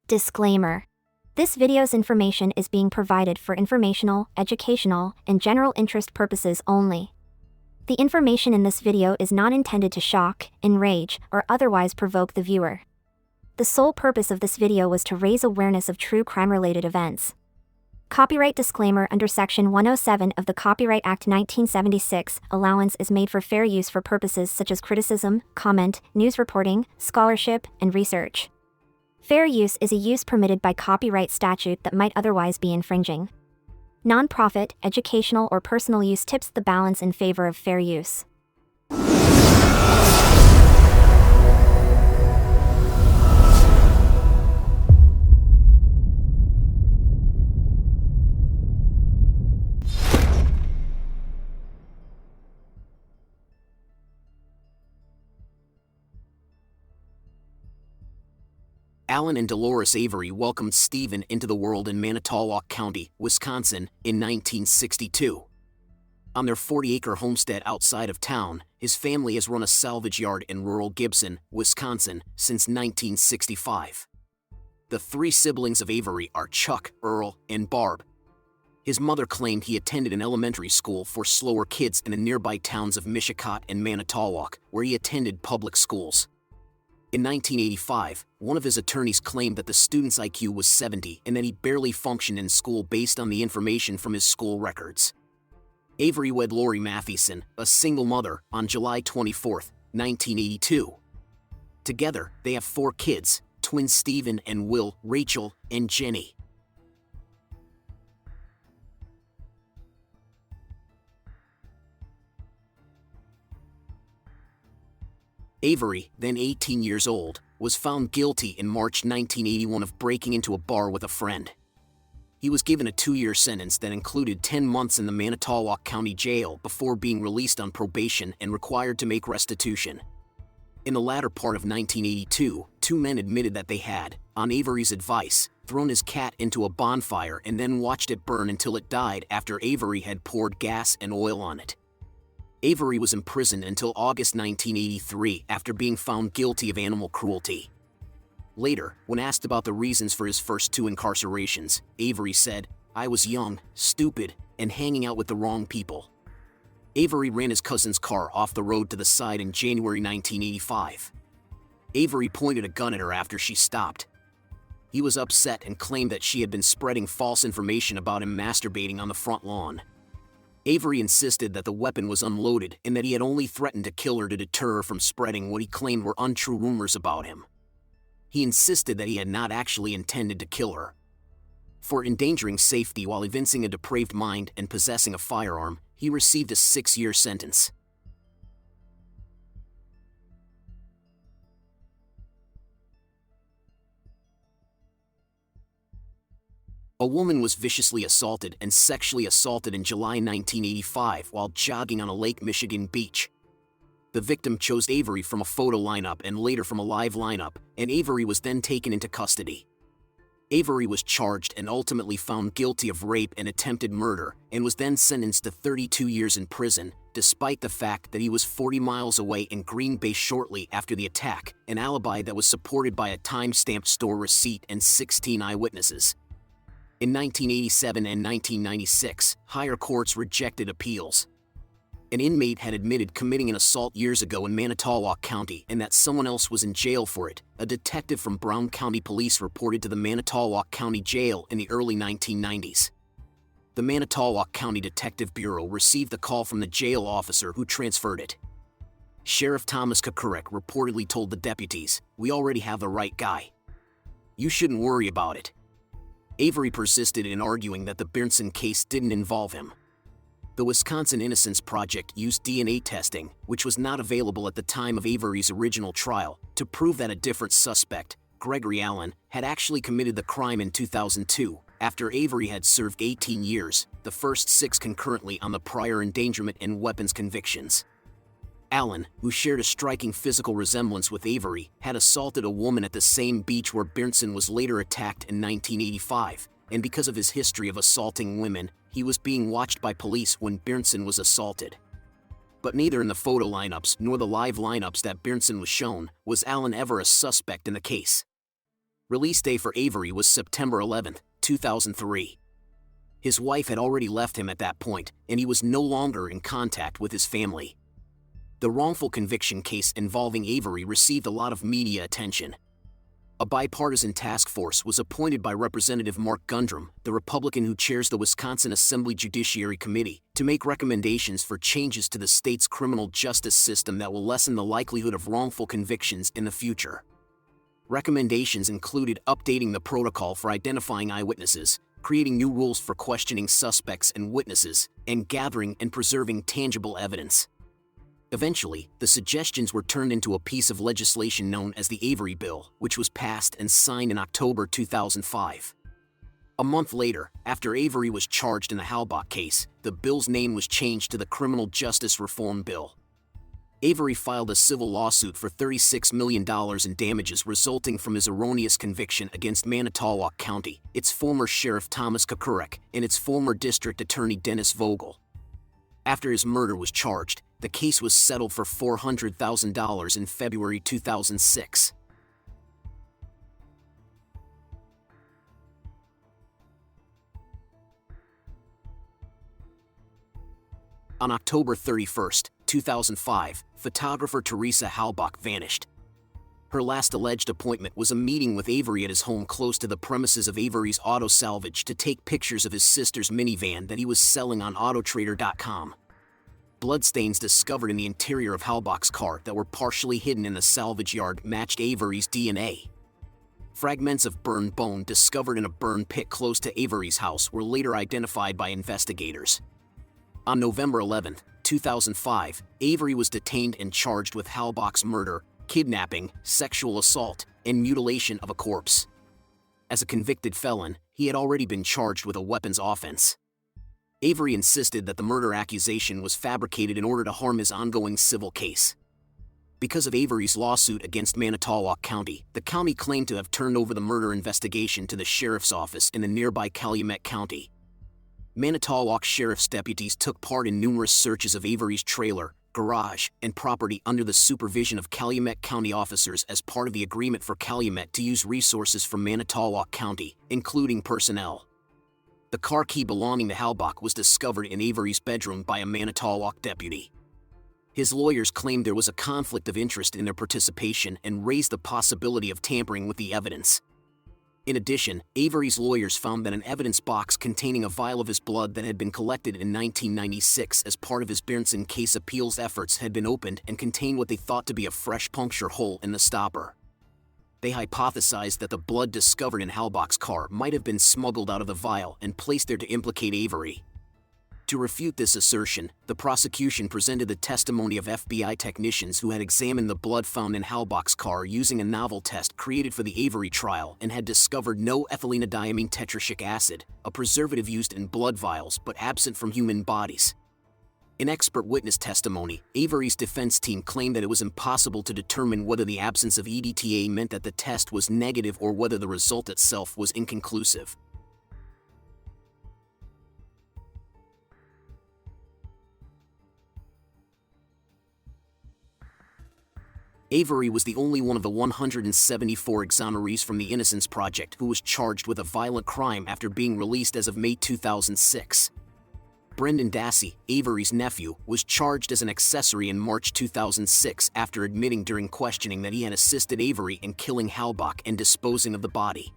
Disclaimer. This video's information is being provided for informational, educational, and general interest purposes only. The information in this video is not intended to shock, enrage, or otherwise provoke the viewer. The sole purpose of this video was to raise awareness of true crime-related events. Copyright disclaimer: under Section 107 of the Copyright Act 1976, allowance is made for fair use for purposes such as criticism, comment, news reporting, scholarship, and research. Fair use is a use permitted by copyright statute that might otherwise be infringing. Non-profit, educational, or personal use tips the balance in favor of fair use. Alan and Dolores Avery welcomed Steven into the world in Manitowoc County, Wisconsin, in 1962. On their 40-acre homestead outside of town, his family has run a salvage yard in rural Gibson, Wisconsin, since 1965. The three siblings of Avery are Chuck, Earl, and Barb. His mother claimed he attended an elementary school for slower kids in the nearby towns of Mishicot and Manitowoc, where he attended public schools. In 1985, one of his attorneys claimed that the student's IQ was 70 and that he barely functioned in school based on the information from his school records. Avery wed Lori Mathieson, a single mother, on July 24, 1982. Together, they have 4 kids: twins Steven and Will, Rachel, and Jenny. Avery, then 18 years old, was found guilty in March 1981 of breaking into a bar with a friend. He was given a 2-year sentence that included 10 months in the Manitowoc County Jail before being released on probation and required to make restitution. In the latter part of 1982, 2 men admitted that they had, on Avery's advice, thrown his cat into a bonfire and then watched it burn until it died after Avery had poured gas and oil on it. Avery was imprisoned until August 1983 after being found guilty of animal cruelty. Later, when asked about the reasons for his first 2 incarcerations, Avery said, "I was young, stupid, and hanging out with the wrong people." Avery ran his cousin's car off the road to the side in January 1985. Avery pointed a gun at her after she stopped. He was upset and claimed that she had been spreading false information about him masturbating on the front lawn. Avery insisted that the weapon was unloaded and that he had only threatened to kill her to deter her from spreading what he claimed were untrue rumors about him. He insisted that he had not actually intended to kill her. For endangering safety while evincing a depraved mind and possessing a firearm, he received a 6-year sentence. A woman was viciously assaulted and sexually assaulted in July 1985 while jogging on a Lake Michigan beach. The victim chose Avery from a photo lineup and later from a live lineup, and Avery was then taken into custody. Avery was charged and ultimately found guilty of rape and attempted murder, and was then sentenced to 32 years in prison, despite the fact that he was 40 miles away in Green Bay shortly after the attack, an alibi that was supported by a time-stamped store receipt and 16 eyewitnesses. In 1987 and 1996, higher courts rejected appeals. An inmate had admitted committing an assault years ago in Manitowoc County and that someone else was in jail for it. A detective from Brown County Police reported to the Manitowoc County Jail in the early 1990s. The Manitowoc County Detective Bureau received the call from the jail officer who transferred it. Sheriff Thomas Kukurek reportedly told the deputies, "We already have the right guy. You shouldn't worry about it." Avery persisted in arguing that the Bjornson case didn't involve him. The Wisconsin Innocence Project used DNA testing, which was not available at the time of Avery's original trial, to prove that a different suspect, Gregory Allen, had actually committed the crime in 2002, after Avery had served 18 years, the first 6 concurrently on the prior endangerment and weapons convictions. Allen, who shared a striking physical resemblance with Avery, had assaulted a woman at the same beach where Bjornson was later attacked in 1985, and because of his history of assaulting women, he was being watched by police when Bjornson was assaulted. But neither in the photo lineups nor the live lineups that Bjornson was shown was Allen ever a suspect in the case. Release day for Avery was September 11, 2003. His wife had already left him at that point, and he was no longer in contact with his family. The wrongful conviction case involving Avery received a lot of media attention. A bipartisan task force was appointed by Representative Mark Gundrum, the Republican who chairs the Wisconsin Assembly Judiciary Committee, to make recommendations for changes to the state's criminal justice system that will lessen the likelihood of wrongful convictions in the future. Recommendations included updating the protocol for identifying eyewitnesses, creating new rules for questioning suspects and witnesses, and gathering and preserving tangible evidence. Eventually, the suggestions were turned into a piece of legislation known as the Avery Bill, which was passed and signed in October 2005. A month later, after Avery was charged in the Halbach case, the bill's name was changed to the Criminal Justice Reform Bill. Avery filed a civil lawsuit for $36 million in damages resulting from his erroneous conviction against Manitowoc County, its former sheriff Thomas Kukurek, and its former district attorney Dennis Vogel. After his murder was charged, the case was settled for $400,000 in February 2006. On October 31, 2005, photographer Teresa Halbach vanished. Her last alleged appointment was a meeting with Avery at his home close to the premises of Avery's Auto Salvage to take pictures of his sister's minivan that he was selling on Autotrader.com. Bloodstains discovered in the interior of Halbach's car that were partially hidden in the salvage yard matched Avery's DNA. Fragments of burned bone discovered in a burn pit close to Avery's house were later identified by investigators. On November 11, 2005, Avery was detained and charged with Halbach's murder, kidnapping, sexual assault, and mutilation of a corpse. As a convicted felon, he had already been charged with a weapons offense. Avery insisted that the murder accusation was fabricated in order to harm his ongoing civil case. Because of Avery's lawsuit against Manitowoc County, the county claimed to have turned over the murder investigation to the sheriff's office in the nearby Calumet County. Manitowoc sheriff's deputies took part in numerous searches of Avery's trailer, garage, and property under the supervision of Calumet County officers as part of the agreement for Calumet to use resources from Manitowoc County, including personnel. The car key belonging to Halbach was discovered in Avery's bedroom by a Manitowoc deputy. His lawyers claimed there was a conflict of interest in their participation and raised the possibility of tampering with the evidence. In addition, Avery's lawyers found that an evidence box containing a vial of his blood that had been collected in 1996 as part of his Bernson case appeals efforts had been opened and contained what they thought to be a fresh puncture hole in the stopper. They hypothesized that the blood discovered in Halbach's car might have been smuggled out of the vial and placed there to implicate Avery. To refute this assertion, the prosecution presented the testimony of FBI technicians who had examined the blood found in Halbach's car using a novel test created for the Avery trial and had discovered no ethylenediamine tetrashic acid, a preservative used in blood vials but absent from human bodies. In expert witness testimony, Avery's defense team claimed that it was impossible to determine whether the absence of EDTA meant that the test was negative or whether the result itself was inconclusive. Avery was the only one of the 174 exonerees from the Innocence Project who was charged with a violent crime after being released as of May 2006. Brendan Dassey, Avery's nephew, was charged as an accessory in March 2006 after admitting during questioning that he had assisted Avery in killing Halbach and disposing of the body.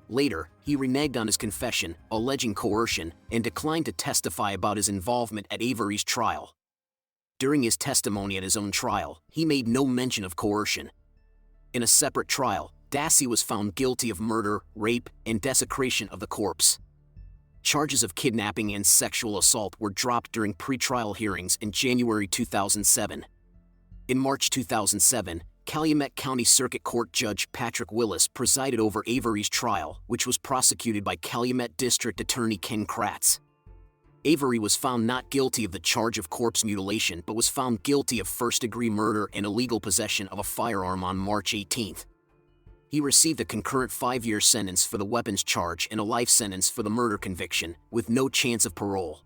Later, he reneged on his confession, alleging coercion, and declined to testify about his involvement at Avery's trial. During his testimony at his own trial, he made no mention of coercion. In a separate trial, Dassey was found guilty of murder, rape, and desecration of the corpse. Charges of kidnapping and sexual assault were dropped during pretrial hearings in January 2007. In March 2007, Calumet County Circuit Court Judge Patrick Willis presided over Avery's trial, which was prosecuted by Calumet District Attorney Ken Kratz. Avery was found not guilty of the charge of corpse mutilation but was found guilty of first-degree murder and illegal possession of a firearm on March 18. He received a concurrent 5-year sentence for the weapons charge and a life sentence for the murder conviction, with no chance of parole.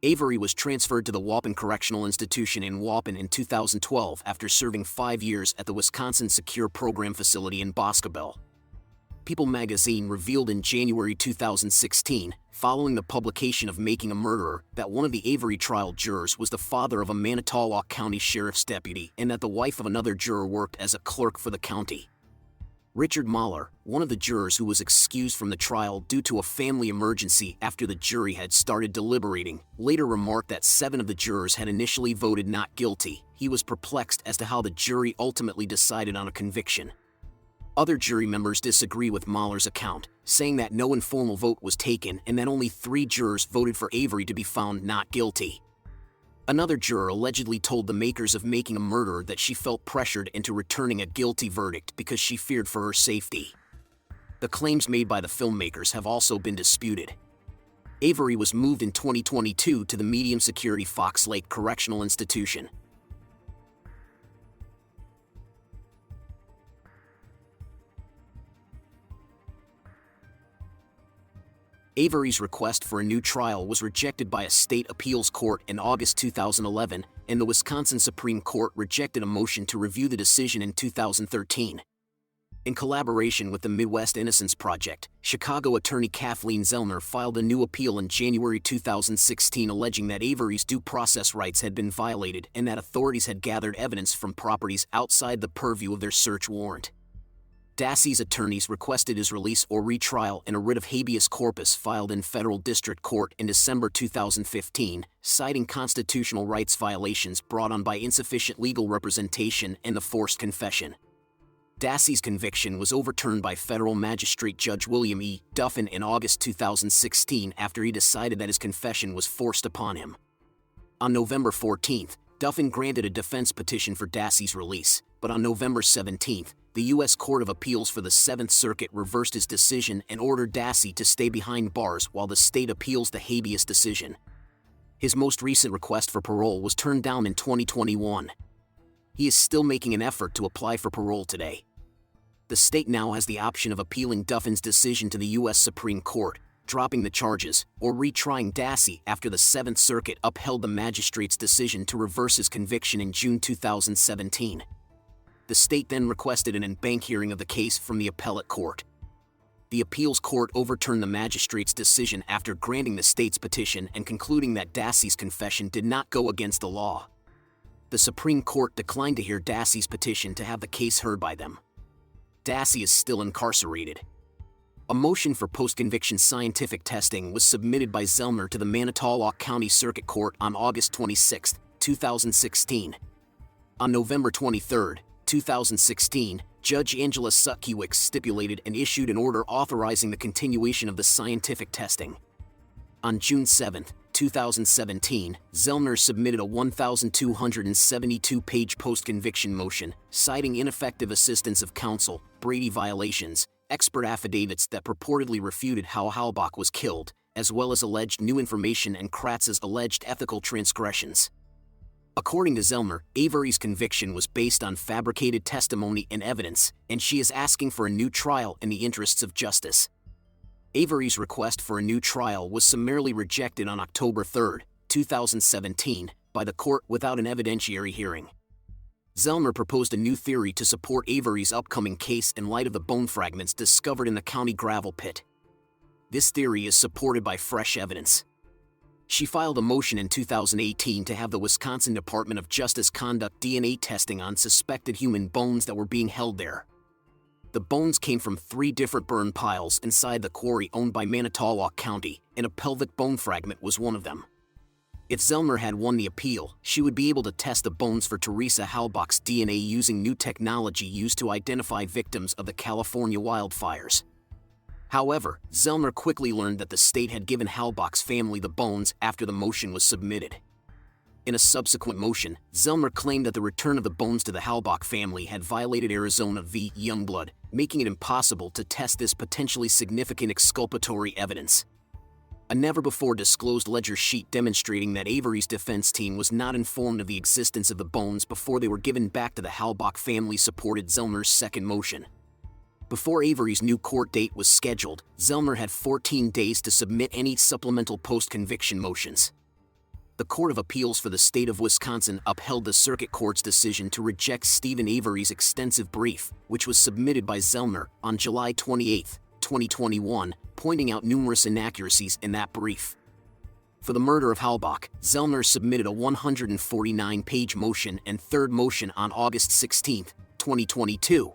Avery was transferred to the Waupun Correctional Institution in Waupun in 2012 after serving 5 years at the Wisconsin Secure Program Facility in Boscobel. People magazine revealed in January 2016, following the publication of Making a Murderer, that one of the Avery trial jurors was the father of a Manitowoc County Sheriff's deputy and that the wife of another juror worked as a clerk for the county. Richard Mahler, one of the jurors who was excused from the trial due to a family emergency after the jury had started deliberating, later remarked that 7 of the jurors had initially voted not guilty. He was perplexed as to how the jury ultimately decided on a conviction. Other jury members disagree with Mahler's account, saying that no informal vote was taken and that only 3 jurors voted for Avery to be found not guilty. Another juror allegedly told the makers of Making a Murderer that she felt pressured into returning a guilty verdict because she feared for her safety. The claims made by the filmmakers have also been disputed. Avery was moved in 2022 to the medium-security Fox Lake Correctional Institution. Avery's request for a new trial was rejected by a state appeals court in August 2011, and the Wisconsin Supreme Court rejected a motion to review the decision in 2013. In collaboration with the Midwest Innocence Project, Chicago attorney Kathleen Zellner filed a new appeal in January 2016 alleging that Avery's due process rights had been violated and that authorities had gathered evidence from properties outside the purview of their search warrant. Dassey's attorneys requested his release or retrial in a writ of habeas corpus filed in federal district court in December 2015, citing constitutional rights violations brought on by insufficient legal representation and the forced confession. Dassey's conviction was overturned by federal magistrate Judge William E. Duffin in August 2016 after he decided that his confession was forced upon him. On November 14, Duffin granted a defense petition for Dassey's release, but on November 17, the U.S. Court of Appeals for the 7th Circuit reversed his decision and ordered Dassey to stay behind bars while the state appeals the habeas decision. His most recent request for parole was turned down in 2021. He is still making an effort to apply for parole today. The state now has the option of appealing Duffin's decision to the U.S. Supreme Court, dropping the charges, or retrying Dassey after the 7th Circuit upheld the magistrate's decision to reverse his conviction in June 2017. The state then requested an en banc hearing of the case from the appellate court. The appeals court overturned the magistrate's decision after granting the state's petition and concluding that Dassey's confession did not go against the law. The Supreme Court declined to hear Dassey's petition to have the case heard by them. Dassey is still incarcerated. A motion for post-conviction scientific testing was submitted by Zellner to the Manitowoc County Circuit Court on August 26, 2016. On November 23, 2016, Judge Angela Sutkiewicz stipulated and issued an order authorizing the continuation of the scientific testing. On June 7, 2017, Zellner submitted a 1,272-page post-conviction motion, citing ineffective assistance of counsel, Brady violations, expert affidavits that purportedly refuted how Halbach was killed, as well as alleged new information and Kratz's alleged ethical transgressions. According to Zellner, Avery's conviction was based on fabricated testimony and evidence, and she is asking for a new trial in the interests of justice. Avery's request for a new trial was summarily rejected on October 3, 2017, by the court without an evidentiary hearing. Zellner proposed a new theory to support Avery's upcoming case in light of the bone fragments discovered in the county gravel pit. This theory is supported by fresh evidence. She filed a motion in 2018 to have the Wisconsin Department of Justice conduct DNA testing on suspected human bones that were being held there. The bones came from 3 different burn piles inside the quarry owned by Manitowoc County, and a pelvic bone fragment was one of them. If Zellner had won the appeal, she would be able to test the bones for Teresa Halbach's DNA using new technology used to identify victims of the California wildfires. However, Zellner quickly learned that the state had given Halbach's family the bones after the motion was submitted. In a subsequent motion, Zellner claimed that the return of the bones to the Halbach family had violated Arizona v. Youngblood, making it impossible to test this potentially significant exculpatory evidence. A never-before-disclosed ledger sheet demonstrating that Avery's defense team was not informed of the existence of the bones before they were given back to the Halbach family supported Zellner's second motion. Before Avery's new court date was scheduled, Zellner had 14 days to submit any supplemental post-conviction motions. The the Court of Appeals for the State of Wisconsin upheld the Circuit Court's decision to reject Steven Avery's extensive brief, which was submitted by Zellner on July 28, 2021, pointing out numerous inaccuracies in that brief. For the murder of Halbach, Zellner submitted a 149-page motion and third motion on August 16, 2022.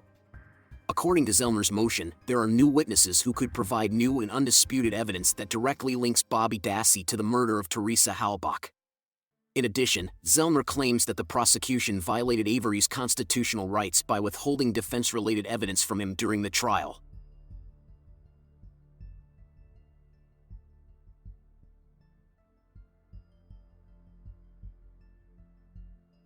According to Zellner's motion, there are new witnesses who could provide new and undisputed evidence that directly links Bobby Dassey to the murder of Teresa Halbach. In addition, Zellner claims that the prosecution violated Avery's constitutional rights by withholding defense-related evidence from him during the trial.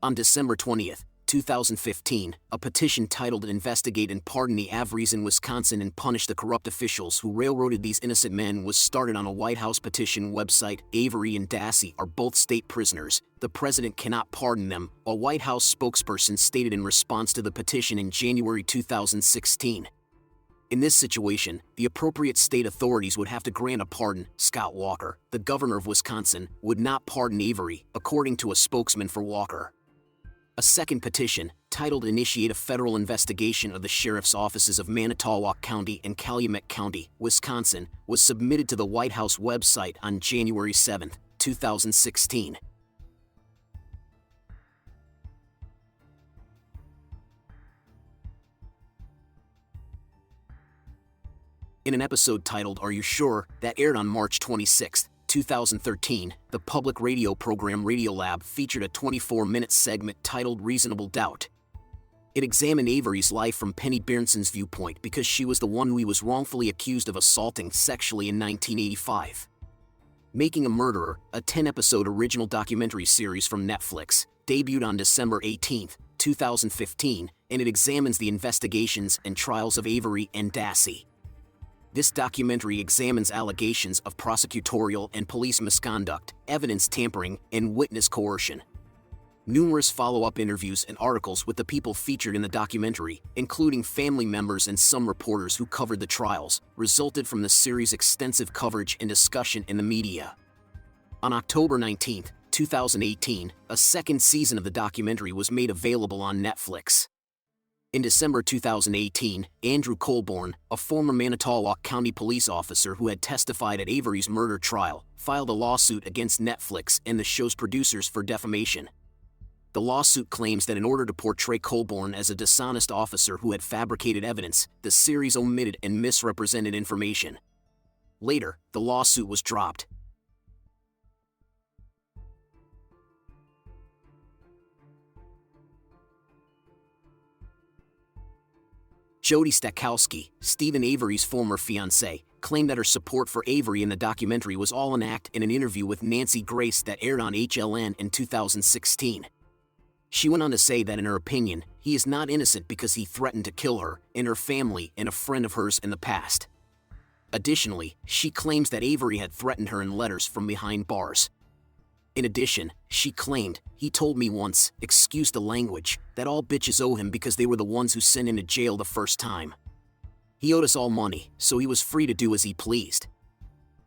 On December 20, 2015, a petition titled "Investigate and Pardon the Averys in Wisconsin and Punish the Corrupt Officials Who Railroaded These Innocent Men" was started on a White House petition website. Avery and Dassey are both state prisoners. The president cannot pardon them, a White House spokesperson stated in response to the petition in January 2016. In this situation, the appropriate state authorities would have to grant a pardon. Scott Walker, the governor of Wisconsin, would not pardon Avery, according to a spokesman for Walker. A second petition, titled "Initiate a Federal Investigation of the Sheriff's Offices of Manitowoc County and Calumet County, Wisconsin," was submitted to the White House website on January 7, 2016. In an episode titled "Are You Sure?" that aired on March 26, 2013, the public radio program Radiolab featured a 24-minute segment titled "Reasonable Doubt." It examined Avery's life from Penny Bearnson's viewpoint because she was the one who he was wrongfully accused of assaulting sexually in 1985. Making a Murderer, a 10-episode original documentary series from Netflix, debuted on December 18, 2015, and it examines the investigations and trials of Avery and Dassey. This documentary examines allegations of prosecutorial and police misconduct, evidence tampering, and witness coercion. Numerous follow-up interviews and articles with the people featured in the documentary, including family members and some reporters who covered the trials, resulted from the series' extensive coverage and discussion in the media. On October 19, 2018, a second season of the documentary was made available on Netflix. In December 2018, Andrew Colborn, a former Manitowoc County police officer who had testified at Avery's murder trial, filed a lawsuit against Netflix and the show's producers for defamation. The lawsuit claims that in order to portray Colborn as a dishonest officer who had fabricated evidence, the series omitted and misrepresented information. Later, the lawsuit was dropped. Jody Stakowski, Steven Avery's former fiancée, claimed that her support for Avery in the documentary was all an act in an interview with Nancy Grace that aired on HLN in 2016. She went on to say that in her opinion, he is not innocent because he threatened to kill her, and her family, and a friend of hers in the past. Additionally, she claims that Avery had threatened her in letters from behind bars. In addition, she claimed, "He told me once, excuse the language, that all bitches owe him because they were the ones who sent him to jail the first time. He owed us all money, so he was free to do as he pleased.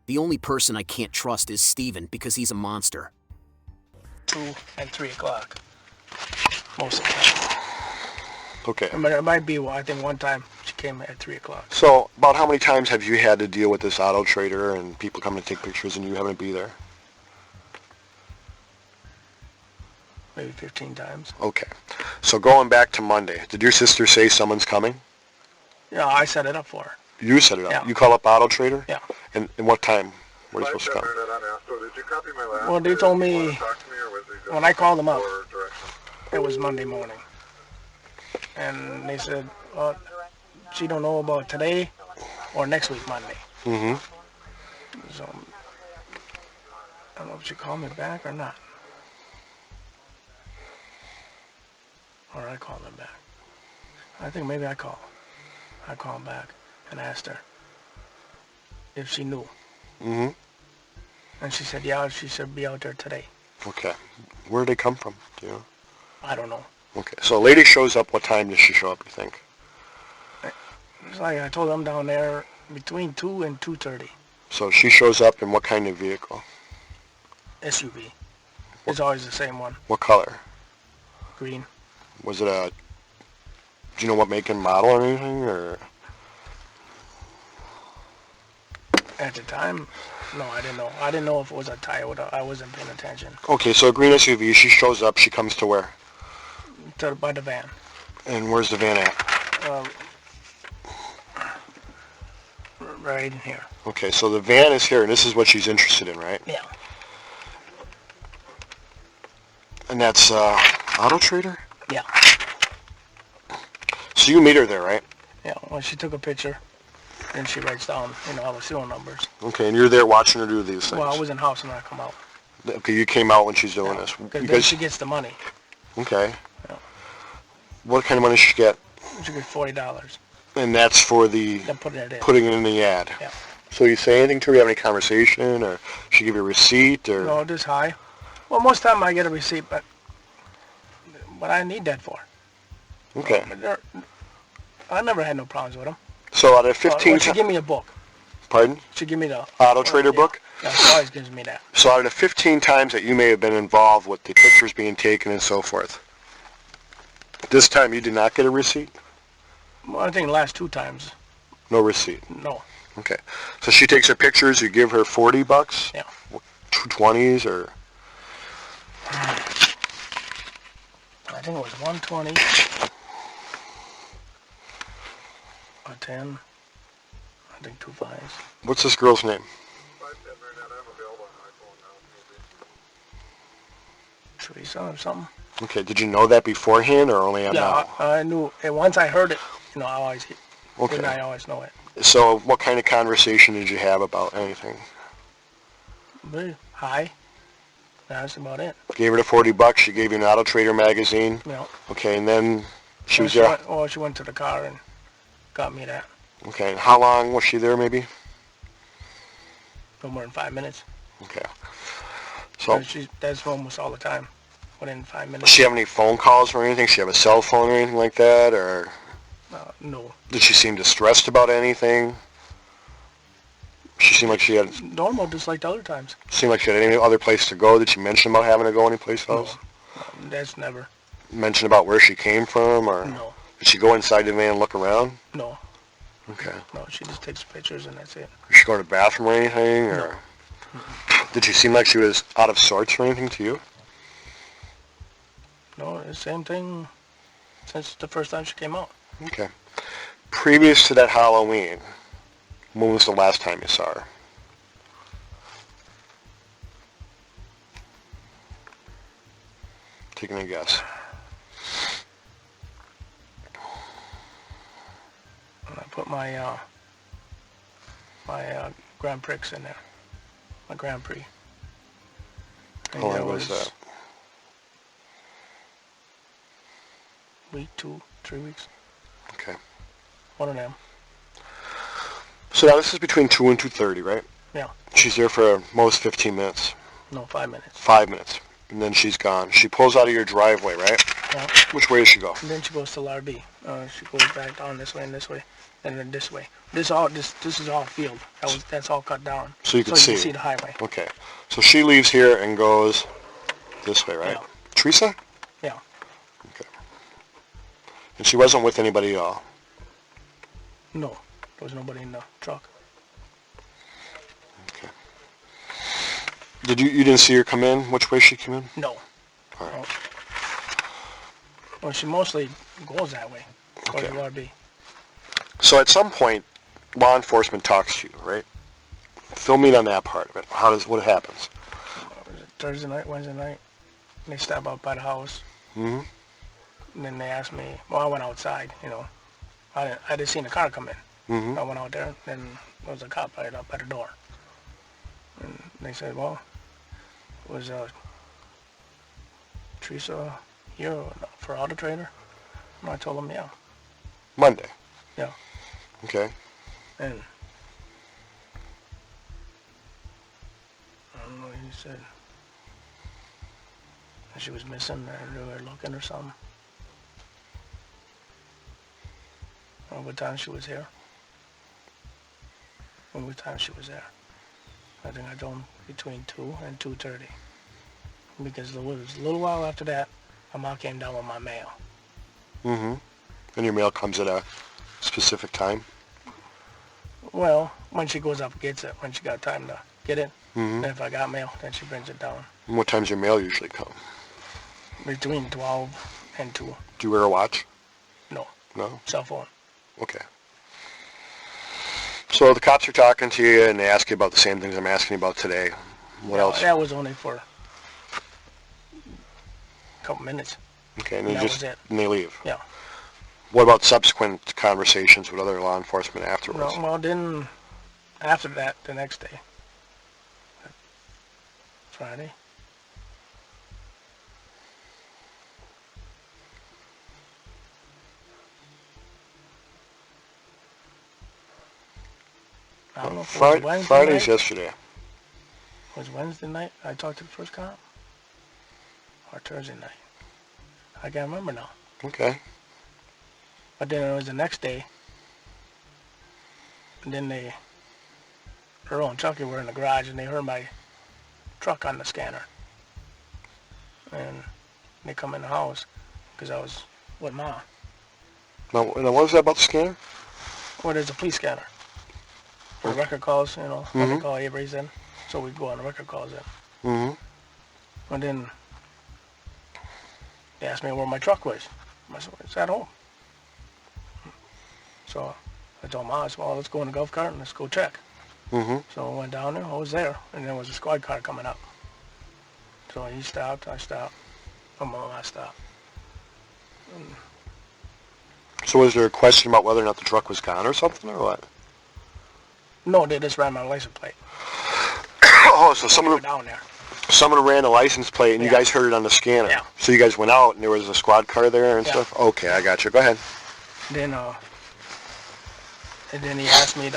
The only person I can't trust is Steven because he's a monster." 2 and 3 o'clock, most of the time. Okay. It might be, I think one time she came at 3 o'clock. So, about how many times have you had to deal with this auto trader and people coming to take pictures and you having to be there? Maybe 15 times. Okay. So going back to Monday, did your sister say someone's coming? Yeah, I set it up for her. You set it up? Yeah. You call up Auto Trader? Yeah. And what time were you supposed to come? Well, they told me, when I called them up, it was Monday morning. And they said, well, she don't know about today or next week, Monday. Mm-hmm. So, I don't know if she called me back or not. Or I called them back. I think maybe I called. I called back and asked her if she knew. Mm-hmm. And she said, yeah, she should be out there today. Okay. Where did they come from? Do you know? I don't know. Okay. So a lady shows up. What time does she show up, you think? It's like I told them down there between 2 and 2:30. So she shows up in what kind of vehicle? SUV. It's always the same one. What color? Green. Was it a... Do you know what make and model or anything, or... At the time, no, I didn't know. I didn't know if it was a Toyota. I wasn't paying attention. Okay, so a green SUV, she shows up, she comes to where? By the van. And where's the van at? Right in here. Okay, so the van is here, and this is what she's interested in, right? Yeah. And that's Auto Trader? Yeah. So you meet her there, right? Yeah, well, she took a picture, and she writes down, all the serial numbers. Okay, and you're there watching her do these things? Well, I was in the house when I come out. Okay, you came out when she's doing this. Because then she gets the money. Okay. Yeah. What kind of money does she get? She gets $40. And that's for the Then putting it in. putting it in the ad. Yeah. So you say anything to her? You have any conversation, or she give you a receipt, or? No, just hi. Well, most of the time I get a receipt, but I need that for. Okay. I never had no problems with them. So out of 15 she give me a book. Pardon? She give me the Auto Trader book? Yeah, she always gives me that. So out of the 15 times that you may have been involved with the pictures being taken and so forth, this time you did not get a receipt? Well, I think the last 2 times, No receipt. no. Okay. So she takes her pictures, you give her $40? Yeah. 220s, or? I think it was 120. A 10. I think 2 5s. What's this girl's name? Teresa or something. Okay. Did you know that beforehand, or only on now? Yeah, I knew. And once I heard it, I always, Okay. I always know it. So what kind of conversation did you have about anything? But hi. That's about it. Gave her the $40. She gave you an Auto Trader magazine. Yeah. Okay, and then she was She there. she went to the car and got me that. Okay, and how long was she there, maybe? No more than 5 minutes. Okay. So, That's almost all the time. Within 5 minutes. does she have any phone calls or anything? Does she have a cell phone or anything like that, or No. did she seem distressed about anything? She seemed like she had. Normal, just like the other times. Seemed like she had any other place to go. Did she mention about having to go anyplace else? No, that's never. Mention about where she came from, or No. did she go inside the van and look around? No. Okay. No, she just takes pictures and that's it. Did she go to the bathroom or anything, or did she seem like she was out of sorts or anything to you? No, the same thing since the first time she came out. Okay. Previous to that Halloween, when was the last time you saw her? Taking a guess. And I put my Grand Prix in there. My Grand Prix. And How long was that? Week, 2, 3 weeks. Okay. One of them. So now this is between 2 and 2:30, right? Yeah. She's there for most 15 minutes. No, 5 minutes. 5 minutes. And then she's gone. She pulls out of your driveway, right? Yeah. Which way does she go? And then she goes to LRB. She goes back down this way and this way, and then this way. This is all field. That's all cut down. So you can see. You can see the highway. Okay. So she leaves here and goes this way, right? Yeah. Teresa? Yeah. Okay. And she wasn't with anybody at all? No, there was nobody in the truck. Okay. You didn't see her come in? Which way she came in? No. All right. No. Well, she mostly goes that way. Goes Okay. to LRB. So at some point, law enforcement talks to you, right? Fill me in on that part of it. What happens? Thursday night, Wednesday night, they stop out by the house. Mm-hmm. And then they asked me, well, I went outside, I didn't see the car come in. Mm-hmm. I went out there, and there was a cop right up at the door. And they said, well, was Teresa here for Auto Trader? And I told them, yeah. Monday? Yeah. Okay. And I don't know, he said she was missing, or they were looking or something. Or what time she was here. What time she was there. I think I told him between 2 and 2:30. because it was a little while after that, my mom came down with my mail. Mm-hmm. And your mail comes at a specific time? Well, when she goes up and gets it, when she got time to get it, Mm-hmm. and if I got mail, then she brings it down. And what time's your mail usually come? Between 12 and 2. Do you wear a watch? No. No? Cell phone. Okay. So the cops are talking to you and they ask you about the same things I'm asking you about today. What else? That was only for a couple minutes. Okay, and that was it. And they leave. Yeah. What about subsequent conversations with other law enforcement afterwards? No, well, then after that, the next day, Friday. I don't know if it was Wednesday Friday's night. yesterday. Was Wednesday night I talked to the first cop? Or Thursday night? I can't remember now. Okay. But then it was the next day. And then Earl and Chucky were in the garage and they heard my truck on the scanner. And they come in the house because I was with Ma. Now, what was that about the scanner? Well, there's a police scanner. For record calls, when they call Avery's in. So we go on the record calls in. Mm-hmm. And then they asked me where my truck was. I said, it's at home. So I told Ma, I said, well, let's go in the golf cart and let's go check. Mm-hmm. So I went down there, I was there, and there was a squad car coming up. So he stopped, I stopped, I stopped. So was there a question about whether or not the truck was gone or something, or what? No, they just ran my license plate. Oh, so someone Down there. ran a license plate and you guys heard it on the scanner. Yeah. So you guys went out and there was a squad car there and stuff? Okay, I got you. Go ahead. Then, and then he asked me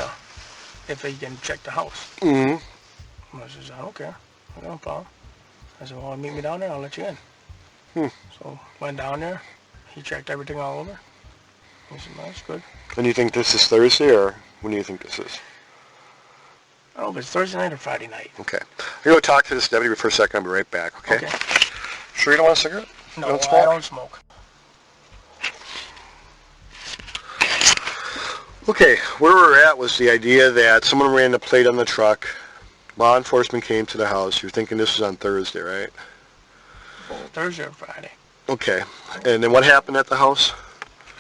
if he can check the house. Mm-hmm. I said, I don't care. I got no problem. I said, well, meet me down there, I'll let you in. So went down there. He checked everything all over. He said, no, that's good. And you think this is Thursday, or when do you think this is? I don't know if it's Thursday night or Friday night. Okay. I'm going to talk to this deputy for a second. I'll be right back, okay? Sure you don't want a cigarette? No, don't I don't smoke. Okay, where we're at was the idea that someone ran the plate on the truck. Law enforcement came to the house. You're thinking this was on Thursday, right? Thursday or Friday. Okay. And then what happened at the house?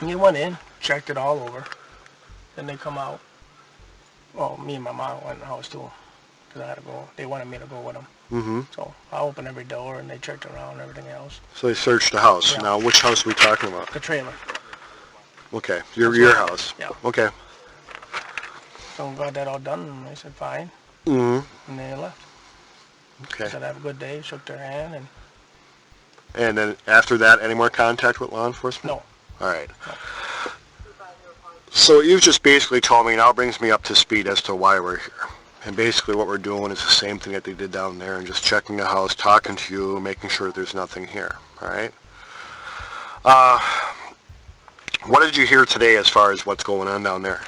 And he went in, checked it all over. Then they come out. Well, me and my mom went in the house too, because I had to go. They wanted me to go with them. Mm-hmm. So I opened every door and they checked around and everything else. So they searched the house. Yeah. Now, which house are we talking about? The trailer. Okay, your house. Yeah. Okay. So we got that all done and they said fine. Mm-hmm. And they left. Okay. Said have a good day, shook their hand, And then after that, any more contact with law enforcement? no. All right. No. So what you've just basically told me now brings me up to speed as to why we're here. And basically what we're doing is the same thing that they did down there, and just checking the house, talking to you, making sure there's nothing here. All right? What did you hear today as far as what's going on down there?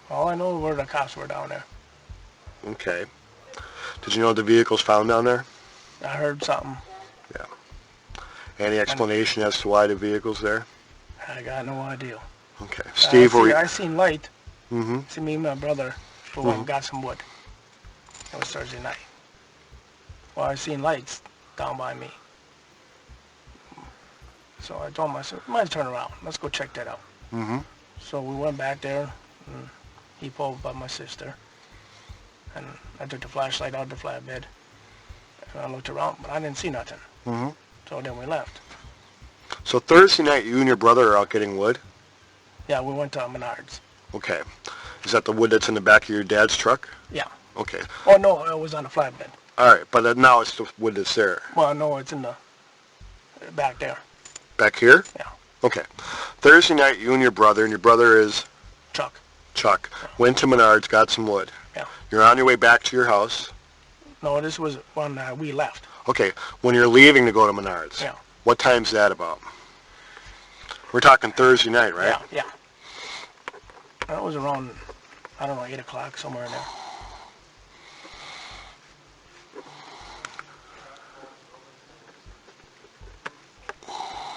All I know were the cops were down there. Okay. Did you know the vehicle's found down there? I heard something. Yeah. Any explanation as to why the vehicle's there? I got no idea. Okay. Steve, I seen light. Mm-hmm. See me and my brother who went and got some wood. It was Thursday night. Well, I seen lights down by me. So I told him, I said, might turn around. Let's go check that out. Mm-hmm. So we went back there, and he pulled by my sister. And I took the flashlight out of the flatbed. And I looked around, but I didn't see nothing. Mm-hmm. So then we left. So Thursday night, you and your brother are out getting wood? Yeah, we went to Menards. Okay. Is that the wood that's in the back of your dad's truck? Yeah. Okay. Oh, no, it was on the flatbed. All right, but now it's the wood that's there. Well, no, it's in the back there. Back here? Yeah. Okay. Thursday night, you and your brother is Chuck. Chuck, went to Menards, got some wood. Yeah. You're on your way back to your house. No, this was when we left. Okay. When you're leaving to go to Menards. Yeah. What time's that about? We're talking Thursday night, right? Yeah, yeah. That was around, I don't know, 8 o'clock, somewhere in there.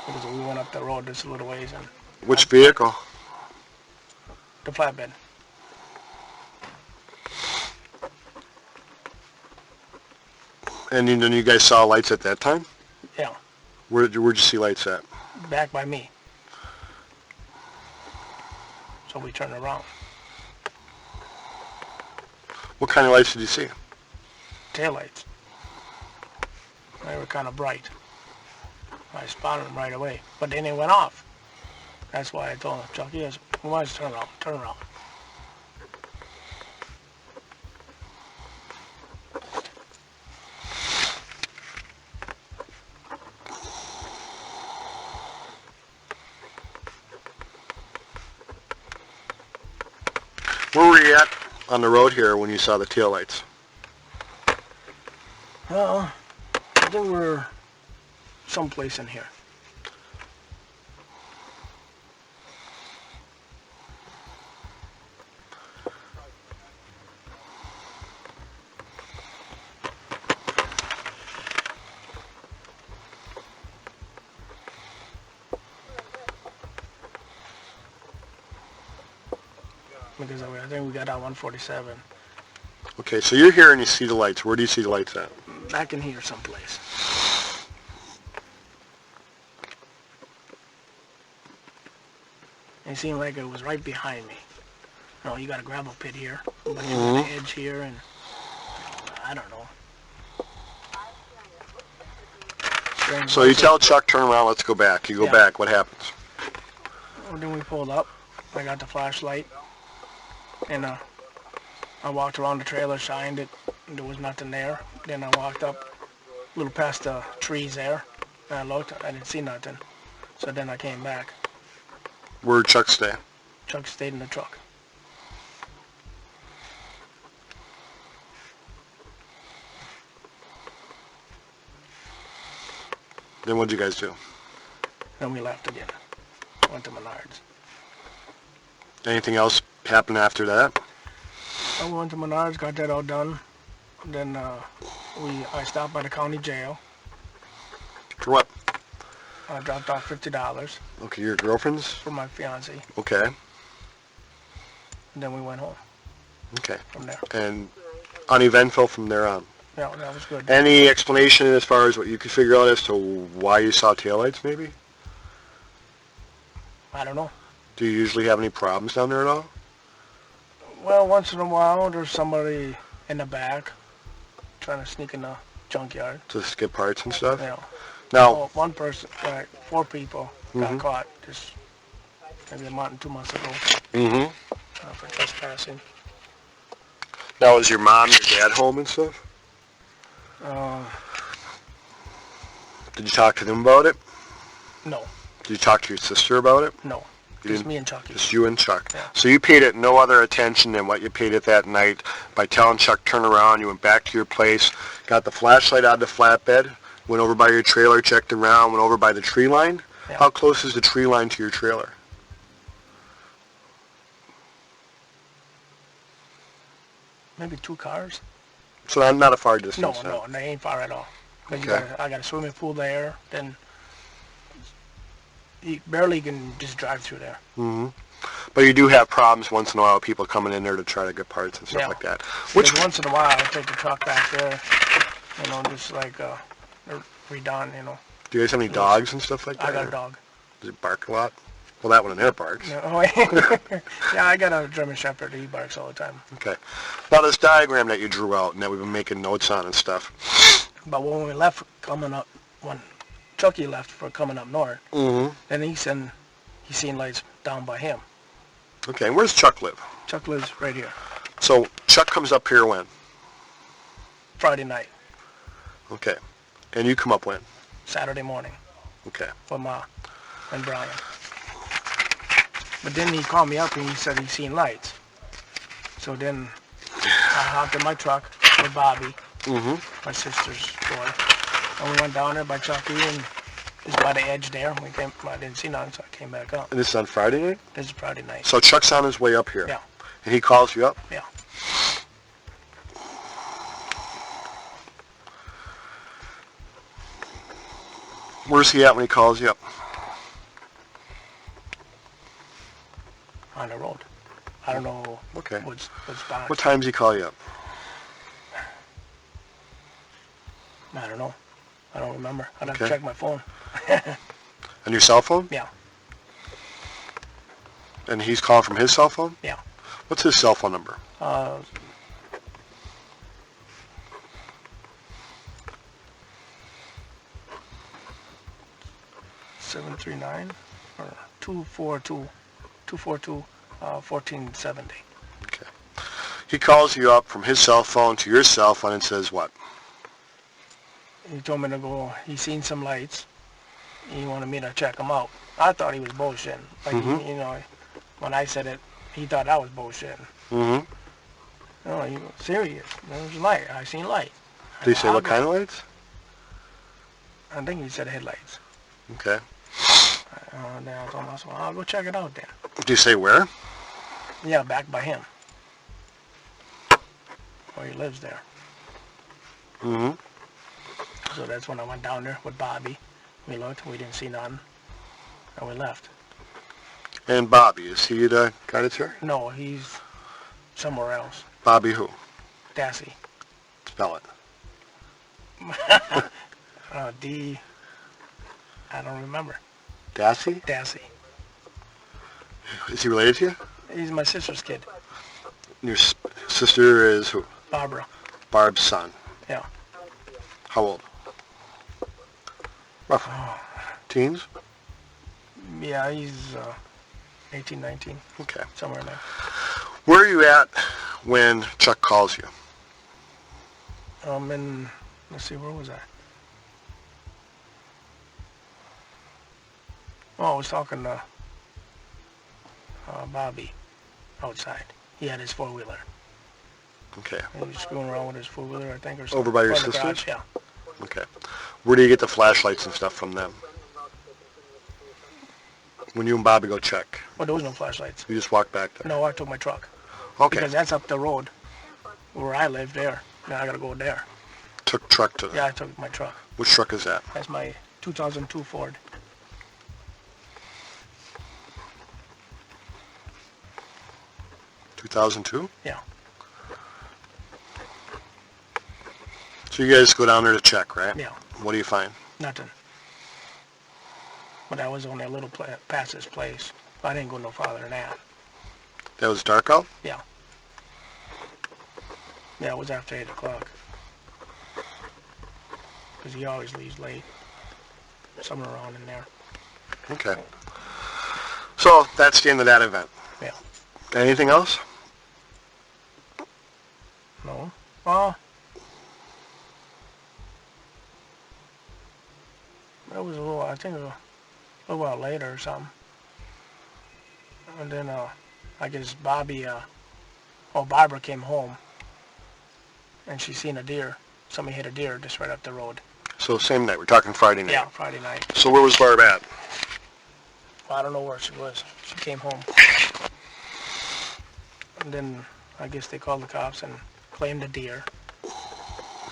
because we went up the road just a little ways and Which vehicle? the flatbed. And then you guys saw lights at that time? Yeah, Where'd you see lights at? back by me. So we turned around. What kind of lights did you see? Taillights. They were kind of bright. I spotted them right away, but then they went off. That's why I told him, Chuck, yes, we want to turn around, turn around. Where were you at on the road here when you saw the taillights? Well, I think we're someplace in here. Because I think we got out 147. Okay, so you're here and you see the lights. Where do you see the lights at? Back in here someplace. It seemed like it was right behind me. No, you got a gravel pit here, but it was the edge here, and I don't know. Strange. So you tell Chuck, turn around, let's go back. You go Yeah. back, what happens? Well, then we pulled up. I got the flashlight, and I walked around the trailer, shined it. There was nothing there. Then I walked up a little past the trees there, and I looked. I didn't see nothing. So then I came back. Where'd Chuck stay? Chuck stayed in the truck. Then what'd you guys do? Then we left again. Went to Menards. Anything else happen after that? I went to Menards, got that all done. Then I stopped by the county jail. For what? I dropped off $50 Okay, your girlfriend's? for my fiance. Okay, And then we went home okay. from there. And uneventful from there on. Yeah, that was good. Any explanation as far as what you could figure out as to why you saw taillights, maybe? I don't know. Do you usually have any problems down there at all? Well, once in a while, there's somebody in the back trying to sneak in the junkyard. To skip parts and stuff? You know. Now, Well, one person, like 4 people, got caught just maybe a month, 2 months ago for trespassing. now is your mom, your dad home and stuff? Did you talk to them about it? No, Did you talk to your sister about it? no. You Just didn't- me and Chucky. Just you and Chuck. Yeah. So you paid it no other attention than what you paid it that night by telling Chuck turn around. You went back to your place, got the flashlight out of the flatbed, went over by your trailer, checked around, went over by the tree line. Yeah. How close is the tree line to your trailer? Maybe 2 cars? So not a far No, distance. no, they ain't far at all. 'Cause Okay. I got a swimming pool there, then you barely can just drive through there. But you do have problems once in a while with people coming in there to try to get parts and stuff Yeah. like that. Because once in a while, I take the truck back there, just like they're redone, Do you guys have any dogs and stuff like that? I got or a dog. Does it bark a lot? Well, that one in there barks. No, yeah, I got a German Shepherd. He barks all the time. Okay. Now this diagram that you drew out and that we've been making notes on and stuff. But when we left coming up, when Chucky left for coming up north, then he seen lights down by him. Okay, and where's Chuck live? Chuck lives right here. So Chuck comes up here when? Friday night, Okay. And you come up when? Saturday morning Okay. with Ma and Brian. But then he called me up and he said he seen lights. So then I hopped in my truck with Bobby, my sister's boy, and we went down there by Chucky and just by the edge there. I didn't see nothing, so I came back up. And this is on Friday night? This is Friday night. So Chuck's on his way up here? Yeah. And he calls you up? Yeah. Where's he at when he calls you up? on the road. I don't know Okay. what's box. What time does he call you up? I don't know. I don't remember. I'd have Okay. to check my phone. On your cell phone? Yeah. And he's calling from his cell phone? Yeah. What's his cell phone number? 739 or 242-1470. Okay. He calls you up from his cell phone to your cell phone and says what? He told me to go. He seen some lights. He wanted me to check them out. I thought he was bullshitting. Like, you know, when I said it, he thought I was bullshitting. Mm-hmm. No, he was serious. There was light. I seen light. Did he say what kind of lights? I think he said headlights. Okay. Then I told him, well, I'll go check it out then. Did you say where? Yeah, back by him. Where he lives there. Mm-hmm. So that's when I went down there with Bobby. We looked, we didn't see none, and we left. And Bobby, is he the guy that's here? No, he's somewhere else. Bobby who? Dassey. Spell it. D. I don't remember. Dassey? Dassey. Is he related to you? He's my sister's kid. Your sister is who? Barbara. Barb's son. Yeah. How old? Roughly. Teens? Yeah, he's 18, 19. Okay. Somewhere in there. Where are you at when Chuck calls you? Let's see, where was I? Oh, I was talking to Bobby outside. He had his four-wheeler. Okay. He was screwing around with his four-wheeler, I think, or something. Over by your Or the sister's? garage, yeah. Okay. Where do you get the flashlights and stuff from them? When you and Bobby go check, Well, there was no flashlights. you just walk back there. No, I took my truck. Okay. Because that's up the road where I live there. Now I gotta go there. Took truck to them. Yeah, I took my truck. Which truck is that? That's my 2002 Ford. 2002? Yeah. So you guys go down there to check, right? Yeah. What do you find? Nothing. But I was only a little past this place. I didn't go no farther than that. That was dark out? Yeah. Yeah, it was after 8 o'clock. Because he always leaves late. Somewhere around in there. Okay. So that's the end of that event. Yeah. Anything else? No. That was a little, I think a little while later or something. And then, I guess Barbara came home. And she seen a deer. Somebody hit a deer just right up the road. So same night. We're talking Friday night. Yeah, Friday night. So where was Barb at? Well, I don't know where she was. She came home. And then I guess they called the cops and claimed the deer.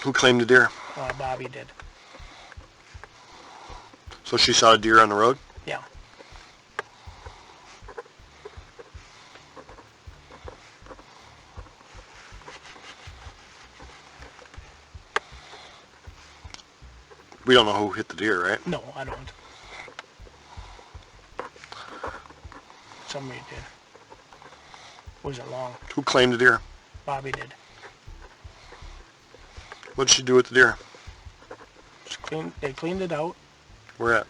Who claimed the deer? Bobby did. So she saw a deer on the road? Yeah. We don't know who hit the deer, right? No, I don't. Somebody did. Wasn't long. Who claimed the deer? Bobby did. What did she do with the deer? They cleaned it out Where at?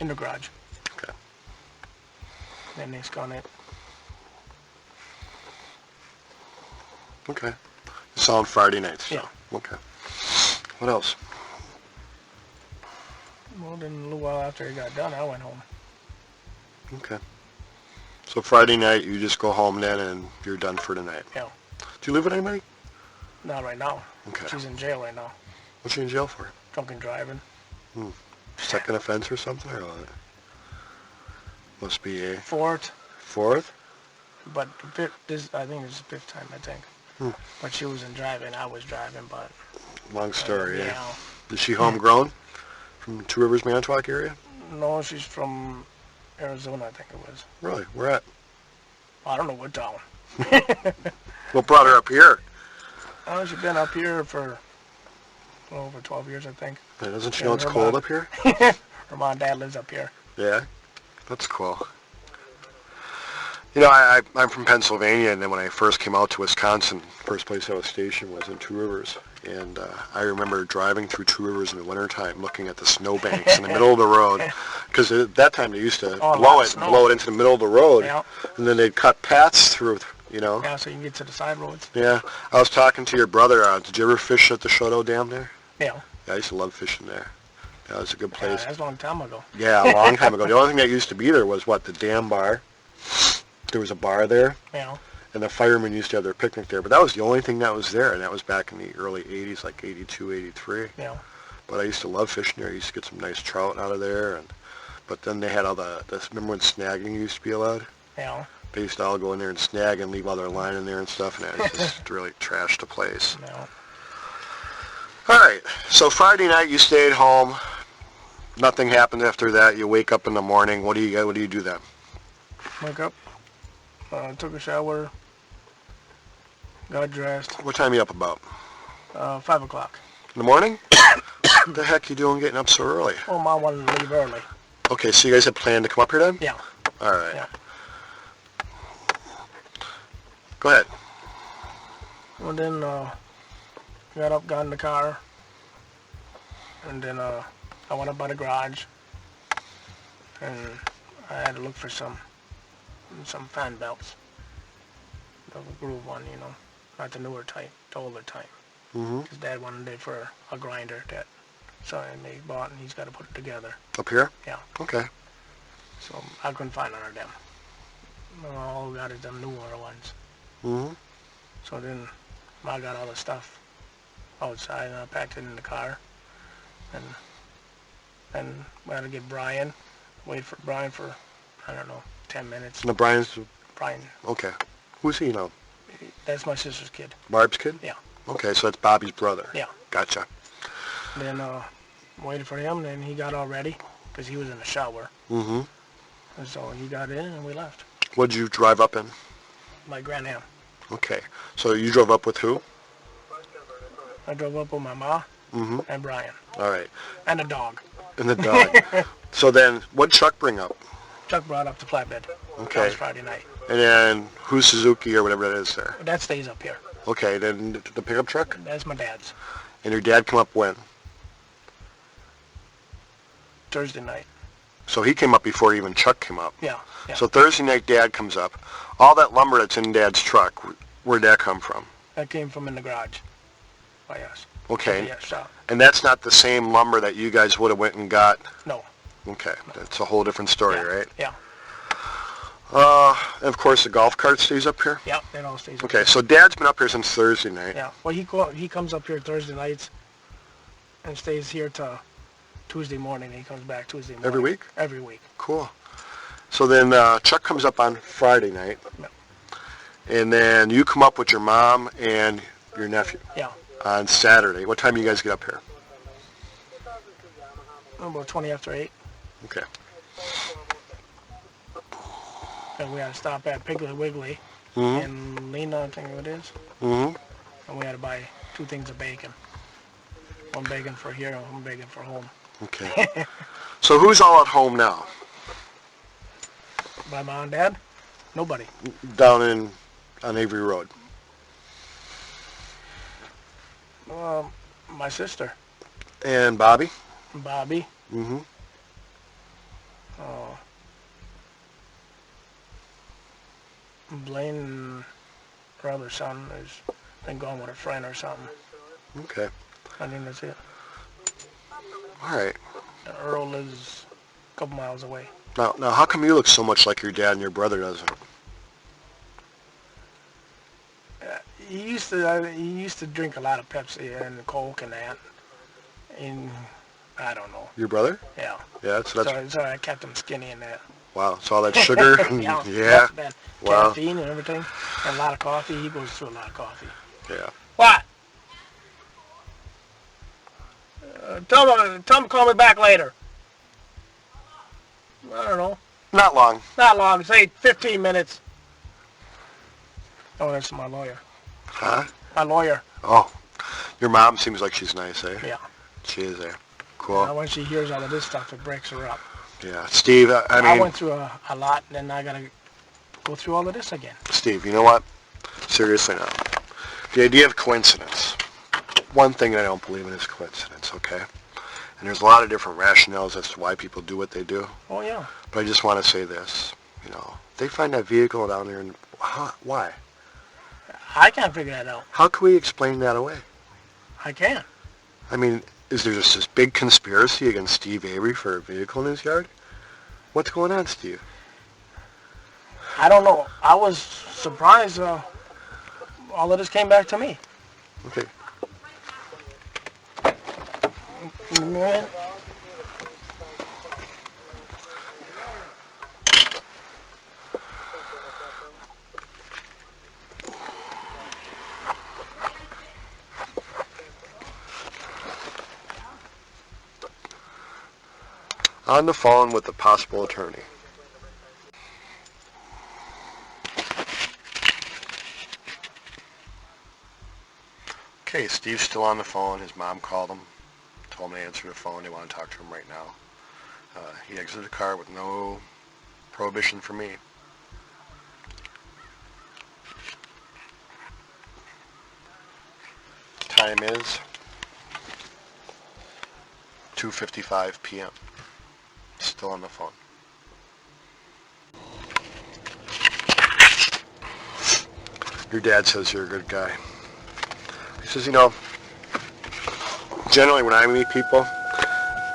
in the garage. Okay. Then they scun it. Okay. You saw him Friday night. So. Yeah. Okay. What else? Well, then a little while after he got done, I went home. Okay. So Friday night, you just go home then and you're done for tonight. Yeah. Do you live with anybody? Not right now. Okay. She's in jail right now. What's she in jail for? Drunken driving. Second offense or something? Or must be a Fourth. fourth? But this, I think this is the fifth time, I think. But she wasn't driving. I was driving, but... Long story, yeah. Yeah. Is she homegrown? From Two Rivers, Manitowoc area? No, she's from Arizona, I think it was. Really? Where at? I don't know what town. What brought her up here? She's been up here for over 12 years, I think. Yeah, doesn't she know it's cold up here? Her mom and dad lives up here. Yeah, that's cool. You know, I'm from Pennsylvania, and then when I first came out to Wisconsin, first place I was stationed was in Two Rivers. And I remember driving through Two Rivers in the wintertime, looking at the snowbanks in the middle of the road. Because at that time they used to blow it into the middle of the road. Yeah. And then they'd cut paths through, you know. Yeah, so you can get to the side roads. Yeah. I was talking to your brother. Did you ever fish at the Chouteau Dam there? Yeah. Yeah, I used to love fishing there. That was a good place. Yeah, that's a long time ago. Yeah, a long time ago. The only thing that used to be there was, the dam bar. There was a bar there. Yeah. And the firemen used to have their picnic there. But that was the only thing that was there, and that was back in the early 80s, like 82, 83. Yeah. But I used to love fishing there. I used to get some nice trout out of there. But then they had all remember when snagging used to be allowed? Yeah. They used to all go in there and snag and leave all their line in there and stuff, and it was just really trashed the place. Yeah. All right, so Friday night you stayed home. Nothing happened after that. You wake up in the morning. What do you do then? Wake up, took a shower, got dressed. What time are you up about? 5 o'clock. In the morning? What the heck are you doing getting up so early? Well, Mom wanted to leave early. Okay, so you guys had planned to come up here then? Yeah. All right. Yeah. Go ahead. And then got up, got in the car, and then I went up by the garage, and I had to look for some fan belts. The groove one, you know, not the newer type, the older type. Mm-hmm. His dad wanted it for a grinder that, so they bought, and he's got to put it together. Up here? Yeah. Okay. So I couldn't find none of them. All we got is them newer ones. Mm-hmm. So then I got all the stuff outside, and I packed it in the car. And then we had to get Brian, wait for Brian for, I don't know, 10 minutes. And the Brian's... Brian, Okay. Who's he now? that's my sister's kid. Barb's kid? Yeah. Okay, so that's Bobby's brother. Yeah. Gotcha. Then waited for him, and he got all ready because he was in the shower. Mm-hmm. And so he got in, and we left. What'd you drive up in? My Grand Am. Okay. So you drove up with who? I drove up with my ma Mm-hmm. and Brian All right. and the dog. And the dog. So then, what'd Chuck bring up? Chuck brought up the flatbed. Okay. That was Friday night. And then, who's Suzuki or whatever that is there? That stays up here. Okay, then the pickup truck? That's my dad's. And your dad come up when? Thursday night. So he came up before even Chuck came up. Yeah. Yeah. So Thursday night, Dad comes up. All that lumber that's in Dad's truck, where'd that come from? That came from in the garage by us. Okay. Yeah, shop. And that's not the same lumber that you guys would have went and got? No. Okay, that's a whole different story, Yeah. right? Yeah. And of course the golf cart stays up here? Yeah, it all stays up Okay, here. so Dad's been up here since Thursday night. Yeah. Well, he comes up here Thursday nights and stays here till Tuesday morning. He comes back Tuesday morning. Every week? Every week. Cool. So then Chuck comes up on Friday night. Yeah. And then you come up with your mom and your nephew Yeah. on Saturday. What time do you guys get up here? About 20 after 8. Okay. And we had to stop at Piggly Wiggly Mm-hmm. in Lena, I think it is. Mm-hmm. And we had to buy 2 things of bacon. One bacon for here and one bacon for home. Okay. So who's all at home now? My mom and dad? Nobody. Down on Avery Road. My sister, And Bobby? Bobby. Mm-hmm. Blaine, her other son, has been gone with a friend or something. Okay. I think that's it. All right. And Earl lives a couple miles away. Now, how come you look so much like your dad and your brother doesn't? He used to drink a lot of Pepsi and Coke and that. And I don't know. Your brother? Yeah. Yeah, so So I kept him skinny and that. wow. So all that sugar? Yeah. Yeah. That Wow. caffeine and everything. And a lot of coffee. He goes through a lot of coffee. Yeah. What? Tell him to call me back later. I don't know. Not long. Not long. Say 15 minutes. Oh, that's my lawyer. Huh? My lawyer. Oh, your mom seems like she's nice, eh? Yeah. She is, eh? Cool. When she hears all of this stuff, it breaks her up. Yeah. Steve, I mean... I went through a lot, and then I got to go through all of this again. Steve, you know what? Seriously now. The idea of coincidence. One thing that I don't believe in is coincidence, okay? And there's a lot of different rationales as to why people do what they do. Oh, yeah. But I just want to say this. You know, they find that vehicle down there, and why? I can't figure that out. How can we explain that away? I can't. I mean, is there just this big conspiracy against Steve Avery for a vehicle in his yard? What's going on, Steve? I don't know. I was surprised all of this came back to me. Okay. Man. On the phone with the possible attorney. Okay, Steve's still on the phone. His mom called him, told him to answer the phone. They want to talk to him right now. He exited the car with no prohibition for me. Time is 2:55 p.m. Still on the phone. Your dad says you're a good guy. He says, you know, generally when I meet people,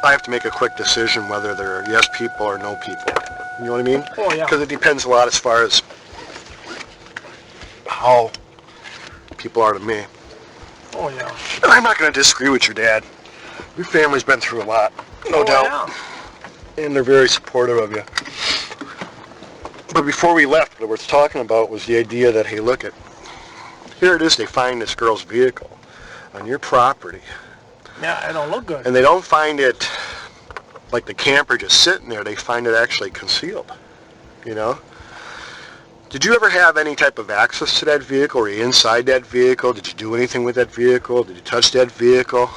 I have to make a quick decision whether they're yes people or no people. You know what I mean? Oh, yeah. Because it depends a lot as far as how people are to me. Oh, yeah. And I'm not going to disagree with your dad. Your family's been through a lot, no doubt. Yeah. And they're very supportive of you. But before we left, what we were talking about was the idea that, hey, look, here it is, they find this girl's vehicle on your property. Yeah, it don't look good. And they don't find it like the camper just sitting there. They find it actually concealed, you know? Did you ever have any type of access to that vehicle? Were you inside that vehicle? Did you do anything with that vehicle? Did you touch that vehicle?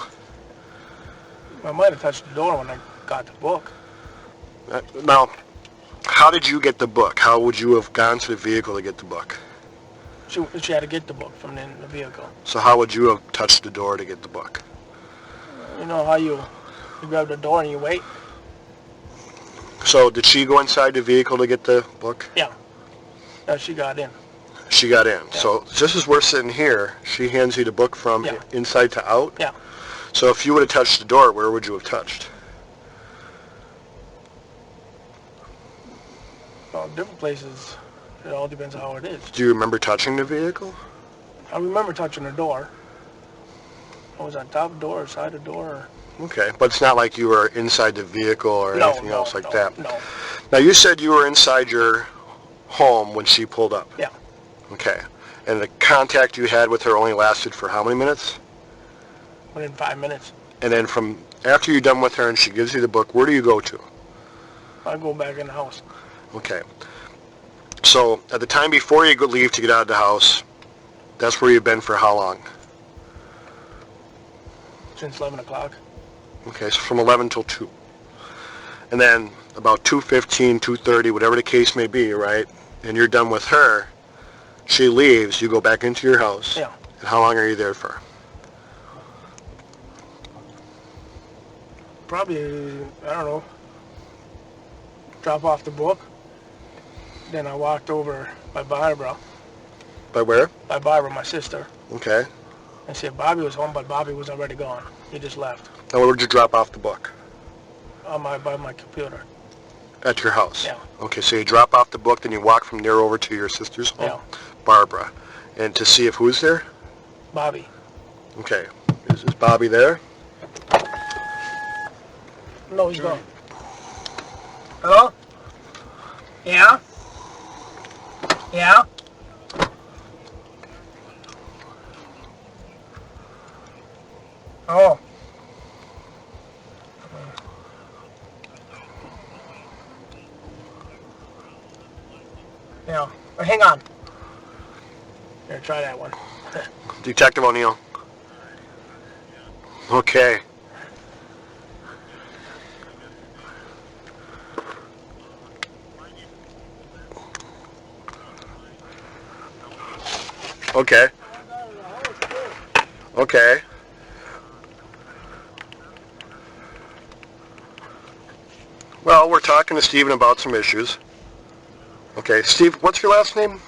I might have touched the door when I got the book. Now, how did you get the book? How would you have gone to the vehicle to get the book? She had to get the book from the vehicle. So how would you have touched the door to get the book? You know how you grab the door and you wait? So did she go inside the vehicle to get the book? Yeah. She got in. She got in. Yeah. So just as we're sitting here, she hands you the book from inside to out? Yeah. So if you would have touched the door, where would you have touched? Well, different places. It all depends on how it is. Do you remember touching the vehicle? I remember touching the door. I was on top of the door or side of the door. Okay, but it's not like you were inside the vehicle or anything else like that. No. Now you said you were inside your home when she pulled up. Yeah. Okay. And the contact you had with her only lasted for how many minutes? Within 5 minutes. And then from after you're done with her and she gives you the book, where do you go to? I go back in the house. Okay. So at the time before you leave to get out of the house, that's where you've been for how long? Since 11 o'clock. Okay, so from 11 till 2. And then about 2:15, 2:30, whatever the case may be, right? And you're done with her, she leaves, you go back into your house. Yeah. And how long are you there for? Probably, I don't know, drop off the book. Then I walked over by Barbara. By where? By Barbara, my sister. Okay. And see if Bobby was home, but Bobby was already gone. He just left. Now where would you drop off the book? By my computer. At your house? Yeah. Okay, so you drop off the book, then you walk from there over to your sister's home? Yeah. Barbara. And to see if who's there? Bobby. Okay. Is Bobby there? No, he's gone. Hello? Yeah? Yeah? Oh. Yeah. Hang on. try that one. Detective O'Neill. Okay. Okay. Okay. Well, we're talking to Steven about some issues. Okay, Steve, what's your last name?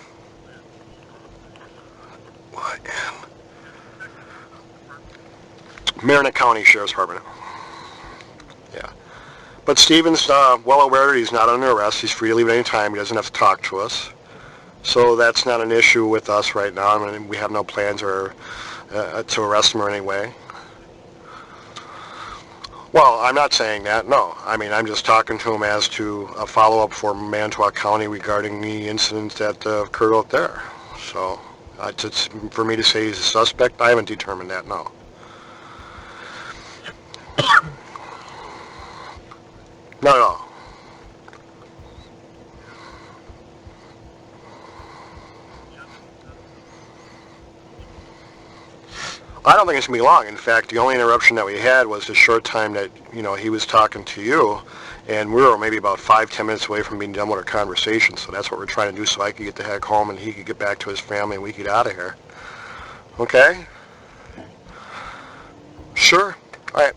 Marinette County Sheriff's Department. Yeah. But Steven's well aware that he's not under arrest. He's free to leave at any time. He doesn't have to talk to us. So that's not an issue with us right now. I mean, we have no plans or to arrest him or any way. Well, I'm not saying that, no. I mean, I'm just talking to him as to a follow-up for Manitowoc County regarding the incident that occurred out there. So it's for me to say he's a suspect, I haven't determined that, no. Not at all. I don't think it's going to be long. In fact, the only interruption that we had was the short time that, he was talking to you, and we were maybe about 5-10 minutes away from being done with our conversation, so that's what we're trying to do so I could get the heck home and he could get back to his family and we could get out of here. Okay? Sure. All right.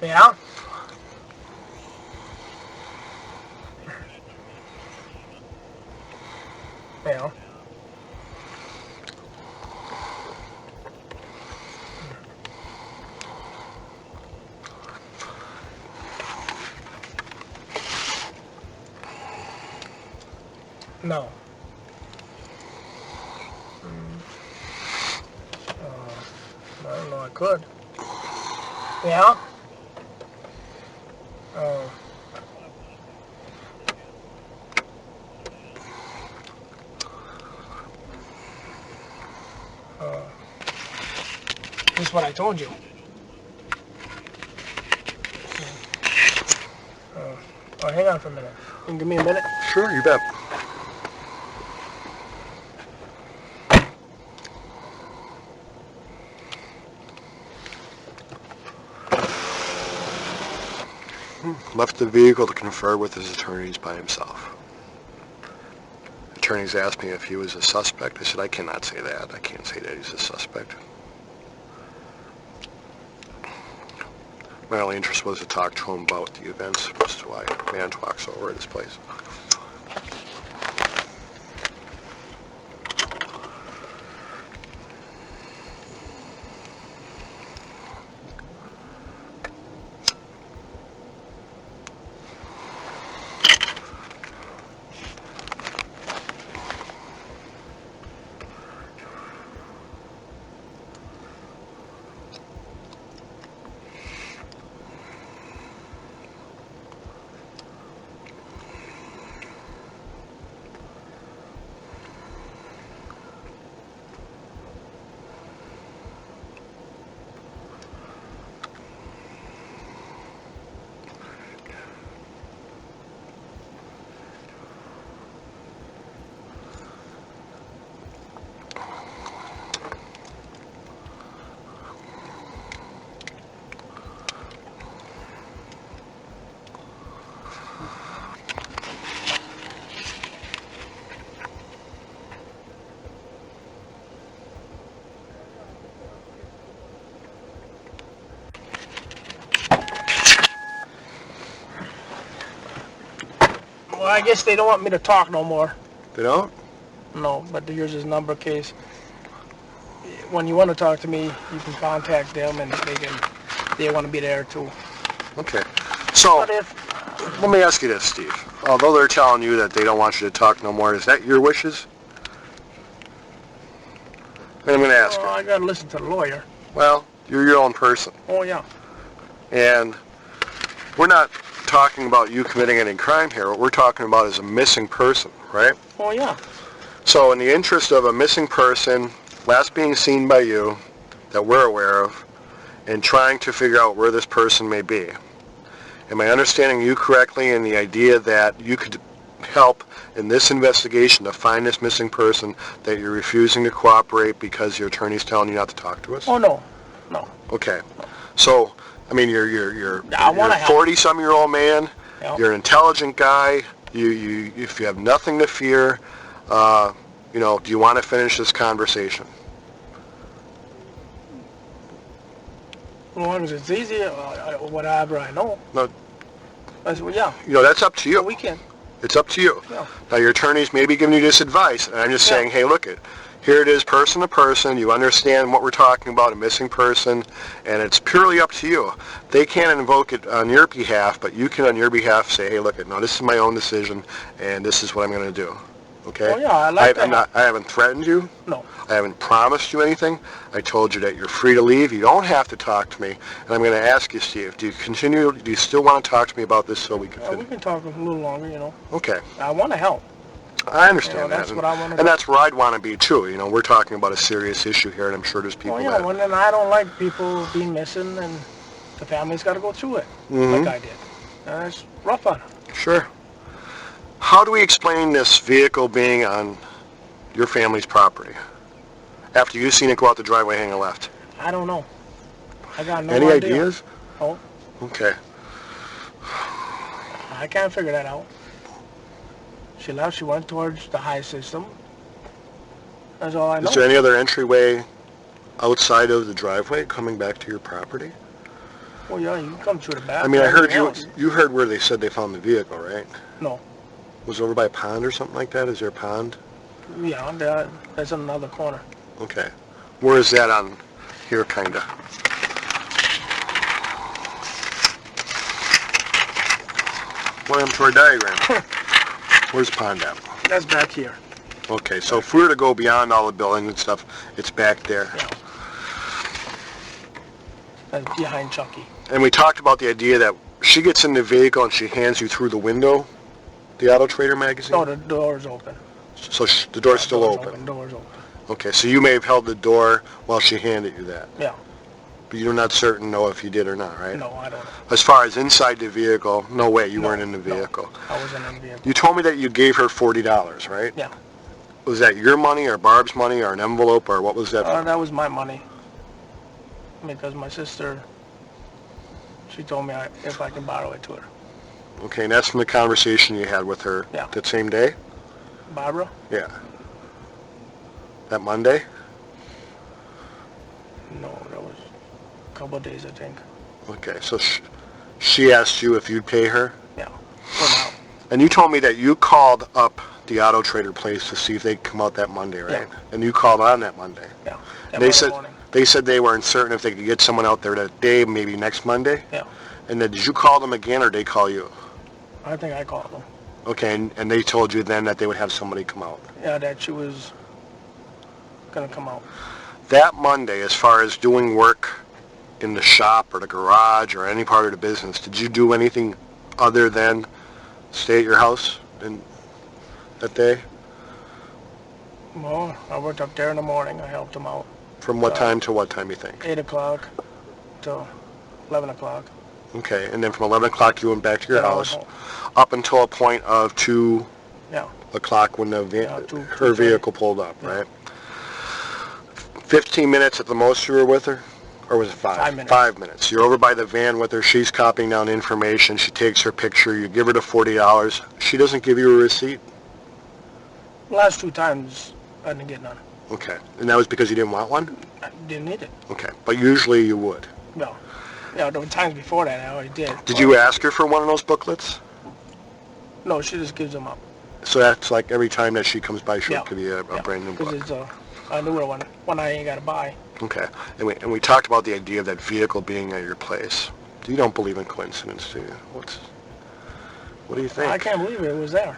Yeah? Yeah. No. I don't know, I could. Yeah? This is what I told you. Hang on for a minute. You can give me a minute? Sure, you bet. Left the vehicle to confer with his attorneys by himself. Attorneys asked me if he was a suspect. I said, I cannot say that. I can't say that he's a suspect. My only interest was to talk to him about the events as to why Manitowoc's over at his place. Well, I guess they don't want me to talk no more. They don't? No, but here's his number case. When you want to talk to me, you can contact them and they want to be there too. Okay. So, let me ask you this, Steve. Although they're telling you that they don't want you to talk no more, is that your wishes? And I'm going to ask you. I got to listen to the lawyer. Well, you're your own person. Oh, yeah. And we're not talking about you committing any crime here. What we're talking about is a missing person, right? Oh, yeah. So in the interest of a missing person, last being seen by you, that we're aware of, and trying to figure out where this person may be. Am I understanding you correctly in the idea that you could help in this investigation to find this missing person that you're refusing to cooperate because your attorney's telling you not to talk to us? Oh, no. No. Okay. So, I mean, you're I wanna a help. 40-some-year-old man. Yep. You're an intelligent guy. If you have nothing to fear, do you want to finish this conversation? As long as it's easy, whatever I know. No. I said, well, yeah. That's up to you. So we can. It's up to you. Yeah. Now, your attorney's maybe giving you this advice, and I'm just saying, hey, look it. Here it is, person to person. You understand what we're talking about, a missing person, and it's purely up to you. They can't invoke it on your behalf, but you can, on your behalf, say, hey, look it. No, this is my own decision, and this is what I'm going to do. Okay? Oh, yeah, I like that. I haven't threatened you. No. I haven't promised you anything. I told you that you're free to leave. You don't have to talk to me. And I'm going to ask you, Steve, do you still want to talk to me about this so we can finish? We can talk a little longer, Okay. I want to help. I understand that. That's what I want to do. And that's where I'd want to be, too. We're talking about a serious issue here, and I'm sure there's people that... and then I don't like people being missing, and the family's got to go through it, like I did. And it's rough on them. Sure. How do we explain this vehicle being on your family's property after you've seen it go out the driveway hanging left? I don't know. I got no Any idea. ideas? Oh, Okay. I can't figure that out. She left. She went towards the high system. That's all I know. Is there any other entryway outside of the driveway coming back to your property? Well, yeah, you can come through the back. I mean, I heard Everything else. you heard where they said they found the vehicle, right? No. Was it over by a pond or something like that? Is there a pond? Yeah, that's in another corner. Okay. Where is that on here, kind of? What inventory diagram? Where's the pond at? That's back here. Okay, so if we were to go beyond all the buildings and stuff, it's back there. Yeah. That's behind Chucky. And we talked about the idea that she gets in the vehicle and she hands you through the window, the Auto Trader magazine? No, the door's open. So the door's still open? Door's open. Okay, so you may have held the door while she handed you that. Yeah. But you're not certain, if you did or not, right? No, I don't know. As far as inside the vehicle, no way, you weren't in the vehicle. No, I wasn't in the vehicle. You told me that you gave her $40, right? Yeah. Was that your money or Barb's money or an envelope or what was that? That was my money. Because my sister, she told me if I can borrow it to her. Okay, and that's from the conversation you had with her that same day? Barbara? Yeah. That Monday? No, that was a couple of days, I think. Okay, so she asked you if you'd pay her? Yeah, for now. And you told me that you called up the Auto Trader place to see if they'd come out that Monday, right? Yeah. And you called on that Monday? Yeah. They said they weren't certain if they could get someone out there that day, maybe next Monday? Yeah. And then did you call them again or did they call you? I think I called them. Okay, and they told you then that they would have somebody come out? Yeah, that she was going to come out. That Monday, as far as doing work in the shop or the garage or any part of the business, did you do anything other than stay at your house that day? Well, I worked up there in the morning. I helped them out. From what time to what time, you think? 8 o'clock till 11 o'clock. Okay, and then from 11 o'clock you went back to your I was house home. up until a point of 2 o'clock when the her vehicle pulled up, right? 15 minutes at the most you were with her? Or was it 5? 5 minutes. 5 minutes. You're over by the van with her. She's copying down information. She takes her picture. You give her the $40. She doesn't give you a receipt? The last 2 times, I didn't get none. Okay. And that was because you didn't want one? I didn't need it. Okay. But usually you would? No. Yeah, there were times before that I already did. Did you ask her for one of those booklets? No, she just gives them up. So that's like every time that she comes by, she'll give you a brand new book? Because it's a newer one I ain't got to buy. Okay. And we talked about the idea of that vehicle being at your place. You don't believe in coincidence, do you? What do you think? I can't believe it was there.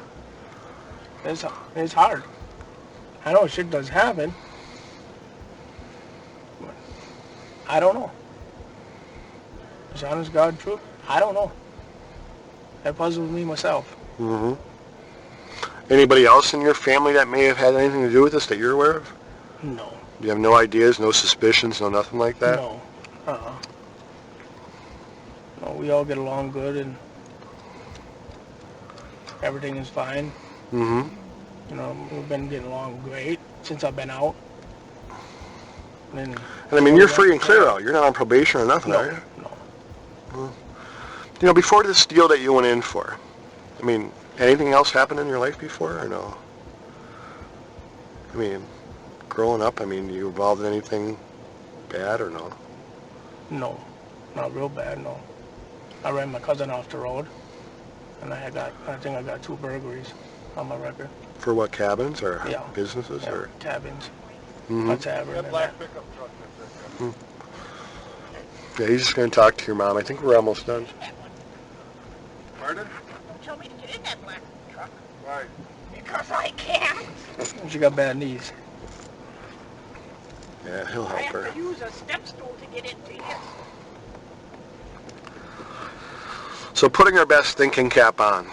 It's hard. I know shit does happen. But I don't know. It's honest God truth. I don't know. That puzzles me myself. Mm-hmm. Anybody else in your family that may have had anything to do with this that you're aware of? No. You have no ideas, no suspicions, no nothing like that? No. No, we all get along good and everything is fine. Mm-hmm. You know, we've been getting along great since I've been out. And I mean, you're free and clear out. You're not on probation or nothing, are you? No. Well, you know, before this deal that you went in for, I mean, anything else happened in your life before, or no? I mean, growing up, I mean, you involved in anything bad or no? No, not real bad, no. I ran my cousin off the road, and I think I got 2 burglaries on my record. For what, cabins or Yeah. businesses? Yeah, Or? cabins. Mm-hmm. A tavern and that. Yeah, he's just going to talk to your mom. I think we're almost done. Pardon? Don't tell me to get in that black truck. Why? Because I can't. She got bad knees. Yeah, he'll I help her. have to use a step stool to get into here. So putting our best thinking cap on.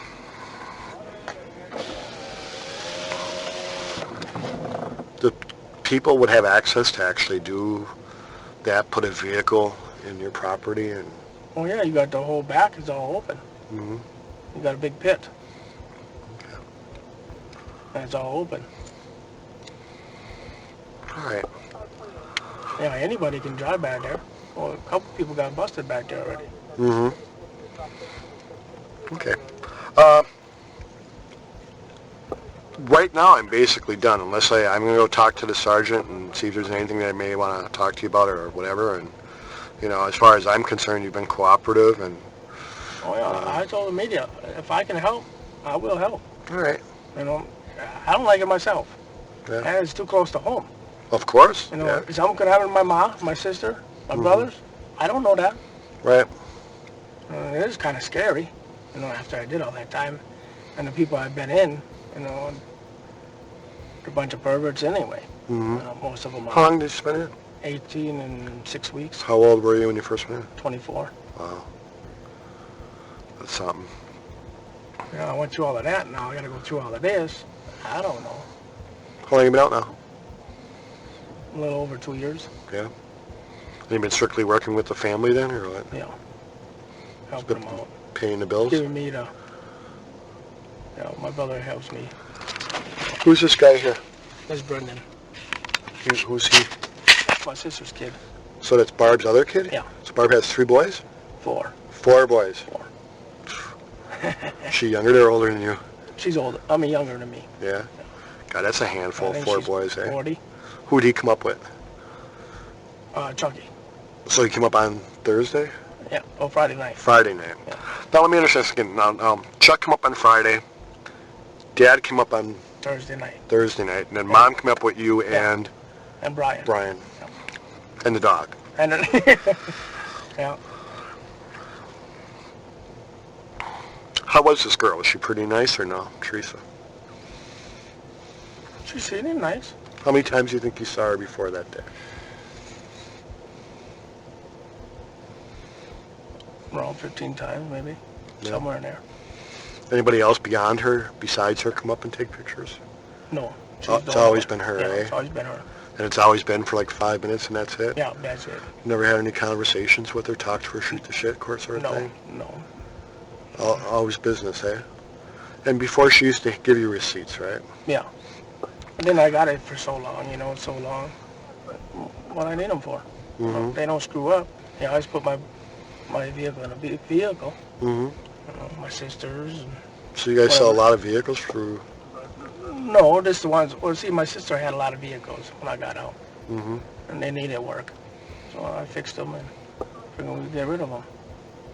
The people would have access to actually do that, put a vehicle in your property and... Oh yeah, you got the whole back is all open. Mm-hmm. You got a big pit. Okay. And it's all open. All right. Yeah, anybody can drive back there. Well, a couple people got busted back there already. Mm-hmm. Okay. Right now, I'm basically done, unless I'm going to go talk to the sergeant and see if there's anything that I may want to talk to you about or whatever. And, you know, as far as I'm concerned, you've been cooperative. And Oh yeah, I told the media, if I can help, I will help. all right. You know, I don't like it myself. Yeah. And it's too close to home. Of course. You know, Yeah. if something could happen to my mom, my sister, my brothers, I don't know that. Right. It is kind of scary, you know, after I did all that time. And the people I've been in, you know, they're a bunch of perverts anyway. Mm-hmm. Most of them How are long did you spend in? 18 and 6 weeks, How old were you when you first went in? 24. Wow. That's something. You know, I went through all of that, now I got to go through all of this. I don't know. How long have you been out now? A little over 2 years. Yeah. Have you been strictly working with the family then, or what? Yeah. Helping them out. Paying the bills? Giving me the, you know, my brother helps me. Who's this guy here? That's Brendan. Who's he? That's my sister's kid. So that's Barb's other kid? Yeah. So Barb has 3 boys? 4. 4 boys. 4. Is she younger or older than you? She's older. I mean, younger than me. Yeah. God, that's a handful, I think 4 she's boys, eh? 40. Who'd he come up with? Chucky. So he came up on Thursday? Yeah. Oh, Friday night. Friday night. Yeah. Now let me understand this again. Now, Chuck came up on Friday. Dad came up on Thursday night. Thursday night. And then Mom came up with you and And Brian. Brian. And the dog. And then, yeah. How was this girl? Was she pretty nice or no, Teresa? She seemed nice. How many times do you think you saw her before that day? Around 15 times, maybe. Yeah. Somewhere in there. Anybody else beyond her, besides her, come up and take pictures? No. she's It's the only always one. been her, Yeah, eh? it's always been her. And it's always been for like 5 minutes and that's it? Yeah, that's it. Never had any conversations with her, talked to her, shoot the shit, course, sort of No, thing? no. Always business, eh? And before she used to give you receipts, right? Yeah. And then I got it for so long, you know, so long. What I need them for? Mm-hmm. They don't screw up. Yeah, I always put my vehicle in a big vehicle. Mm-hmm. You know, my sister's. And So you guys sell a whatever. lot of vehicles through... No, just the ones. Well, see, my sister had a lot of vehicles when I got out, Mm-hmm. and they needed work, so I fixed them and figured we'd get rid of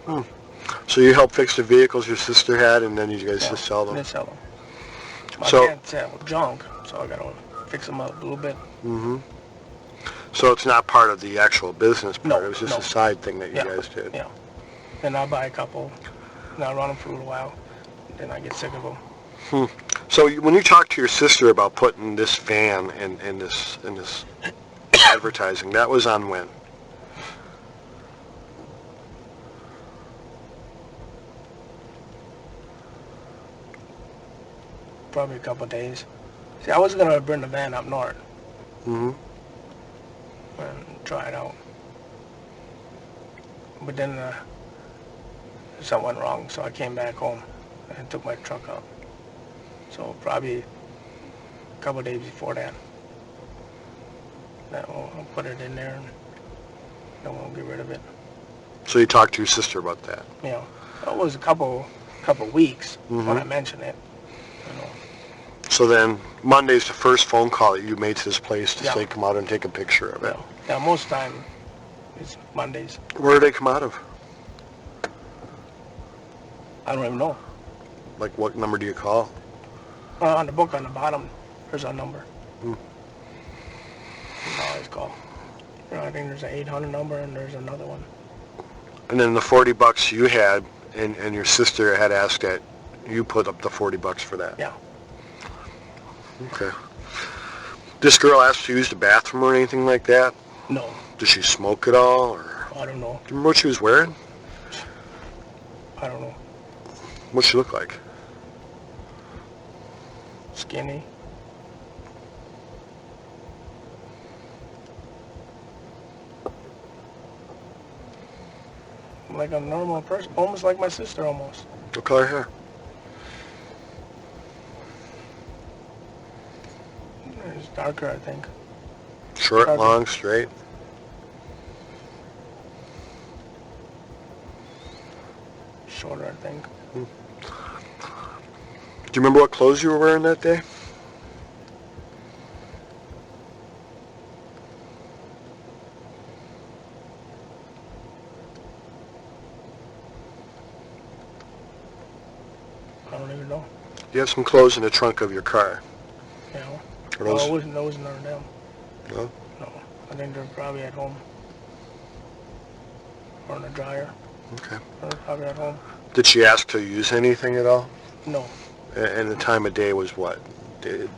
them. So you helped fix the vehicles your sister had and then you guys Yeah, just sell them? They sell them. I So- can't sell junk, so I gotta fix them up a little bit. Mm-hmm. So it's not part of the actual business part, No, it was just no. a side thing that you Yeah, guys did? Yeah. Then I buy a couple, and I run them for a little while, then I get sick of them. So when you talked to your sister about putting this van in this advertising, that was on when? Probably a couple of days. See, I was gonna bring the van up north Mm-hmm. and try it out, but then something went wrong, so I came back home and took my truck out. So probably a couple of days before that. I'll put it in there and then we'll get rid of it. So you talked to your sister about that? You know, it was a couple weeks when I mentioned it. You know. So then Monday's the first phone call that you made to this place to Yeah. say come out and take a picture of it. Yeah, most of the time it's Mondays. Where do they come out of? I don't even know. Like what number do you call? On the book on the bottom, there's a number. I always call. You know, I think there's an 800 number and there's another one. And then the $40 you had and your sister had asked that you put up the $40 for that. Yeah. Okay. This girl asked to use the bathroom or anything like that? No, Does she smoke at all? Or I don't know. do you remember what she was wearing? I don't know. What'd she look like? Skinny. Like a normal person, almost like my sister almost. What color hair? It's darker, I think. Short, Darker. long, straight? Shorter, I think. Do you remember what clothes you were wearing that day? I don't even know. You have some clothes in the trunk of your car. You know? Are No, those? it wasn't none of them. No? No. I think they're probably at home. Or in the dryer. Okay. They're probably at home. Did she ask to use anything at all? No. And the time of day was what?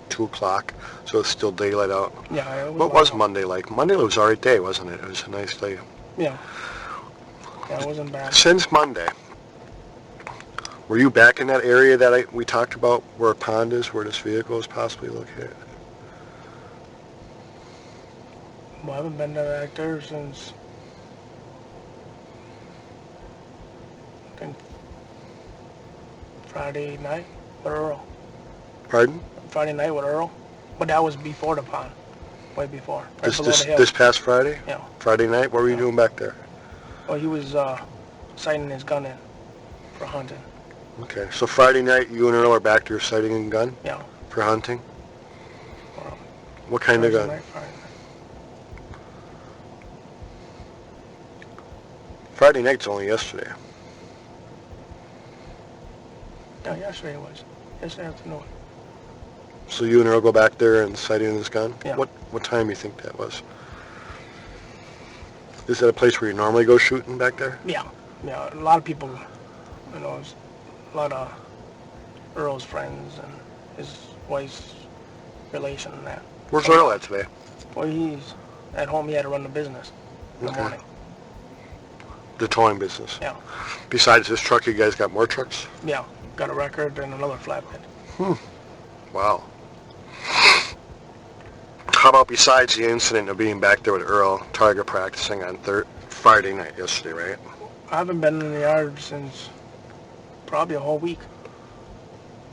2 o'clock? So it's still daylight out? Yeah, it was. What was Monday like? Monday was alright day, wasn't it? It was a nice day. Yeah. Yeah, it wasn't bad. Since Monday, were you back in that area that we talked about where a pond is, where this vehicle is possibly located? Well, I haven't been back there since I think Friday night with Earl. Pardon? Friday night with Earl. But that was before the pond. Way before. Right below the hill. This past Friday? Yeah. Friday night? What were you doing back there? Well, he was sighting his gun in for hunting. Okay, so Friday night you and Earl are back there sighting a gun Yeah. for hunting? Well, What kind of Thursday gun? night, Friday night. Friday night's only yesterday. Yeah, yesterday it was. Yesterday afternoon. So you and Earl go back there and sighting his gun? Yeah. What time do you think that was? Is that a place where you normally go shooting back there? Yeah. Yeah, a lot of people, you know, a lot of Earl's friends and his wife's relation and that. Where's Earl at today? Well, he's at home. He had to run the business in the Okay. morning. The towing business. Yeah. Besides this truck, you guys got more trucks? Yeah. Got a record and another flatbed. Wow. How about besides the incident of being back there with Earl, target practicing on Friday night yesterday, right? I haven't been in the yard since probably a whole week.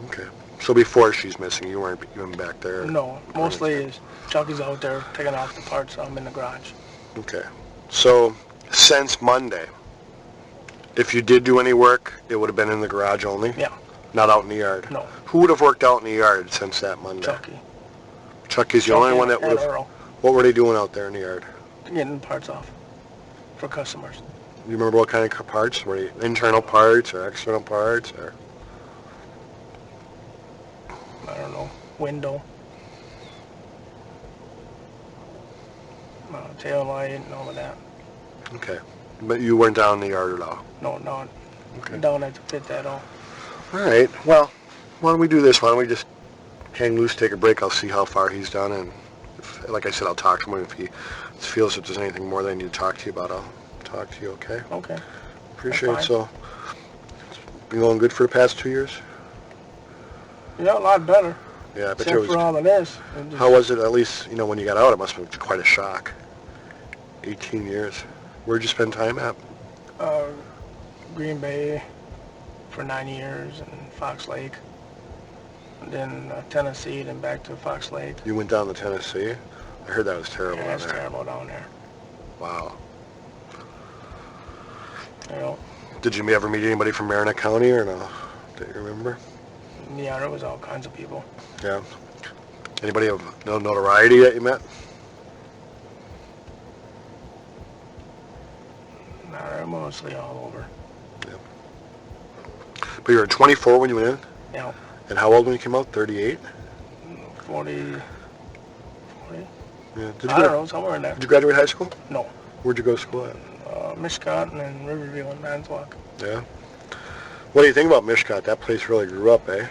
Okay. So before she's missing, you weren't even back there? No. Mostly is Chucky's out there taking off the parts. I'm in the garage. Okay. So since Monday, if you did do any work, it would have been in the garage only? Yeah. Not out in the yard? No. Who would have worked out in the yard since that Monday? Chucky. Chucky's the only one that would and have... Earl. What were they doing out there in the yard? Getting parts off for customers. You remember what kind of parts? Were they internal parts or external parts? Or I don't know. Window. Tail light and all of that. Okay. But you weren't down in the yard at all? No, no. Okay. Don't have to fit that all. All right. Well, why don't we do this? Why don't we just hang loose, take a break? I'll see how far he's done, and like I said, I'll talk to him. If he feels that there's anything more that I need to talk to you about, I'll talk to you, okay? Okay. Appreciate it. That's So, it's been going good for the past 2 years? Yeah, a lot better. Yeah, I bet Except you for all of this. It just- How was it, at least, when you got out? It must have been quite a shock. 18 years. Where'd you spend time at? Green Bay for 9 years and Fox Lake. then Tennessee, then back to Fox Lake. You went down to Tennessee? I heard that was terrible Yeah, down it's there. terrible down there. Wow. You know? Did you ever meet anybody from Marin County or no? Do you remember? Yeah, there was all kinds of people. Yeah. Anybody of no notoriety that you met? No, they're mostly all over. Yeah. But you were 24 when you went in? Yeah. And how old when you came out? 38? 40. Yeah. I don't know, somewhere in there. Did you graduate high school? No. Where'd you go to school at? Mishcot and then Riverview and Manitowoc. Yeah. What do you think about Mishcot? That place really grew up, eh?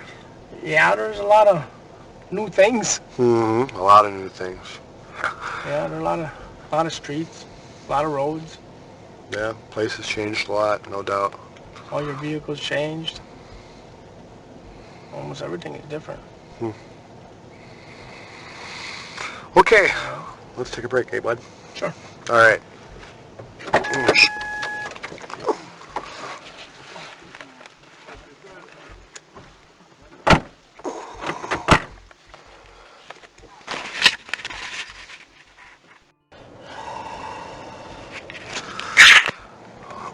Yeah, there's a lot of new things. Mm-hmm. A lot of new things. Yeah, there are a lot of streets, a lot of roads. Yeah, place has changed a lot, no doubt. All your vehicles changed. Almost everything is different. Okay, let's take a break, eh, bud? Sure. All right.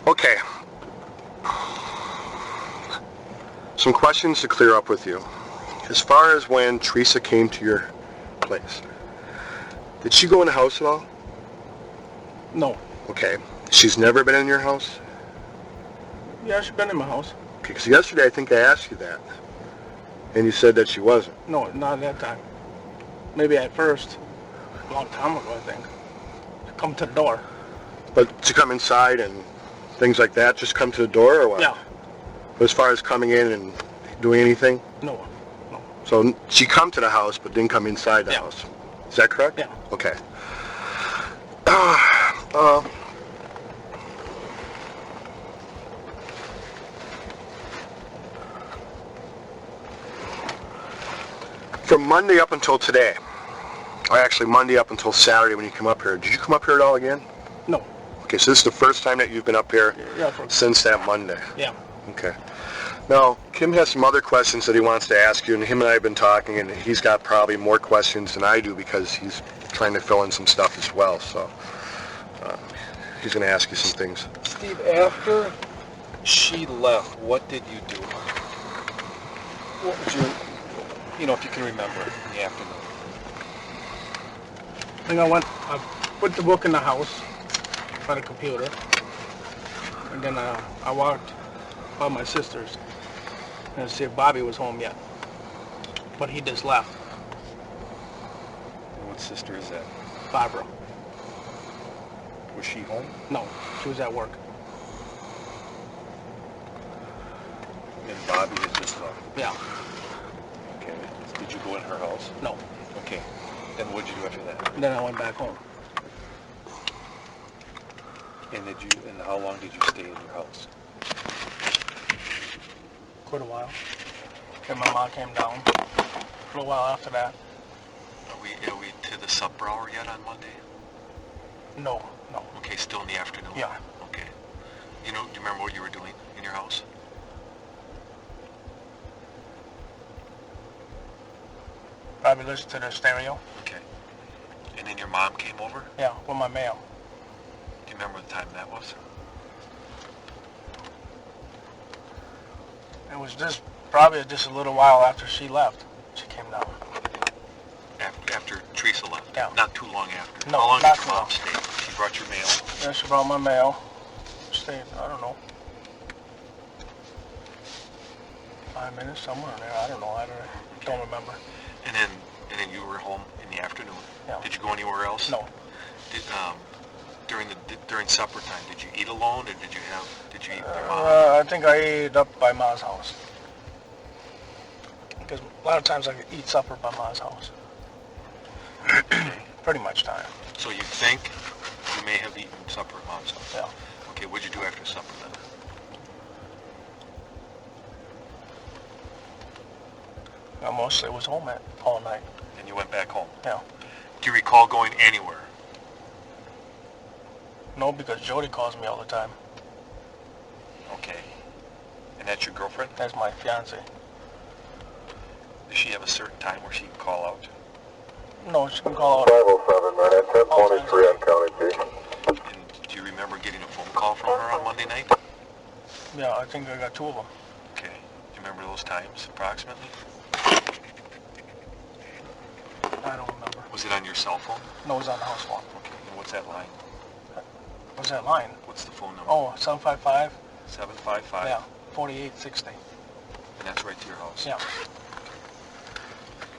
Okay. Some questions to clear up with you. As far as when Teresa came to your place, did she go in the house at all? No. Okay. She's never been in your house? Yeah, she's been in my house. Okay, because yesterday I think I asked you that, and you said that she wasn't. No, not at that time. Maybe at first, a long time ago, I think. Come to the door. But to come inside and things like that, just come to the door or what? Yeah. But as far as coming in and doing anything? No. So she come to the house but didn't come inside the house. Is that correct? Yeah. Okay. From Monday up until today, or actually Monday up until Saturday when you come up here, did you come up here at all again? No. Okay, so this is the first time that you've been up here Yeah, since that Monday? Yeah. Okay. Now, Kim has some other questions that he wants to ask you, and him and I have been talking, and he's got probably more questions than I do because he's trying to fill in some stuff as well, so he's going to ask you some things. Steve, after she left, what did you do? What would you, if you can remember in the afternoon? I think I put the book in the house by the computer, and then I walked by my sister's and see if Bobby was home yet. But he just left. And what sister is that? Barbara. Was she home? No, she was at work. And Bobby had just left? Yeah. Okay. Did you go in her house? No. Okay. And what did you do after that? And then I went back home. And how long did you stay in your house? Quite a while. Then my mom came down. For a while after that. Are we to the supper hour yet on Monday? No. Okay, still in the afternoon? Yeah. Okay. Do you remember what you were doing in your house? Probably listened to the stereo. Okay. And then your mom came over? Yeah, with my mail. Do you remember what time that was? It was probably just a little while after she left. She came down. After Teresa left? Yeah. Not too long after? No, how long not did too your mom long. stay? She brought your mail? Yeah, she brought my mail. Stayed, I don't know, 5 minutes, somewhere in there. I don't know. I don't remember. And then you were home in the afternoon? Yeah. Did you go anywhere else? No. During supper time, did you eat alone, or did you eat with your mom? I think I ate up by Ma's house. Because a lot of times I eat supper by Ma's house. Pretty much time. So you think you may have eaten supper at Mom's house? Yeah. Okay, what'd you do after supper then? I mostly was home all night. And you went back home? Yeah. Do you recall going anywhere? No, because Jody calls me all the time. Okay. And that's your girlfriend? That's my fiance. Does she have a certain time where she can call out? No, she can call out. 507, man, at 1023 on County G. And do you remember getting a phone call from her on Monday night? Yeah, I think I got 2 of them. Okay. Do you remember those times, approximately? I don't remember. Was it on your cell phone? No, it was on the house phone. Okay. And what's that line? What's that line? What's the phone number? Oh, 755. 755? Yeah, 4860. And that's right to your house? Yeah.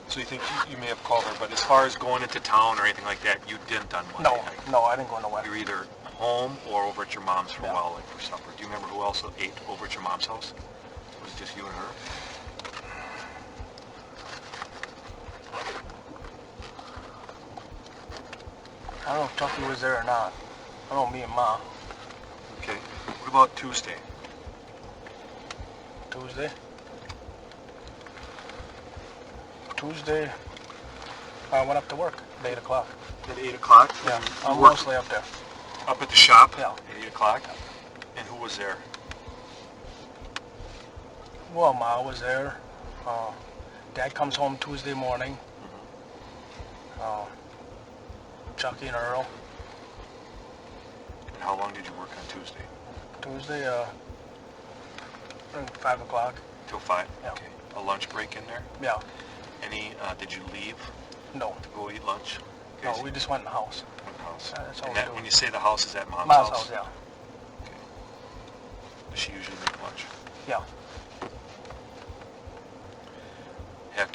So you think you may have called her, but as far as going into town or anything like that, you didn't on Monday night? No, I didn't go nowhere. You're either home or over at your mom's for Yeah. a while, like for supper. Do you remember who else ate over at your mom's house? Was it just you and her? I don't know if Chucky was there or not. I know me and Ma. Okay. What about Tuesday? Tuesday, I went up to work at 8 o'clock. At 8 o'clock? Yeah, You I'm worked mostly up there. up at the shop? Yeah. At 8 o'clock? And who was there? Well, Ma was there. Dad comes home Tuesday morning. Chucky and Earl. And how long did you work on Tuesday? Tuesday, I think 5 o'clock. Till 5? Yeah. Okay. A lunch break in there? Yeah. Did you leave No. to go eat lunch? No, we just went in the house. Went in the house. That's all And we that, do. when you say the house, is that Mom's Ma's house, yeah. Okay. Does she usually make lunch? Yeah.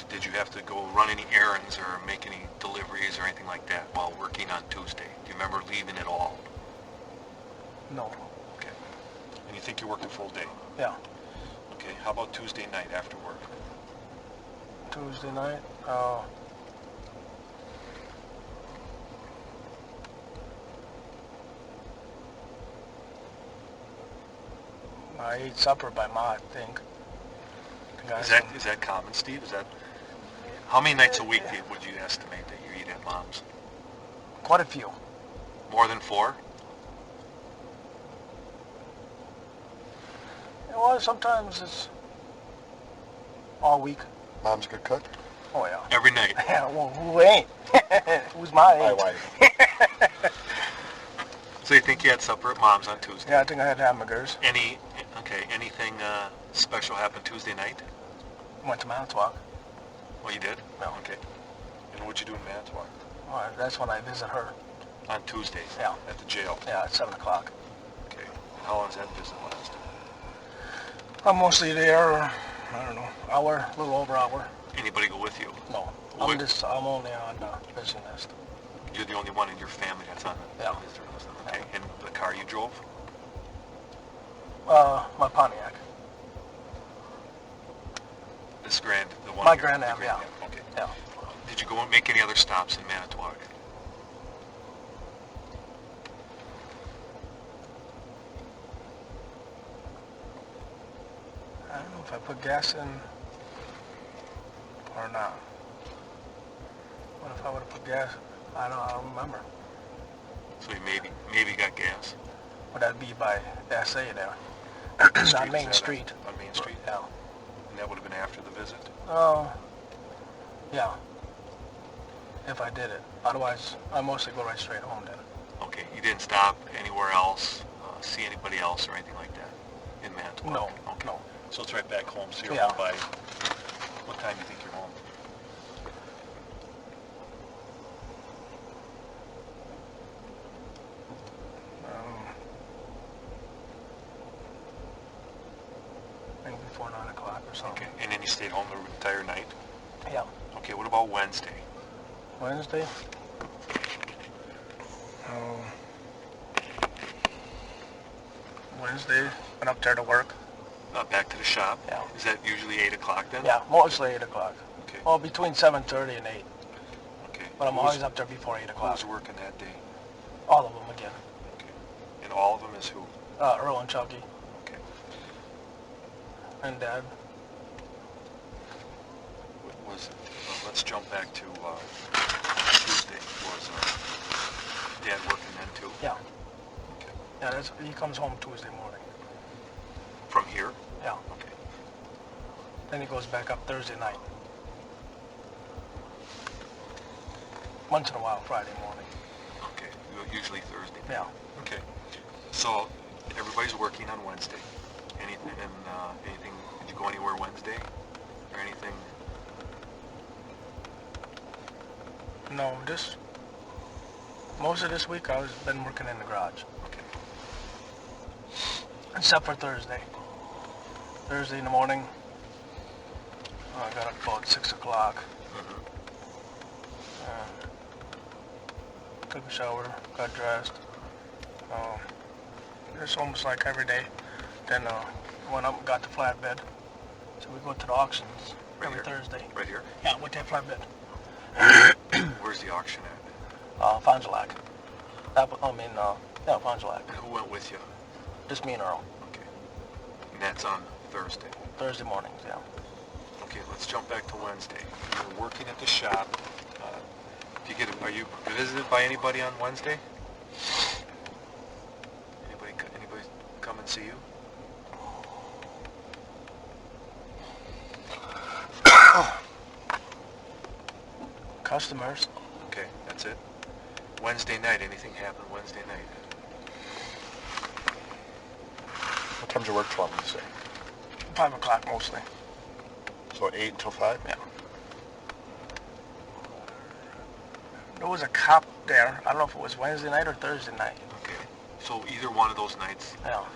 Did you have to go run any errands or make any deliveries or anything like that while working on Tuesday? Do you remember leaving at all? No. Okay. And you think you worked a full day? Yeah. Okay. How about Tuesday night after work? Tuesday night, I ate supper by Ma, I think. Is that common, Steve? How many nights a week would you estimate that you eat at Mom's? Quite a few. More than 4? Well, sometimes it's all week. Mom's a good cook? Oh, yeah. Every night? Yeah, well, who ain't? Who's my My age? wife. So you think you had supper at Mom's on Tuesday? Yeah, I think I had hamburgers. Anything special happened Tuesday night? Went to Manitowoc. Oh, you did? No. Okay. And what'd you do in Manitowoc? All right, that's when I visit her. On Tuesdays? Yeah. At the jail? Yeah, at 7 o'clock. Okay. How long does that visit last? I'm mostly there, I don't know, hour, a little over hour. Anybody go with you? No, I'm only on visiting list. You're the only one in your family that's on the Yeah. visitor list? Okay. And the car you drove? My Pontiac. This Grand, the one. My here, Grand the Am, yeah. Okay. Yeah. Did you go and make any other stops in Manitowoc? I don't know if I put gas in or not. What if I would have put gas? I don't remember. So you maybe got gas? Would that be by SA there? On Main Street. On Main Street? Yeah. And that would have been after the visit? Yeah. If I did it. Otherwise, I mostly go right straight home then. Okay. You didn't stop anywhere else, see anybody else or anything like that in Manitowoc? No, Okay. no. So it's right back home, so you're Yeah. home by, what time do you think you're home? Maybe before 9 o'clock or something. Okay. And then you stayed home the entire night? Yeah. Okay. What about Wednesday? Wednesday? Wednesday, went up there to work. Back to the shop? Yeah. Is that usually 8 o'clock then? Yeah, mostly 8 o'clock. Okay. Well, between 7:30 and 8. Okay. But I'm Who always was- up there before 8 Who o'clock. was working that day? All of them again. Okay. And all of them is who? Earl and Chucky Okay. and Dad. Let's jump back to Tuesday. Was Dad working then too? Yeah. Okay. Yeah, he comes home Tuesday morning. From here? Yeah. Okay. Then he goes back up Thursday night. Once in a while, Friday morning. Okay, usually Thursday. Yeah. Okay. So everybody's working on Wednesday. Anything? Did you go anywhere Wednesday, or anything? No, most of this week I've been working in the garage. Okay. Except for Thursday. Thursday in the morning, I got up about 6 o'clock. Took a shower, got dressed. It's almost like every day. Then went up and got the flatbed. So we go to the auctions every Thursday. Right here? Yeah, with that flatbed. Where's the auction at? Fond du Lac. Fond du Lac. And who went with you? Just me and Earl. Okay. And that's on Thursday? Thursday mornings, yeah. Okay, let's jump back to Wednesday. You're working at the shop. Are you visited by anybody on Wednesday? Anybody come and see you? Customers. Okay, that's it. Wednesday night, anything happen Wednesday night? What time's your work till on Wednesday? 5 o'clock mostly. So 8 until 5? Yeah. There was a cop there. I don't know if it was Wednesday night or Thursday night. Okay. So either one of those nights? Yeah. Right.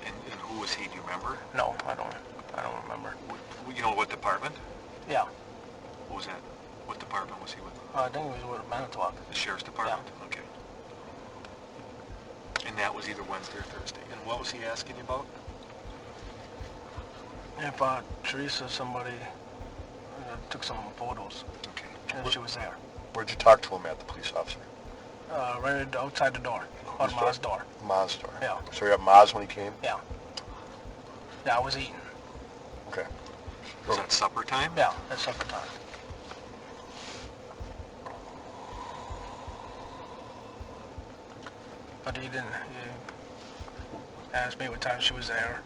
And who was he? Do you remember? No, I don't remember. You know what department? Yeah. What was that? What department was he with? I think it was with Manitowoc. The sheriff's department? Yeah. Okay. And that was either Wednesday or Thursday. And what was he asking you about? If Teresa, somebody took some photos. Okay. And she was there. Where'd you talk to him at, the police officer? Right outside the door. Out Ma's door. Ma's door. Yeah. So you're at Ma's when he came? Yeah. Yeah, I was eating. Okay. Was that supper time? Yeah, that's supper time. But he asked me what time she was there.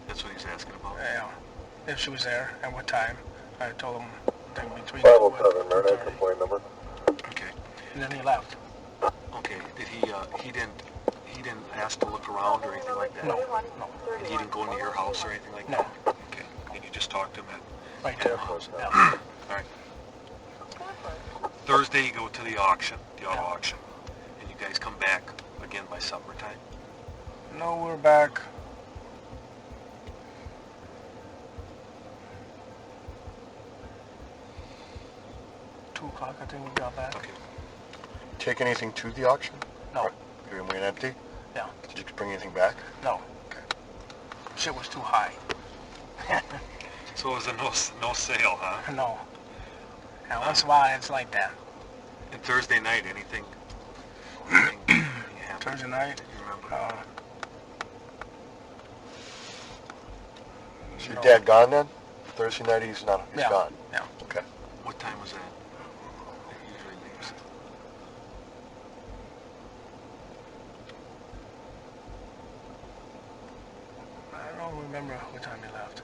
That's what he's asking about? Yeah. If she was there and what time. I told him between 2 and 2:30. Number. Okay. And then he left. Okay. Did he didn't ask to look around or anything like that? No. And he didn't go into your house or anything like No. that? Okay. And you just talked to him Right at there. the house? Yeah. All right. Thursday you go to the auction, the auto auction, and you guys come back again by supper time? No, we're back. $2:00, I think we got back. Okay. Take anything to the auction? No. You went empty? Yeah. Did you bring anything back? No. Okay. Shit was too high. So it was a no sale, huh? No. And once in a while, it's like that. And Thursday night, anything happened? Thursday night, You remember? Is your no. dad gone then? Thursday night he's gone? Yeah. Okay. What time was that? That he usually leaves. I don't remember what time he left.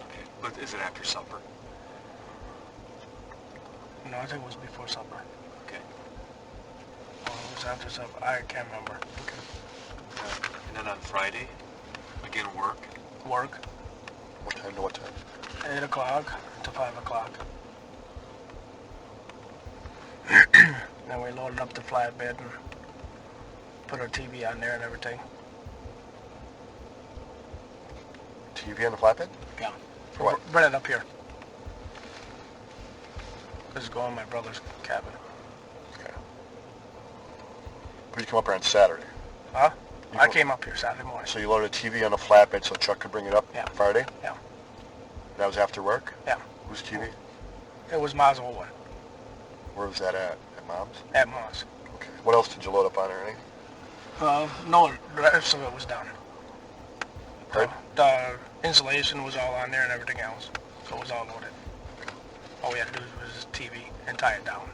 Okay. But is it after supper? No, I think it was before supper. Okay. Or it was after supper. I can't remember. Okay. And then on Friday, again work? Work, What time to what time? 8 o'clock to 5 o'clock. Then we loaded up the flatbed and put our TV on there and everything. TV on the flatbed? Yeah. For what? Bring it up here. This is going in my brother's cabin. Okay. But you come up here on Saturday. Huh? You I go- came up here Saturday morning. So you loaded a TV on a flatbed so Chuck could bring it up Yeah. Friday? Yeah. That was after work? Yeah. Whose TV? It was Ma's old one. Where was that at? At Mom's? At Ma's. Okay. What else did you load up on or anything? No, the rest of it was done. Pardon? The insulation was all on there and everything else. So it was all loaded. All we had to do was TV and tie it down.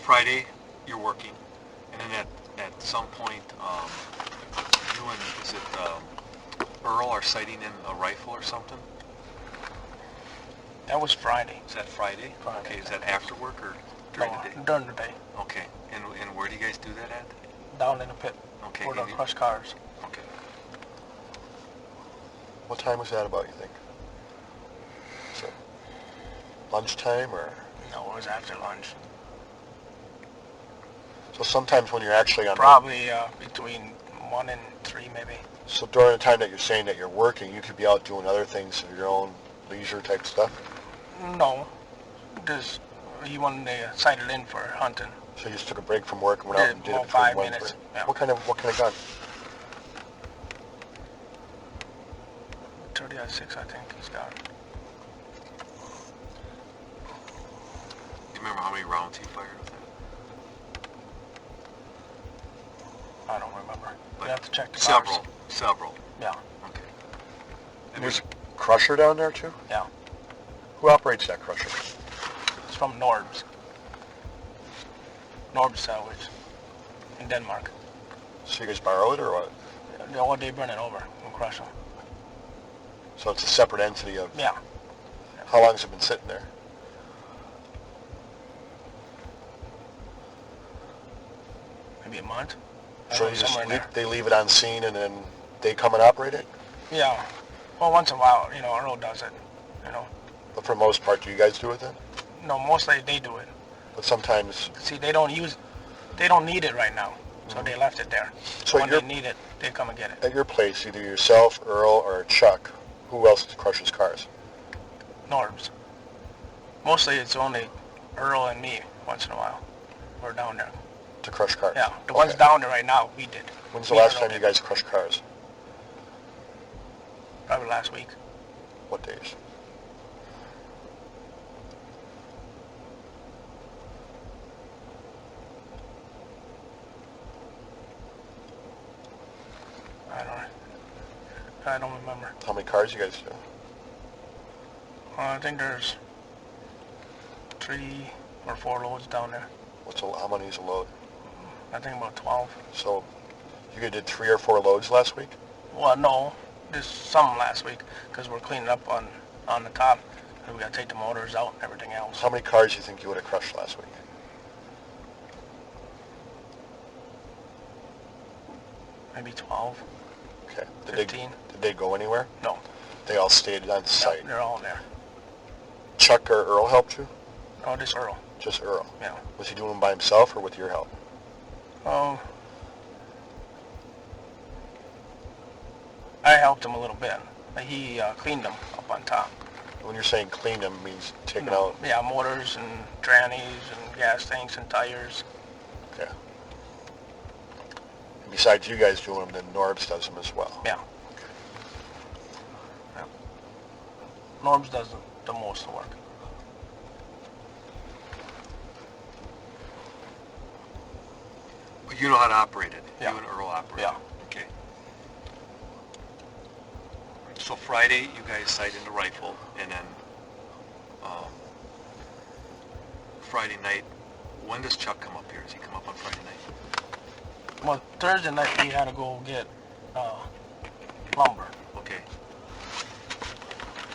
Friday, you're working, and then at some point, you and, is it Earl are sighting in a rifle or something? That was Friday. Is that Friday? Friday. Okay, is that after work or during the day? During the day. Okay, and where do you guys do that at? Down in the pit. Okay. For the crushed cars. Okay. What time was that about, you think? Is it lunchtime or? No, it was after lunch. So sometimes when you're actually on... Probably between 1 and 3 maybe. So during the time that you're saying that you're working, you could be out doing other things of your own leisure type stuff? No. Just, he wanted to sight it in for hunting. So you just took a break from work and went out and did it between 5 1 and minutes. 3? Yeah. What kind of gun? 30-06, I think he's got. Do you remember how many rounds he fired with that? I don't remember. We have to check the Several. cars. Several. Yeah. Okay. And there's a crusher down there too? Yeah. Who operates that crusher? It's from Norbs. Norbs Salvage in Denmark. So you guys borrow it or what? They burn it over and crush them. So it's a separate entity of... Yeah. How long has it been sitting there? Maybe a month. So you just somewhere in there. they leave it on scene and then they come and operate it? Yeah. Well, once in a while, Earl does it. But for the most part, do you guys do it then? No, mostly they do it. But sometimes... See, they don't need it right now, so they left it there. So when they need it, they come and get it. At your place, either yourself, Earl, or Chuck, who else crushes cars? Norbs. Mostly it's only Earl and me once in a while. We're down there. To crush cars? Yeah, the ones down there right now, we did. When's the last time you guys crushed cars? Probably last week. What days? I don't remember. How many cars you guys do? I think there's 3 or 4 loads down there. How many is a load? I think about 12. So you did 3 or 4 loads last week? Well, no, just some last week because we're cleaning up on the top. And we got to take the motors out and everything else. How many cars do you think you would have crushed last week? Maybe 12. Okay. 15. Did they go anywhere? No. They all stayed on site? They're all there. Chuck or Earl helped you? No, just Earl. Just Earl? Yeah. Was he doing them by himself or with your help? I helped him a little bit. He cleaned them up on top. When you're saying clean them, it means taking out... Yeah, motors and trannies and gas tanks and tires. Okay. And besides you guys doing them, then Norbs does them as well? Yeah. Yeah. Norbs does the most of the work. But you know how to operate it? Yeah. You and Earl operate Yeah. it? Okay. So Friday, you guys sight in the rifle, and then Friday night, when does Chuck come up here? Does he come up on Friday night? Well, Thursday night we had to go get lumber Okay.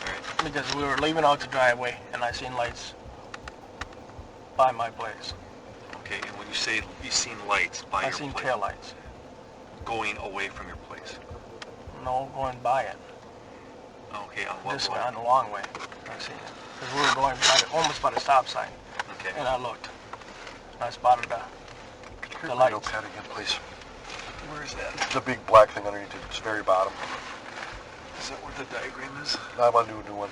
All right. because we were leaving out the driveway and I seen lights by my place. Okay, and when you say you seen lights by I your seen place, tail lights. going away from your place. No, going by it. Okay, on what This way, road? on the long way. I seen it. Because we were going almost by the stop sign. Okay. And I looked. And I spotted the lights. Notepad again, please. Where is that? The big black thing underneath it, it's very bottom. Is that where the diagram is? I want to do a new one.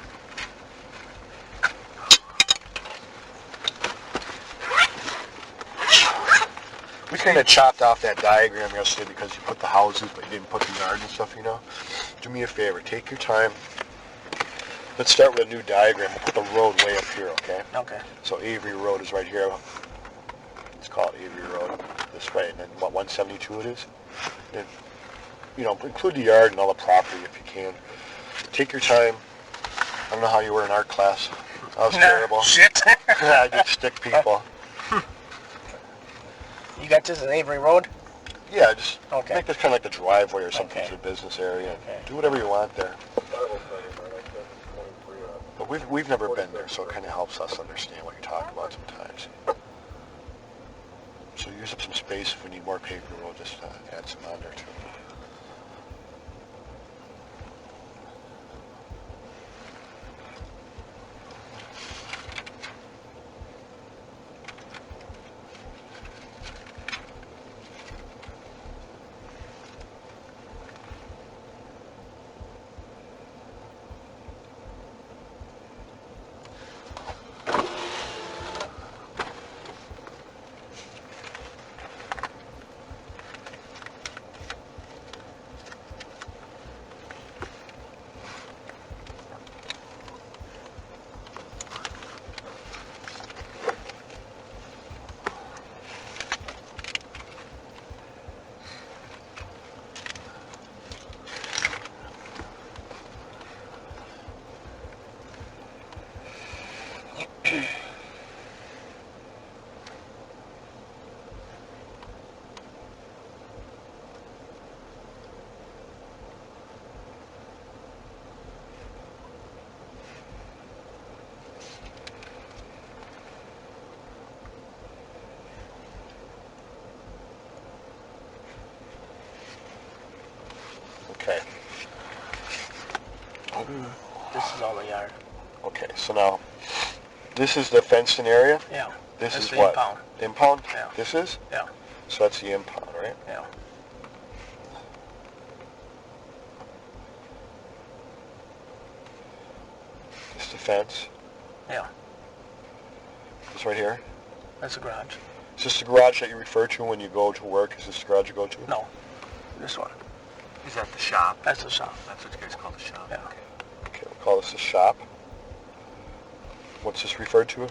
We kind of chopped off that diagram yesterday because you put the houses, but you didn't put the yard and stuff, Do me a favor, take your time. Let's start with a new diagram. We'll put the road way up here, okay? Okay. So Avery Road is right here. Let's call it Avery Road this way, and then what, 172 it is? And, include the yard and all the property if you can. Take your time. I don't know how you were in art class. I was terrible. Shit. I did stick people. You got this as Avery Road? Yeah, just Okay. make this kind of like the driveway or something Okay. to the business area. Okay. Do whatever you want there. But we've never been there, so it kind of helps us understand what you're talking about sometimes. So use up some space. If we need more paper, we'll just add some on there too. Okay. This is all the yard. Okay, so now, this is the fenced-in area? Yeah. This That's is the what? impound. The impound? Yeah. This is? Yeah. So that's the impound, right? Yeah. This is the fence? Yeah. This right here? That's the garage. Is this the garage that you refer to when you go to work? Is this the garage you go to? No. This one. Is that the shop? That's the shop. That's what you guys call the shop? Yeah. Okay, we'll call this the shop. What's this referred to?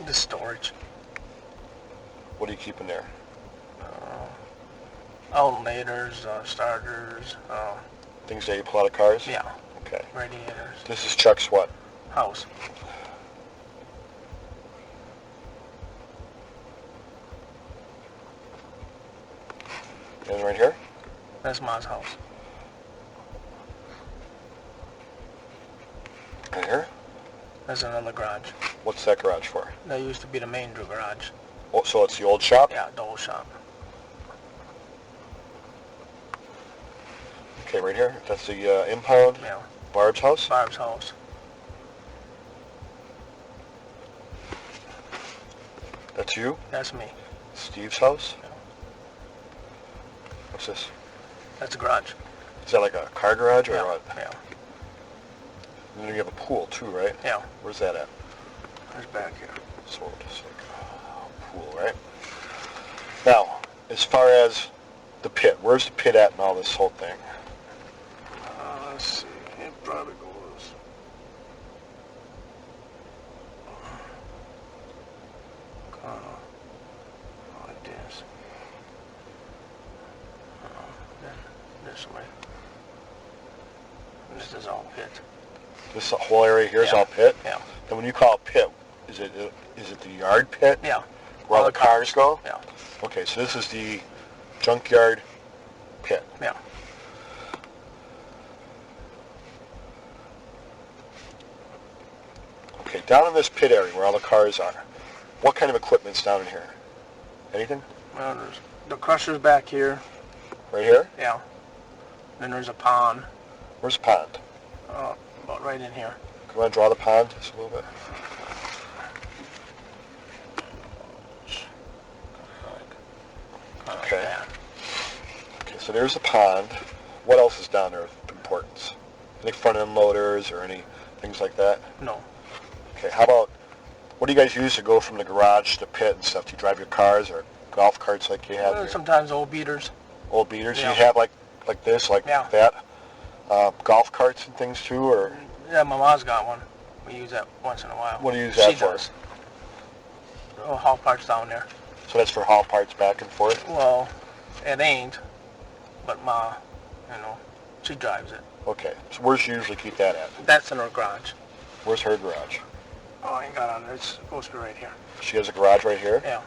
The storage. What do you keep in there? Alternators, starters, Things that you pull out of cars? yeah, Okay. radiators, This is Chuck's what? house. And right here? That's Ma's house. Right here? That's another garage. What's that garage for? That used to be the main garage. Oh, so it's the old shop? Yeah, the old shop. Okay, right here. That's the impound. Yeah. Barb's house? Barb's house. That's you? That's me. Steve's house? Yeah. What's this? That's a garage. Is that like a car garage or Yeah. what? Yeah. And then you have a pool too, right? Yeah. Where's that at? It's back here. So it's like a pool, right? Now, as far as the pit, where's the pit at in all this whole thing? Let's see. It probably goes. Like this. Then this way. This is all pit. This whole area here is Yeah. all pit? Yeah. And when you call it pit, is it the yard pit? Yeah. Where all the cars go? Yeah. Okay, so this is the junkyard pit. Yeah. Okay, down in this pit area where all the cars are, what kind of equipment's down in here? Anything? Well, there's the crusher's back here. Right here? Yeah. Then there's a pond. Where's the pond? About right in here. Come on, draw the pond just a little bit. Like Okay. that. Okay, so there's the pond. What else is down there of importance? Any front end loaders or any things like that? No. Okay, how about, what do you guys use to go from the garage to the pit and stuff? Do you drive your cars or golf carts like you have here? Sometimes old beaters. Old beaters? Yeah. You have like this, like Yeah. that? Golf carts and things too, or Yeah, my mom's got one. We use that once in a while. what do you use that She for? does. Oh, haul parts down there. So that's for haul parts back and forth? Well, it ain't, but Ma, she drives it. Okay, so where's she usually keep that at? That's in her garage. Where's her garage? Oh, I ain't got on it. It's supposed to be right here. She has a garage right here? Yeah.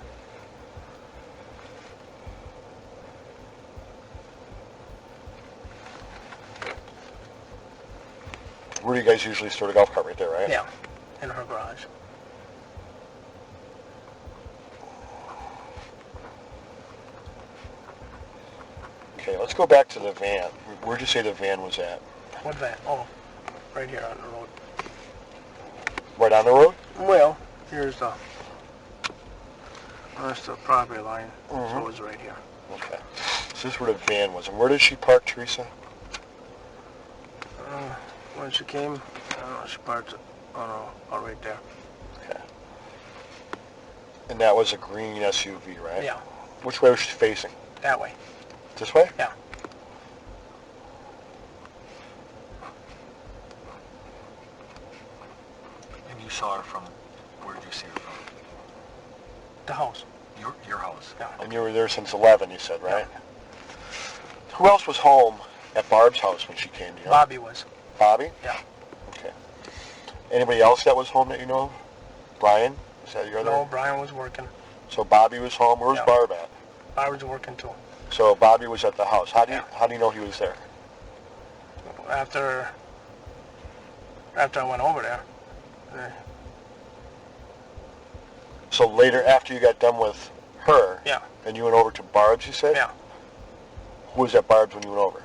Where do you guys usually store the golf cart? Right there, right? Yeah, in her garage. Okay, let's go back to the van. Where'd you say the van was at? What van? Oh, right here on the road. Right on the road? Well, here's that's the property line, so it's right here. Okay. So this is where the van was. And where did she park, Teresa? When she came, she parked right there. Okay. And that was a green SUV, right? Yeah. Which way was she facing? That way. This way? Yeah. And you saw her from, where did you see her from? The house. Your house? Yeah. And you were there since 11, you said, right? Yeah. Who else was home at Barb's house when she came to you? Bobby was. Bobby? Yeah. Okay. Anybody else that was home that you know of? Brian? Is that your other? No, Brian was working. So Bobby was home. Where was Barb at? Barb was working too. So Bobby was at the house. How do you know he was there? After I went over there. So later, after you got done with her, Yeah. and you went over to Barb's, you said? Yeah. Who was at Barb's when you went over?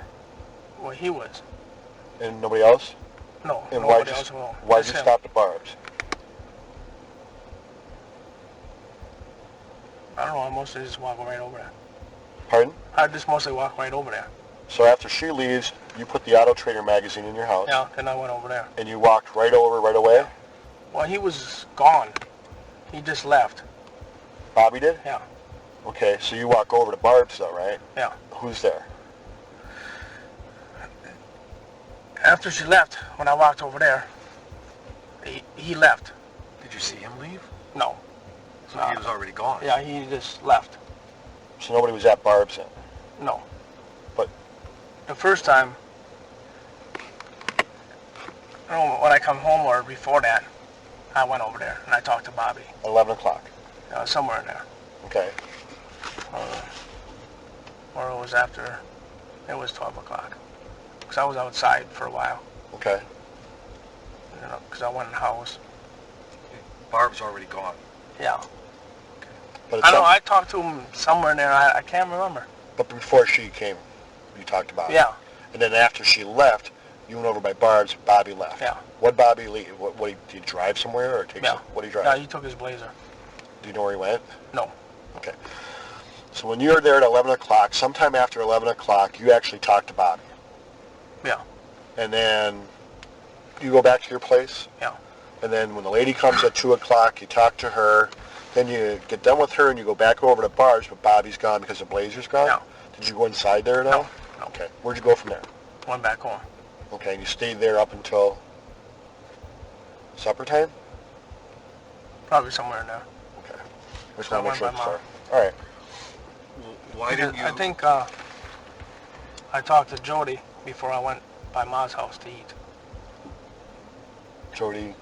Well, he was. And nobody else? No, And nobody else. why'd you Just him. stop at Barb's? I don't know. I mostly just walk right over there. Pardon? I just mostly walk right over there. So after she leaves, you put the Auto Trader magazine in your house. Yeah. Then I went over there. And you walked right over right away? Well, he was gone. He just left. Bobby did? Yeah. Okay, so you walk over to Barb's though, right? Yeah. Who's there? After she left, when I walked over there, he left. Did you see him leave? No. So he was already gone? Yeah, he just left. So nobody was at Barb's then? No. But the first time, when I come home or before that, I went over there and I talked to Bobby. 11 o'clock? Somewhere in there. Okay. Or it was after, it was 12 o'clock. Because I was outside for a while. Okay. Because I went in the house. Barb's already gone. Yeah. But I know, I talked to him somewhere in there, I can't remember. But before she came, you talked about it. Yeah. And then after she left, you went over by Barb's, Bobby left. Yeah. What Bobby leave? What did he drive somewhere or take what did he drive? Yeah, he took his Blazer. Do you know where he went? No. Okay. So when you were there at 11 o'clock, sometime after 11 o'clock, you actually talked to Bobby. Yeah. And then you go back to your place. Yeah. And then when the lady comes at 2 o'clock, you talk to her. Then you get done with her and you go back over to Barb's, but Bobby's gone because the Blazer's gone? No. Did you go inside there at all? No. Okay. Where'd you go from there? Went back home. Okay, and you stayed there up until supper time? Probably somewhere in there. Okay. Just So I want to make went sure. by Sorry. All right. Why didn't you... I think I talked to Jody before I went by Ma's house to eat. Jody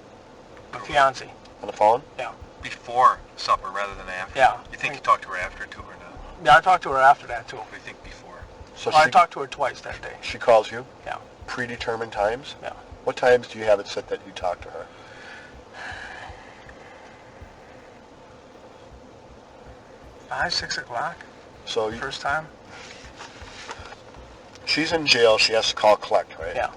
My fiance. on the phone? Yeah. Before supper rather than after? Yeah. You think you talked to her after too or not? Yeah, I talked to her after that too. I think before. So I talked to her twice that day. she calls you? Yeah. Predetermined times? Yeah. What times do you have it set that you talk to her? 5, 6 o'clock. So you, First time. she's in jail. She has to call collect, right? Yeah.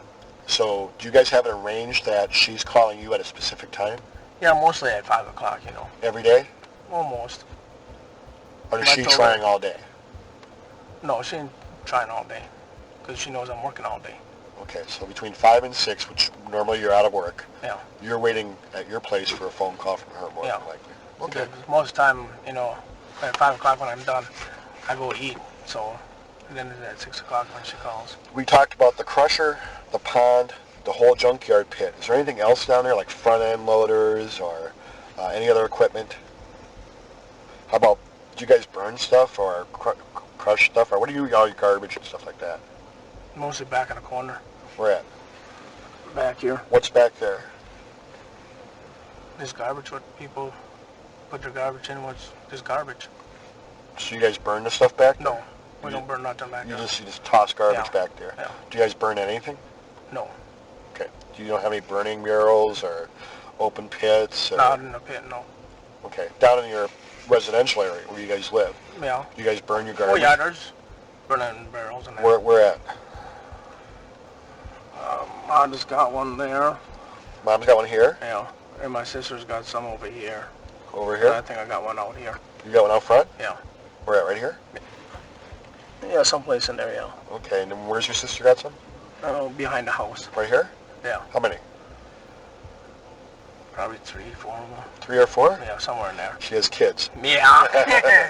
So do you guys have it arranged that she's calling you at a specific time Yeah, mostly at 5 o'clock, every day? Almost. Or is I she told trying her- all day? No, she ain't trying all day. Because she knows I'm working all day. Okay, so between 5 and 6, which normally you're out of work, Yeah. you're waiting at your place for a phone call from her, more Yeah. than likely. Okay. Because most of the time, at 5 o'clock when I'm done, I go eat. So then it's at 6 o'clock when she calls. We talked about the crusher, the pond, the whole junkyard pit. Is there anything else down there, like front-end loaders or any other equipment? How about, do you guys burn stuff or crush stuff? Or what do you all your garbage and stuff like that? Mostly back in the corner. Where at? Back here. What's back there? This garbage, what people put their garbage in, this garbage. So you guys burn the stuff back there? No, we don't burn nothing back You there. just toss garbage Yeah. back there. Yeah. Do you guys burn anything? No. Okay. Do you don't have any burning murals or open pits? Or, Not in the pit, no. okay. Down in your residential area where you guys live, Yeah. do you guys burn your Oh garbage? yeah, there's burning barrels and that. Where at? I just got one there. Mom's got one here? Yeah. And my sister's got some over here. Over And I here? think I got one out here. You got one out front? Yeah. Where at, right here? Yeah, someplace in there, yeah. Okay, and then where's your sister got some? Behind the house. Right here? Yeah. How many? Probably 3, 4 of them. 3 or 4? Yeah, somewhere in there. She has kids. Yeah.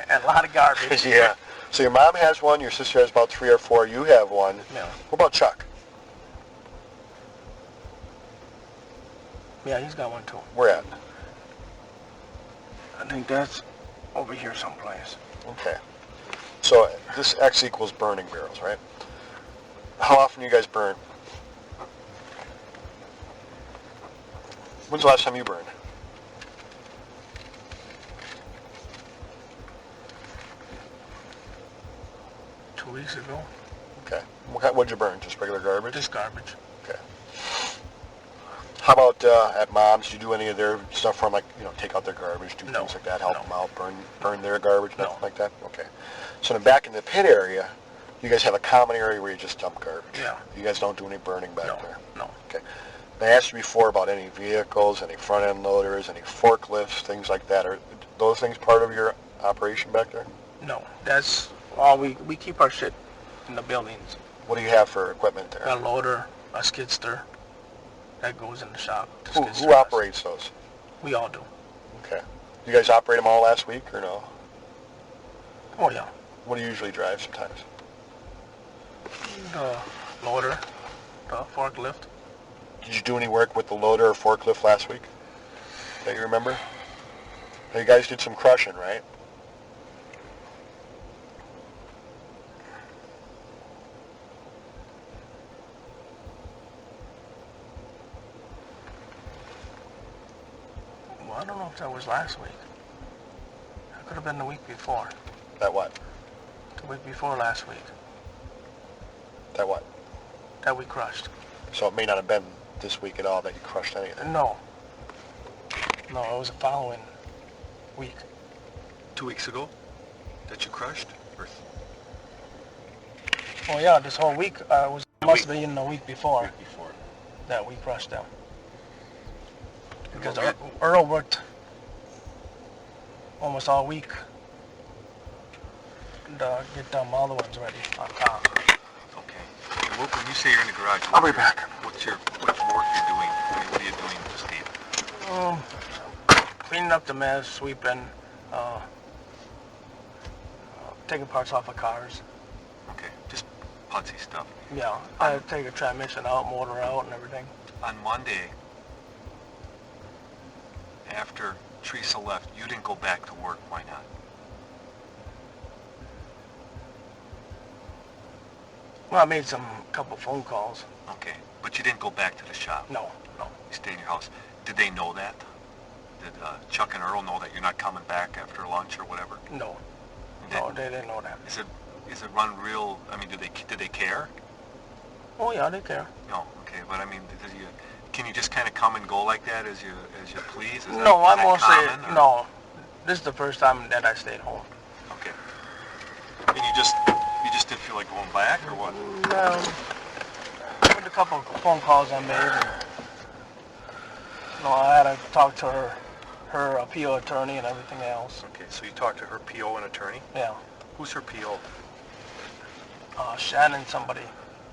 And a lot of garbage. Yeah. So your mom has one, your sister has about 3 or 4, you have one. Yeah. What about Chuck? Yeah, he's got one too. Where at? I think that's over here someplace. Okay. So this X equals burning barrels, right? How often do you guys burn? When's the last time you burned? Two weeks ago. Okay. What'd you burn? Just regular garbage? Just garbage. Okay. How about at Mom's? Do you do any of their stuff for them, like, take out their garbage, do No. things like that, help No. them out, burn their garbage, No. nothing like that? Okay. So then back in the pit area, you guys have a common area where you just dump garbage? Yeah. You guys don't do any burning back No. there? No. Okay. I asked you before about any vehicles, any front-end loaders, any forklifts, things like that. Are those things part of your operation back there? No. That's all we keep our shit in the buildings. What do you have for equipment there? A loader, a skidster. That goes in the shop. The Who skidster does. operates those? We all do. Okay. You guys operate them all last week or no? Oh yeah. What do you usually drive sometimes? The loader, the forklift. Did you do any work with the loader or forklift last week that you remember? Now you guys did some crushing, right? Well, I don't know if that was last week. It could have been the week before. That what? The week before last week. That what? That we crushed. So it may not have been this week at all that you crushed anything. No. No, it was the following week. 2 weeks ago that you crushed? Or Oh yeah, this whole week must week. be in the week before before? that we crushed them. Because Okay. Earl worked almost all week to get them all the ones ready on top. Okay. And when you say you're in the garage, I'll be back. What work you're doing? I mean, what are you doing, Steve? Cleaning up the mess, sweeping, taking parts off of cars. Okay, just putsy stuff. Yeah, I take a transmission out, motor out, and everything. On Monday, after Teresa left, you didn't go back to work. Why not? Well, I made couple phone calls. Okay, but you didn't go back to the shop. No. You stayed in your house. Did they know that? Did Chuck and Earl know that you're not coming back after lunch or whatever? No. Did- No, they didn't know that. Is it run real? I mean, did they care? Oh yeah, they care. No. Okay, but I mean, can you just kind of come and go like that as you please? Is that, No, is I'm that mostly common, or- no. This is the first time that I stayed home. Okay. And you just didn't feel like going back, or what? With a couple of phone calls I made, I had to talk to her appeal attorney and everything else. Okay, so you talked to her PO and attorney. Yeah. Who's her PO? Shannon somebody.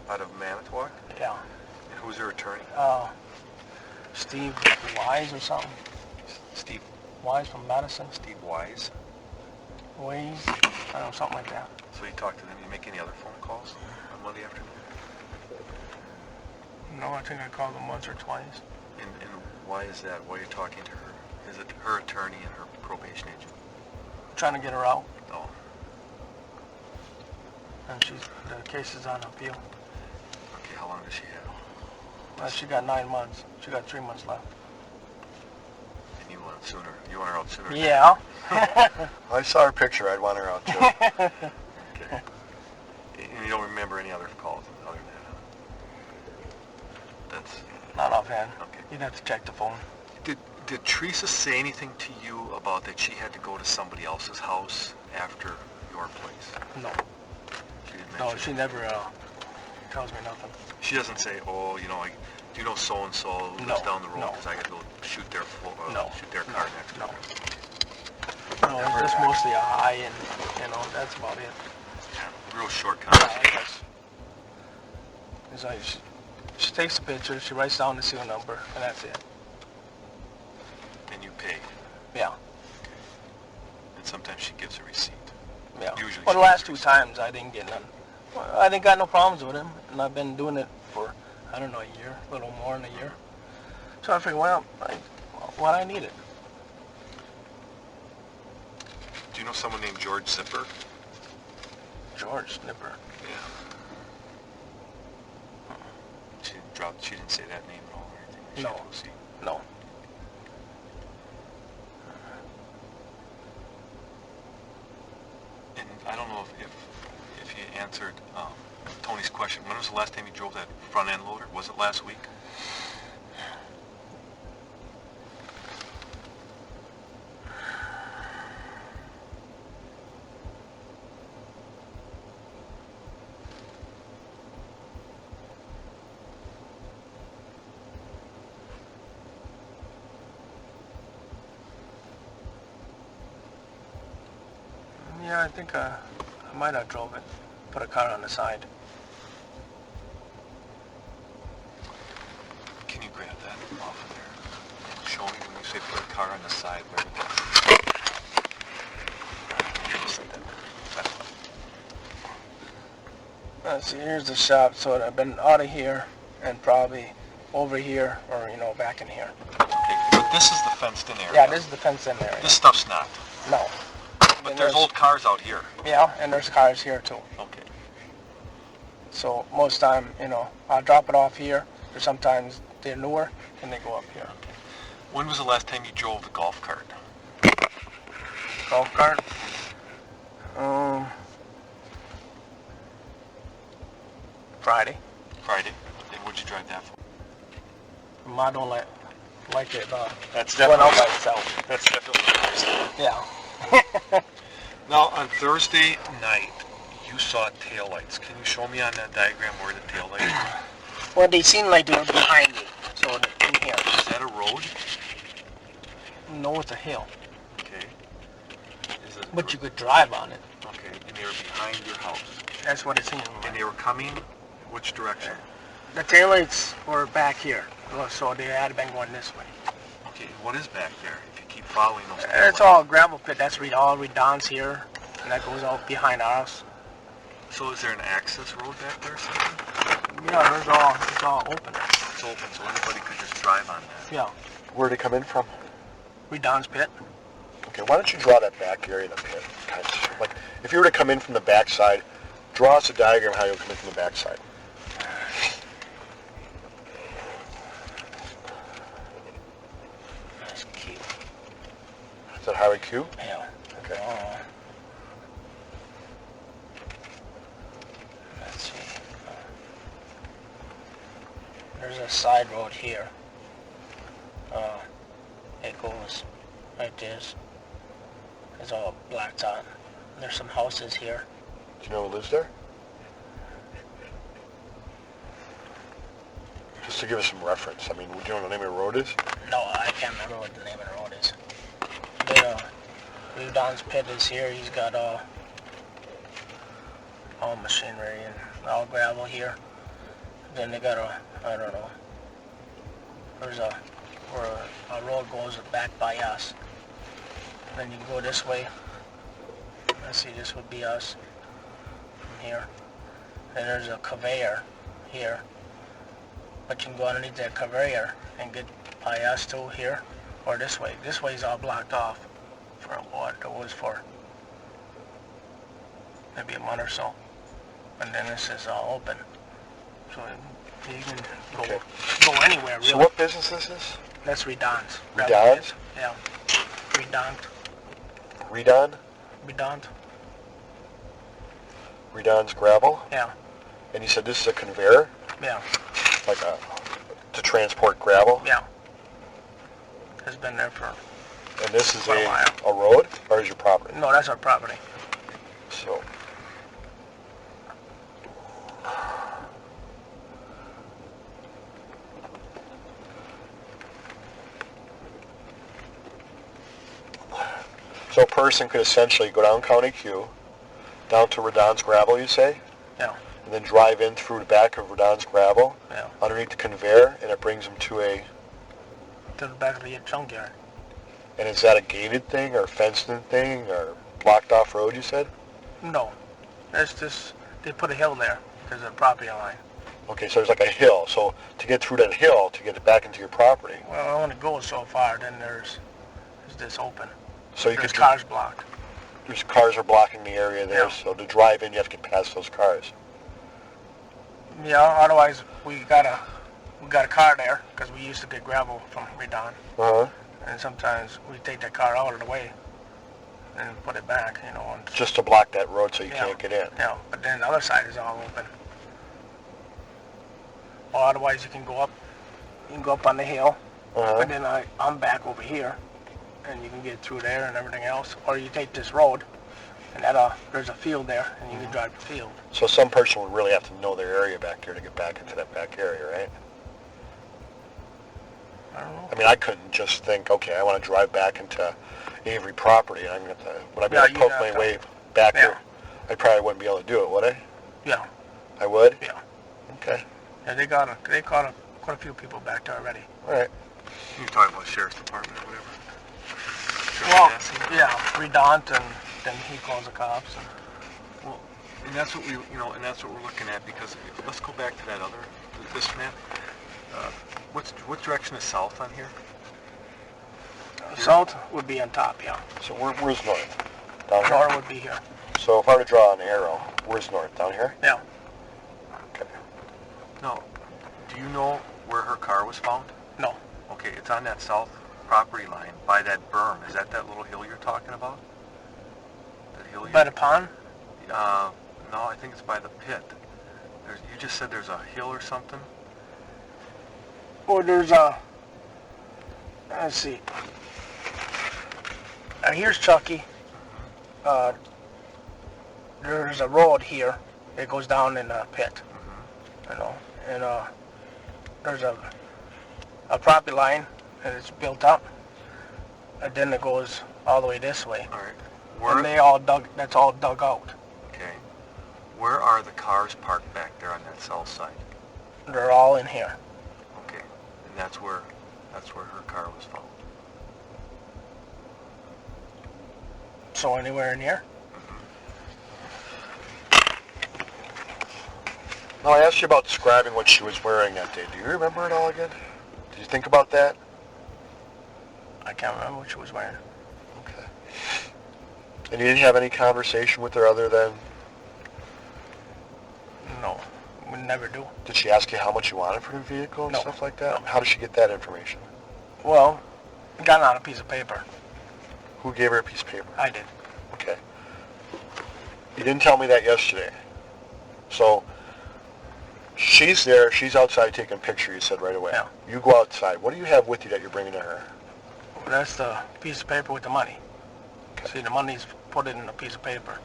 Out of Manitowoc. Yeah. And who's her attorney? Steve Wise or something. Steve Wise from Madison. Steve Wise. Wise. I don't know, something like that. So you talked to them. You make any other phone calls on Monday afternoon? No, I think I called them once or twice. And why is that? Why are you talking to her? Is it her attorney and her probation agent? Trying to get her out, No. and the case is on appeal. Okay, how long does she have? She got 9 months. She got 3 months left. And you want it sooner? You want her out sooner? Yeah. I saw her picture. I'd want her out too. Okay. And you don't remember any other calls other than that? Huh? Not offhand. Okay. You'd have to check the phone. Did Teresa say anything to you about that she had to go to somebody else's house after your place? No. She didn't No, mention she it? never tells me nothing. She doesn't say, oh, you know, do you know so-and-so who lives down the road because I got to go shoot their car next No. door? No, it's just mostly a hi and, that's about it. Yeah, real short conversation. It's like she takes a picture, she writes down the serial number, and that's it. And you pay. Yeah. And sometimes she gives a receipt. Yeah. Usually Well, the she last gives 2 times I didn't get none. I didn't got no problems with him, and I've been doing it for, I don't know, a year, a little more than a year. So I figured, well, I need it. Do you know someone named George Zipper? George Snipper. Yeah. She didn't say that name at all or anything? She No. had to go see. No. And I don't know if you answered Tony's question. When was the last time you drove that front end loader? Was it last week? Yeah, I think I might have drove it. Put a car on the side. Can you grab that off of there and show me when you say put a car on the side, where would that be? See, here's the shop, so I've been out of here and probably over here or, back in here. Okay, but this is the fenced-in area. Yeah, this is the fence in there. This stuff's not. No. But there's old cars out here. Yeah, and there's cars here too. Okay. So most time, I'll drop it off here, or sometimes they're newer and they go up here. When was the last time you drove the golf cart? Golf cart? Friday. Friday. And what'd you drive that for? I don't like it That's going out definitely by itself. That's definitely Yeah. Now, on Thursday night, you saw taillights. Can you show me on that diagram where the taillights were? Well, they seem like they were behind me, so they're in here. Is that a road? No, it's a hill. Okay. Is it But you could drive on it. Okay, and they were behind your house. That's what it seemed And like. they were coming which direction? The taillights were back here, so they had been going this way. Okay, what is back there if you keep following those taillights? It's all gravel pit. That's all Redon's here, and that goes out behind our house. So is there an access road back there or something? Yeah, it's all open. It's open, so anybody could just drive on that. Yeah, Where'd it come in from? Redon's pit. Okay, why don't you draw that back area of the pit? Kind of, like, if you were to come in from the backside, draw us a diagram how you'll come in from the backside. That's cute. Is that Highway Q? Yeah. Okay. Let's see. There's a side road here. It goes like this. It's all blacked out. There's some houses here. Do you know who lives there? Just to give us some reference. I mean, would you know what the name of the road is? No, I can't remember what the name of the road is. Redon's pit is here. He's got all machinery and all gravel here. Then they got I don't know. There's where a road goes back by us. Then you go this way. Let's see, this would be us from here. Then there's a conveyor here. But you can go underneath that conveyor and get by us too here, or this way. This way is all blocked off for what it was for. Maybe a month or so. And then this is all open. So you can go anywhere really. So what business is this? That's Redon's. Redon's? Yeah. Redon. Redon? Redon. Redon's gravel? Yeah. And you said this is a conveyor? Yeah. Like a To transport gravel? Yeah. It's been there for And this is quite a while. a road, or is your property? No, that's our property. So, a person could essentially go down County Q, down to Redon's Gravel, you say? Yeah. And then drive in through the back of Redon's Gravel, Yeah. underneath the conveyor, and it brings them to a... To the back of the junkyard. And is that a gated thing, or fenced-in thing, or blocked off road, you said? No. That's just, they put a hill there. There's a property line. Okay, so there's like a hill. So to get through that hill, to get it back into your property. Well, I only go so far, then there's this open. So you There's could... cars blocked. There's cars are blocking the area there, Yeah. so to drive in, you have to get past those cars. Yeah, otherwise we got a car there, because we used to get gravel from Redon. Uh-huh. And sometimes we take that car out of the way and put it back, you know. And, Just to block that road so you Yeah. can't get in. yeah, but then the other side is all open. Or otherwise you can go up on the hill, Uh-huh. and then I'm back over here, and you can get through there and everything else. Or you take this road, and there's a field there, and you can drive the field. So some person would really have to know their area back there to get back into that back area, right? I don't know. I mean, I couldn't just think, okay, I want to drive back into Avery property, and I'm going to... Would I be Yeah, able to you'd poke have my to. way back Yeah. there? I probably wouldn't be able to do it, would I? Yeah, I would? yeah. Okay. Yeah, they caught quite a few people back there already. All right. You're talking about Sheriff's Department or whatever? Well, yeah, Redont, and then he calls the cops. And, Well, and that's what and that's what we're looking at, because let's go back to that this map. What direction is south on here? south would be on top, yeah. So where's north? Down here? North would be here. So if I were to draw an arrow, where's north? Down here? Yeah. Okay. No. Do you know where her car was found? No. Okay, it's on that south property line by that berm. Is that little hill you're talking about? That hill By the pond? No, I think it's by the pit. You just said there's a hill or something? Or there's let's see. Here's Chucky. There's a road here that goes down in the pit. You know, and there's a property line, and it's built up, and then it goes all the way this way. All right. And that's all dug out. Okay. Where are the cars parked back there on that south side? They're all in here. Okay. And that's where her car was found. So anywhere in here? Now, I asked you about describing what she was wearing that day. Do you remember it all again? Did you think about that? I can't remember what she was wearing. Okay. And you didn't have any conversation with her other than... No, we never do. Did she ask you how much you wanted for the vehicle and No. stuff like that? No. How did she get that information? Well, it got on a piece of paper. Who gave her a piece of paper? I did. Okay. You didn't tell me that yesterday. So, she's there, she's outside taking a picture, you said right away. Yeah. You go outside. What do you have with you that you're bringing to her? That's the piece of paper with the money. Okay. See, the money's put it in a piece of paper.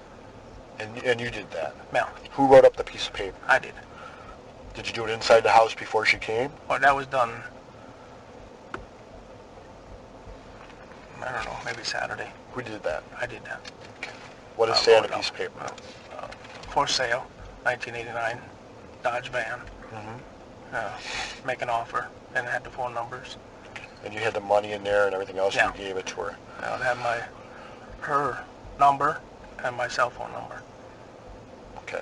And you did that? Yeah, Who wrote up the piece of paper? I did. Did you do it inside the house before she came? Well, that was done, I don't know, maybe Saturday. Who did that? I did that. What does it say on the wrote it piece of paper? For sale, 1989, Dodge van. Make an offer, and it had the phone numbers. And you had the money in there and everything else, Yeah. and you gave it to her. It had her number and my cell phone number. Okay.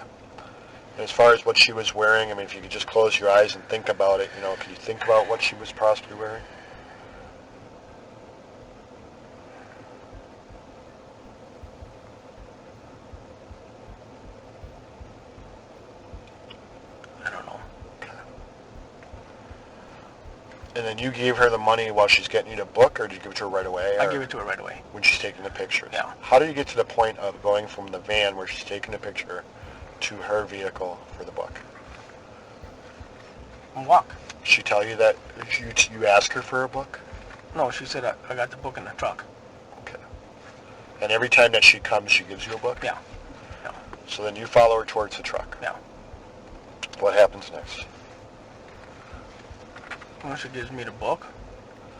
And as far as what she was wearing, I mean, if you could just close your eyes and think about it, could you think about what she was possibly wearing? I don't know. And then you gave her the money while she's getting you to book, or did you give it to her right away? I or gave it to her right away. when she's taking the pictures? Yeah. How do you get to the point of going from the van where she's taking the picture to her vehicle for the book? And walk. Did she tell you that you asked her for a book? No, she said I got the book in the truck. Okay. And every time that she comes, she gives you a book? Yeah. Yeah. So then you follow her towards the truck? Yeah. What happens next? Well, she gives me the book.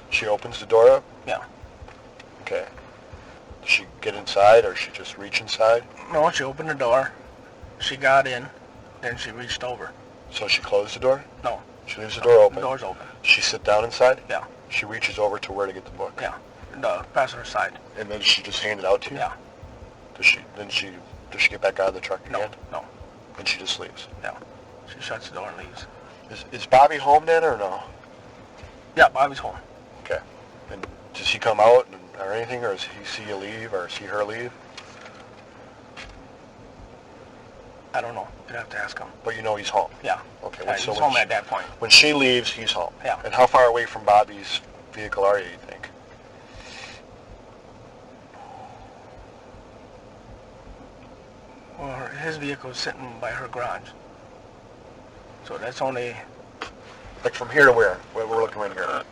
She opens the door up? Yeah. Okay. Does she get inside, or she just reach inside? No, she opened the door. She got in, then she reached over. So she closed the door? No. She leaves the door open? The door's open. She sit down inside? Yeah. She reaches over to where to get the book? Yeah. The passenger side. And then she just hand it out to you? Yeah. Does she get back out of the truck again? No. And she just leaves? Yeah. She shuts the door and leaves. Is Bobby home then, or no? Yeah, Bobby's home. Okay. And does he come out or anything, or does he see you leave, or see her leave? I don't know. You'd have to ask him. But you know he's home? Yeah. Okay. Yeah, he's home at that point. When she leaves, he's home? Yeah. And how far away from Bobby's vehicle are you think? Well, his vehicle's sitting by her garage. So that's only... Like from here to where? Where we're looking right here?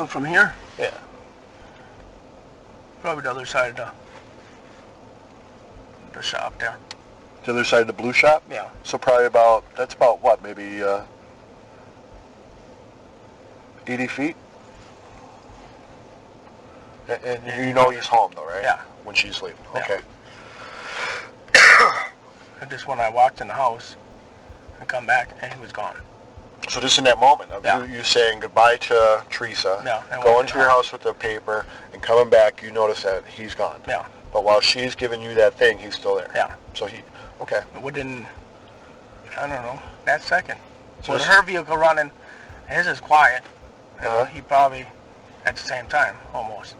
From here? Yeah. Probably the other side of the shop there. The other side of the blue shop? Yeah. So probably that's about what, maybe 80 feet? And you know he's home though, right? Yeah. When she's leaving. Yeah. Okay. And just when I walked in the house and come back, and he was gone. So just in that moment of Yeah. you saying goodbye to Teresa, Yeah, and going walking to your out. house with the paper, and coming back, you notice that he's gone. Yeah. But while she's giving you that thing, he's still there. Yeah. So okay. Within, I don't know, that second. So With this- her vehicle running, his is quiet. Uh-huh. He probably, at the same time, almost.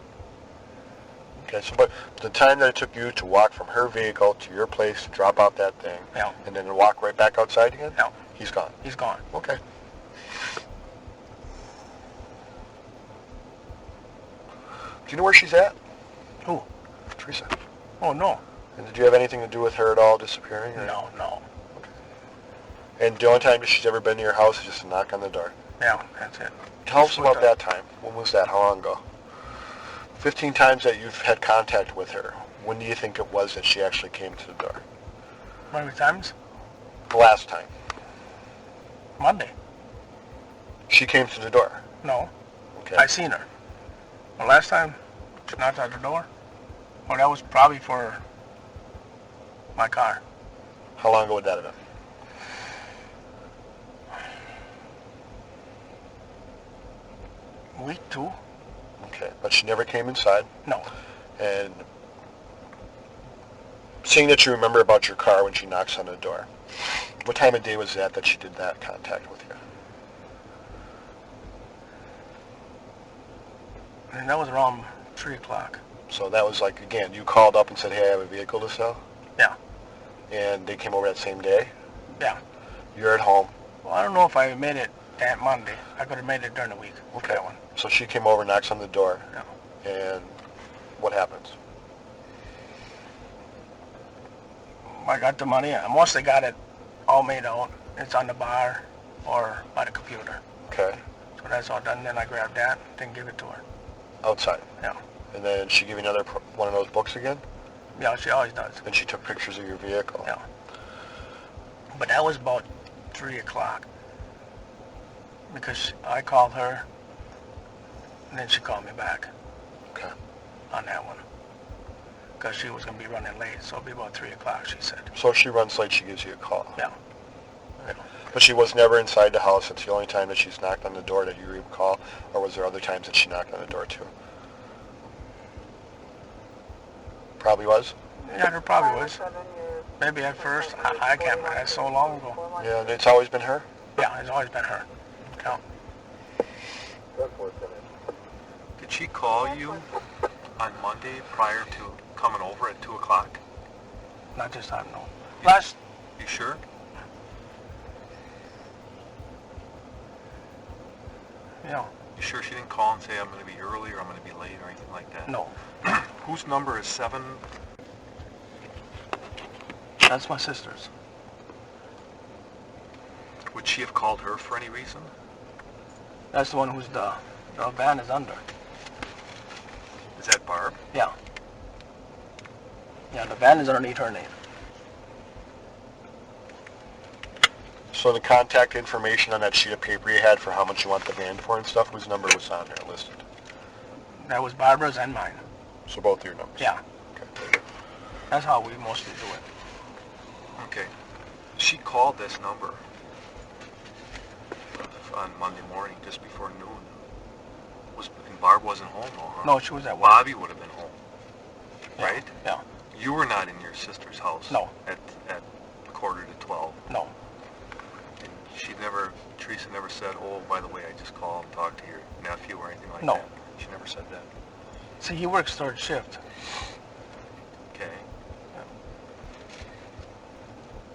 Okay, so but the time that it took you to walk from her vehicle to your place to drop out that thing, Yeah. and then to walk right back outside again? Yeah. He's gone. He's gone. Okay. Do you know where she's at? Who? Teresa. Oh, no. And did you have anything to do with her at all disappearing? Or? No. And the only time that she's ever been to your house is just to knock on the door? Yeah, that's it. Tell us Just about with that time. When was that? How long ago? 15 times that you've had contact with her. When do you think it was that she actually came to the door? How many times? The last time. Monday. She came to the door. No. Okay. I seen her. The last time she knocked at the door, well, that was probably for my car. How long ago would that have been? Week 2? Okay. But she never came inside. No. And seeing that you remember about your car when she knocks on the door, what time of day was that she did that contact with you? And that was around 3 o'clock. So that was like, again, you called up and said, hey, I have a vehicle to sell? Yeah. And they came over that same day? Yeah. You're at home? Well, I don't know if I made it that Monday. I could have made it during the week. Okay. That one. So she came over, knocks on the door, Yeah. and what happens? I got the money. I mostly got it all made out. It's on the bar or by the computer. Okay. So that's all done. Then I grabbed that, then give it to her. Outside? Yeah. And then she gave you another one of those books again? Yeah, she always does. And she took pictures of your vehicle? Yeah. But that was about 3 o'clock. Because I called her, and then she called me back Okay. on that one. Because she was going to be running late, so it'll be about 3 o'clock, she said. So if she runs late, she gives you a call? Yeah. But she was never inside the house. It's the only time that she's knocked on the door that you recall, or was there other times that she knocked on the door too? Probably was? Yeah, there probably was. Maybe at first. I can't remember. That's so long ago. Yeah, and it's always been her? Yeah, it's always been her. Yeah. Did she call you on Monday prior to coming over at 2 o'clock? Not this time, no. Last, You sure? yeah, You sure she didn't call and say, I'm going to be early or I'm going to be late or anything like that? no. Whose number is 7? That's my sister's. Would she have called her for any reason? That's the one who's the van is under. Is that Barb? Yeah. Yeah, the van is underneath her name. So the contact information on that sheet of paper you had for how much you want the van for and stuff, whose number was on there listed? That was Barbara's and mine. So both your numbers? Yeah. Okay. That's how we mostly do it. Okay. She called this number on Monday morning, just before noon. And Barb wasn't home, though, huh? No, she was at work. Bobby would have been home, Yeah. right? Yeah. You were not in your sister's house. No. At 11:45. No. And Teresa never said, oh, by the way, I just called and talked to your nephew or anything like No. that. She never said that. See, he works third shift. Okay.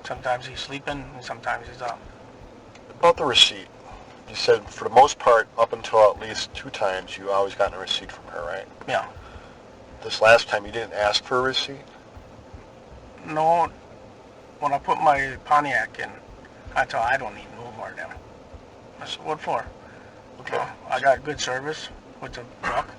Sometimes he's sleeping, and sometimes he's up. About the receipt, you said for the most part, up until at least 2 times, you always gotten a receipt from her, right? Yeah. This last time, you didn't ask for a receipt? No, when I put my Pontiac in, I told her I don't need no more of them. I said, what for? Okay. I got good service with the truck.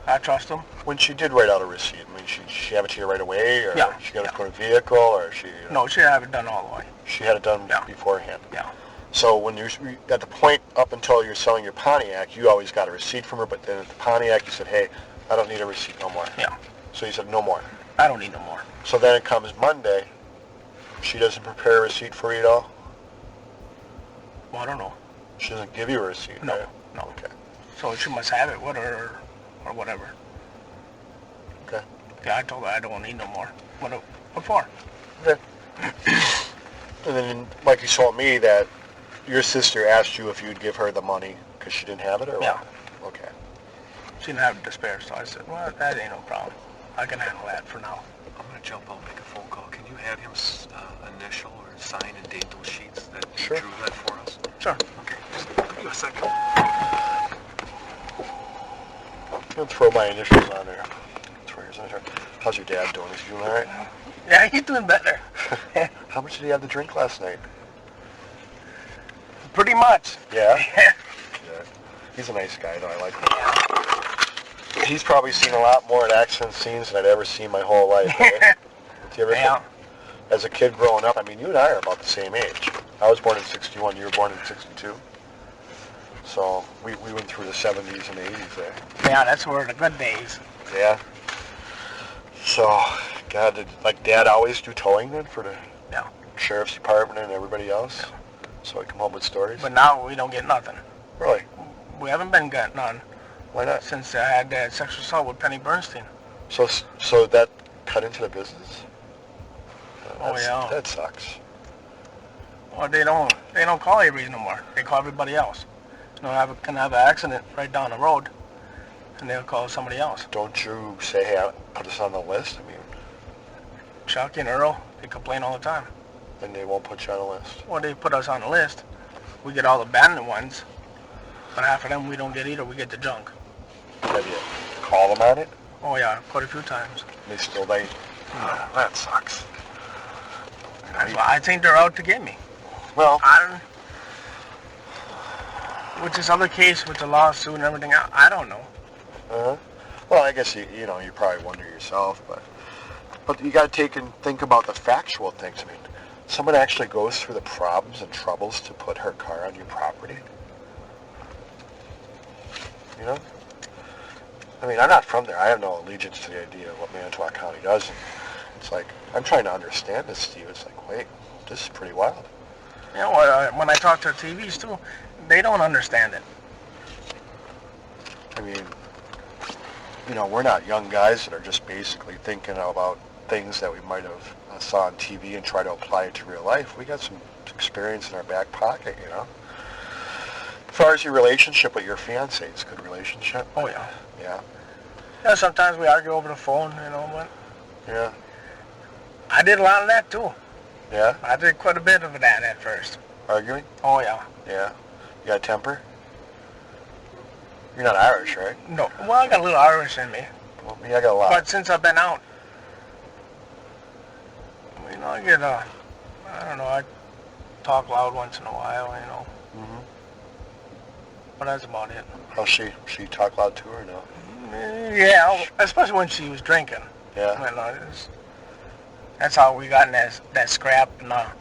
I trust them. When she did write out a receipt, I mean, she have it to you right away, or Yeah. she got it for a vehicle, or she... No, she have it done all the way. She had it done Yeah. beforehand? Yeah. So when you're at the point up until you're selling your Pontiac, you always got a receipt from her, but then at the Pontiac, you said, hey, I don't need a receipt no more. Yeah. So you said no more. I don't need no more. So then it comes Monday, she doesn't prepare a receipt for you at all? Well, I don't know. She doesn't give you a receipt, No, right? no. Okay. So she must have it with her or whatever. Okay. Yeah, I told her I don't need no more. What for? Okay. And then, like you told me, that your sister asked you if you'd give her the money because she didn't have it, or Yeah. what? Okay. She didn't have it to spare, so I said, well, that ain't no problem. I can handle that for now. I'm going to jump out and make a phone call. Can you have him initial or sign and date those sheets that you Sure. drew that for us? Sure. Okay. Just give me a second. I'm going to throw my initials on there. Throw yours on there. How's your dad doing? Is he doing all right? Yeah, he's doing better. How much did he have to drink last night? Pretty much. Yeah? Yeah. He's a nice guy, though. I like him. He's probably seen a lot more at accident scenes than I'd ever seen my whole life. Right? Do you ever Yeah. think, as a kid growing up, I mean, you and I are about the same age. I was born in 61. You were born in 62. So we went through the 70s and 80s there. Yeah, that's where the good days. Yeah. So, God, did Dad always do towing then for the Yeah. sheriff's department and everybody else? So I come home with stories? But now we don't get nothing. Really? We haven't been getting none Why not? since I had that sexual assault with Penny Bernstein. So that cut into the business? Oh, yeah. That sucks. Well, they don't call Avery no more. They call everybody else. You know, can have an accident right down the road, and they'll call somebody else. Don't you say, hey, put us on the list? I mean, Chuck and Earl, they complain all the time. then they won't put you on the list. Well, they put us on the list. We get all the abandoned ones, but half of them we don't get either. We get the junk. Have you call them on it? Oh yeah, quite a few times. They still, that sucks. That's why I think they're out to get me. Well, With this other case with the lawsuit and everything, I don't know. well, I guess you probably wonder yourself, but you got to think about the factual things. I mean, someone actually goes through the problems and troubles to put her car on your property. You know? I mean, I'm not from there. I have no allegiance to the idea of what Manitowoc County does. And it's like, I'm trying to understand this, Steve. It's like, wait, this is pretty wild. You know, when I talk to TVs too, they don't understand it. I mean, we're not young guys that are just basically thinking about things that we might have saw on TV and try to apply it to real life. We got some experience in our back pocket, As far as your relationship with your fiancé, it's a good relationship. Oh yeah. Yeah. Yeah, sometimes we argue over the phone, but Yeah. I did a lot of that too. Yeah? I did quite a bit of that at first. Arguing? Oh yeah. Yeah. You got a temper? You're not Irish, right? No. Well, I got a little Irish in me. Well, me, I got a lot. But since I've been out, I get, I don't know, I talk loud once in a while, Mm-hmm. but that's about it. How's she? She talk loud too, or no? Yeah, especially when she was drinking. Yeah. You know, that's how we got in that scrap, and I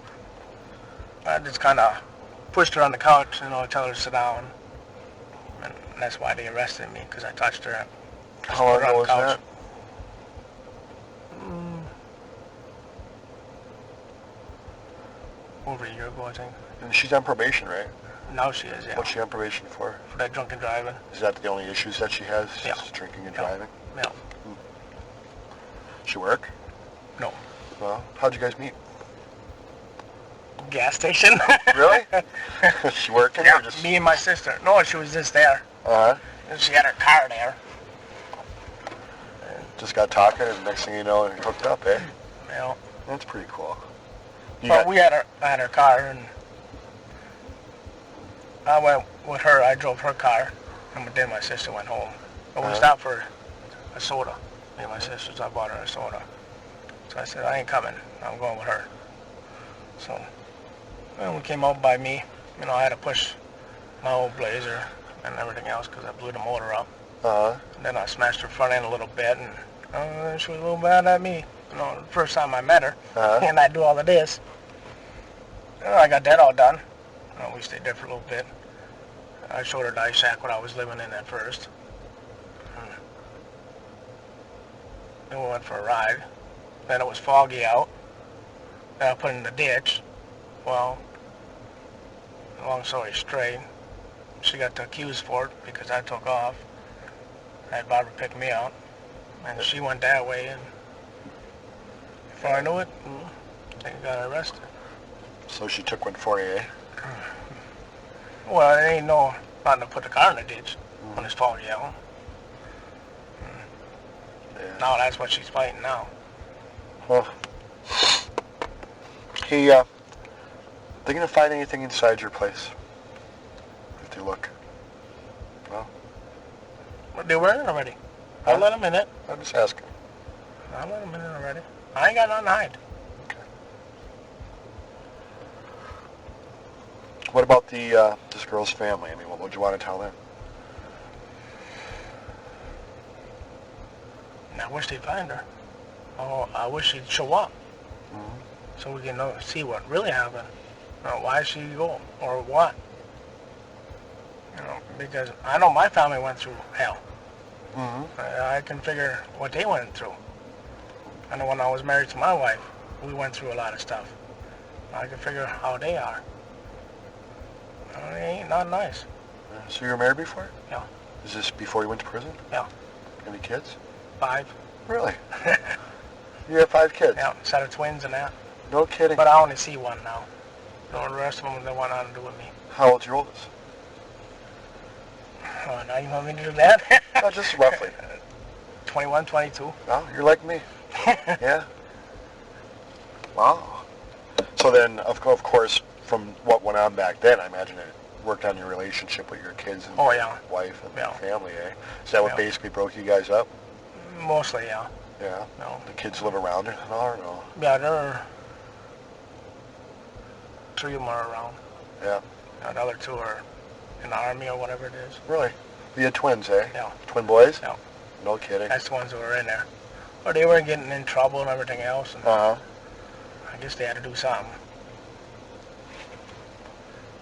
just kind of pushed her on the couch, you know, tell her to sit down. And that's why they arrested me, because I touched her. How long ago was that? Over a year ago, I think. And she's on probation, right? Now she is, yeah. What's she on probation for? For that drunken driving. Is that the only issues that she has? Yeah. Just drinking and driving? Yeah. She work? No. Well, how'd you guys meet? Gas station. Really? She working? Yeah, Or just... me and my sister. No, she was just there. Uh-huh. And she had her car there. Just got talking, and next thing you know, you're hooked up, eh? You know. That's pretty cool. But I had her car, and I went with her. I drove her car, and then my sister went home. But we stopped for a soda. Me and my sister, so I bought her a soda. So I said, I ain't coming. I'm going with her. So when we came out by me, you know, I had to push my old Blazer and everything else because I blew the motor up. Uh-huh. And then I smashed her front end a little bit, and she was a little mad at me. You know, the first time I met her, and I do all of this. I got that all done. We stayed there for a little bit. I showed her the ice shack what I was living in at first. Then we went for a ride. Then it was foggy out. Then I put it in the ditch. Well, long story straight, she got accused for it because I took off. I had Barbara pick me out, and she went that way, and before I knew it, they got arrested. So she took one for you, eh? Well, it ain't nothing to put the car in the ditch when it's foggy out. Yeah. Now that's what she's fighting now. Well, they're gonna find anything inside your place if they look. Well, They were in already. I let them in it. I'm just asking. I let them in it already. I ain't got nothing to hide. Okay. What about this girl's family? I mean, what would you want to tell them? I wish they'd find her. Oh, I wish she'd show up so we can see what really happened. Why she go or what? You know, because I know my family went through hell. I can figure what they went through. I know when I was married to my wife, we went through a lot of stuff. I can figure how they are. It ain't not nice. So you were married before? Yeah. Is this before you went to prison? Yeah. Any kids? 5. Really? You have 5 kids? Yeah, set of twins and that. No kidding. But I only see one now. The rest of them, they want nothing to do with me. How old's your oldest? Oh, now you want me to do that? No, just roughly. 21, 22. Oh, you're like me. Yeah. Wow. So then, of course, from what went on back then, I imagine it worked on your relationship with your kids and your wife and family, eh? Is that what basically broke you guys up? Mostly, yeah. Yeah? No. The kids live around it? No, or no? Yeah, there are 3 of them are around. Yeah. The other 2 are in the army or whatever it is. Really? You had twins, eh? Yeah. Twin boys? Yeah. No kidding. That's the ones that were in there. Or they were getting in trouble and everything else. And I guess they had to do something.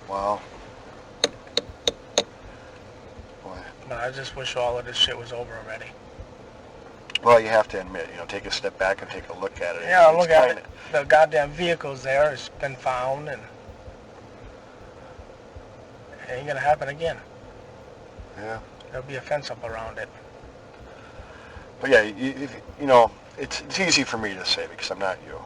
Wow. Boy. But I just wish all of this shit was over already. Well, you have to admit, take a step back and take a look at it. Yeah, look at it. The goddamn vehicle's there. It's been found, and it ain't gonna happen again. Yeah. There'll be a fence up around it. But yeah, it's easy for me to say because I'm not you.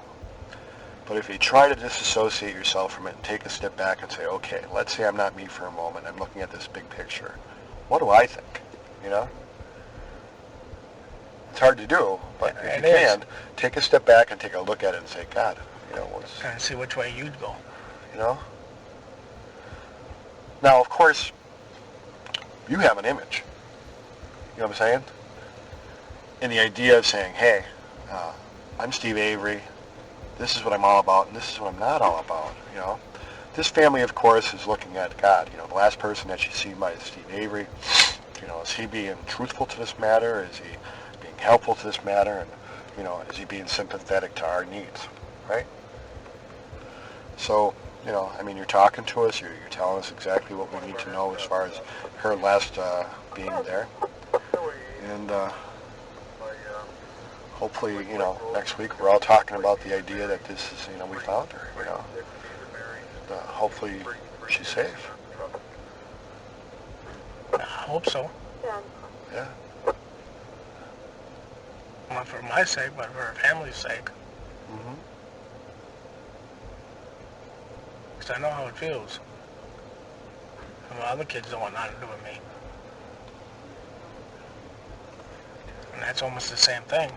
But if you try to disassociate yourself from it and take a step back and say, okay, let's say I'm not me for a moment. I'm looking at this big picture. What do I think? It's hard to do, but if you can, take a step back and take a look at it and say, God, and see which way you'd go. Now, of course, you have an image. You know what I'm saying? And the idea of saying, hey, I'm Steve Avery. This is what I'm all about, and this is what I'm not all about. this family, of course, is looking at God. The last person that she's seen by is Steven Avery. Is he being truthful to this matter? Is he being helpful to this matter? And, is he being sympathetic to our needs, right? So, you're talking to us. You're telling us exactly what we need to know as far as her last being there. And hopefully, next week we're all talking about the idea that this is, we found her, hopefully she's safe. I hope so. Yeah. Not for my sake, but for her family's sake. Mm-hmm. Because I know how it feels. And my other kids don't want nothing to do with me. And that's almost the same thing.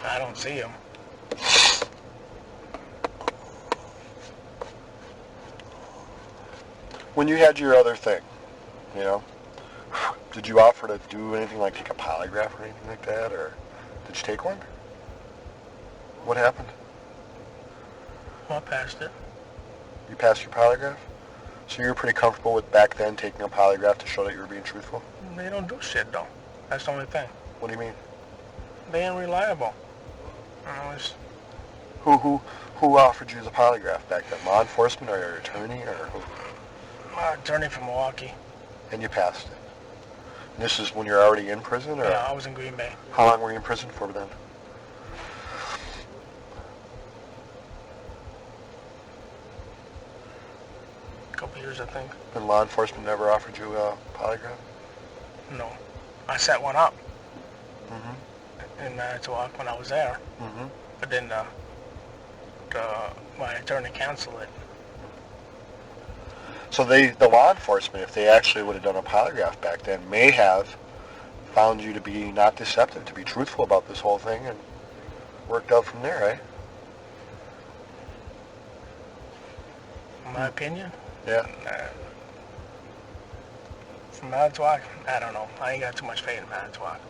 I don't see them. When you had your other thing, did you offer to do anything like take a polygraph or anything like that, or did you take one? What happened? Well, I passed it. You passed your polygraph? So you were pretty comfortable with back then taking a polygraph to show that you were being truthful? They don't do shit, though. That's the only thing. What do you mean? They ain't reliable. Who offered you the polygraph back then? Law enforcement or your attorney or who? My attorney from Milwaukee. And you passed it. And this is when you're already in prison, or? Yeah, I was in Green Bay. How long were you in prison for then? A couple years, I think. And law enforcement never offered you a polygraph? No. I set one up. Mm-hmm. In Manitowoc when I was there. Mm-hmm. But then my attorney canceled it. So the law enforcement, if they actually would have done a polygraph back then, may have found you to be not deceptive, to be truthful about this whole thing, and worked out from there, right? In my opinion? Yeah. From Manitowoc? I don't know. I ain't got too much faith in Manitowoc.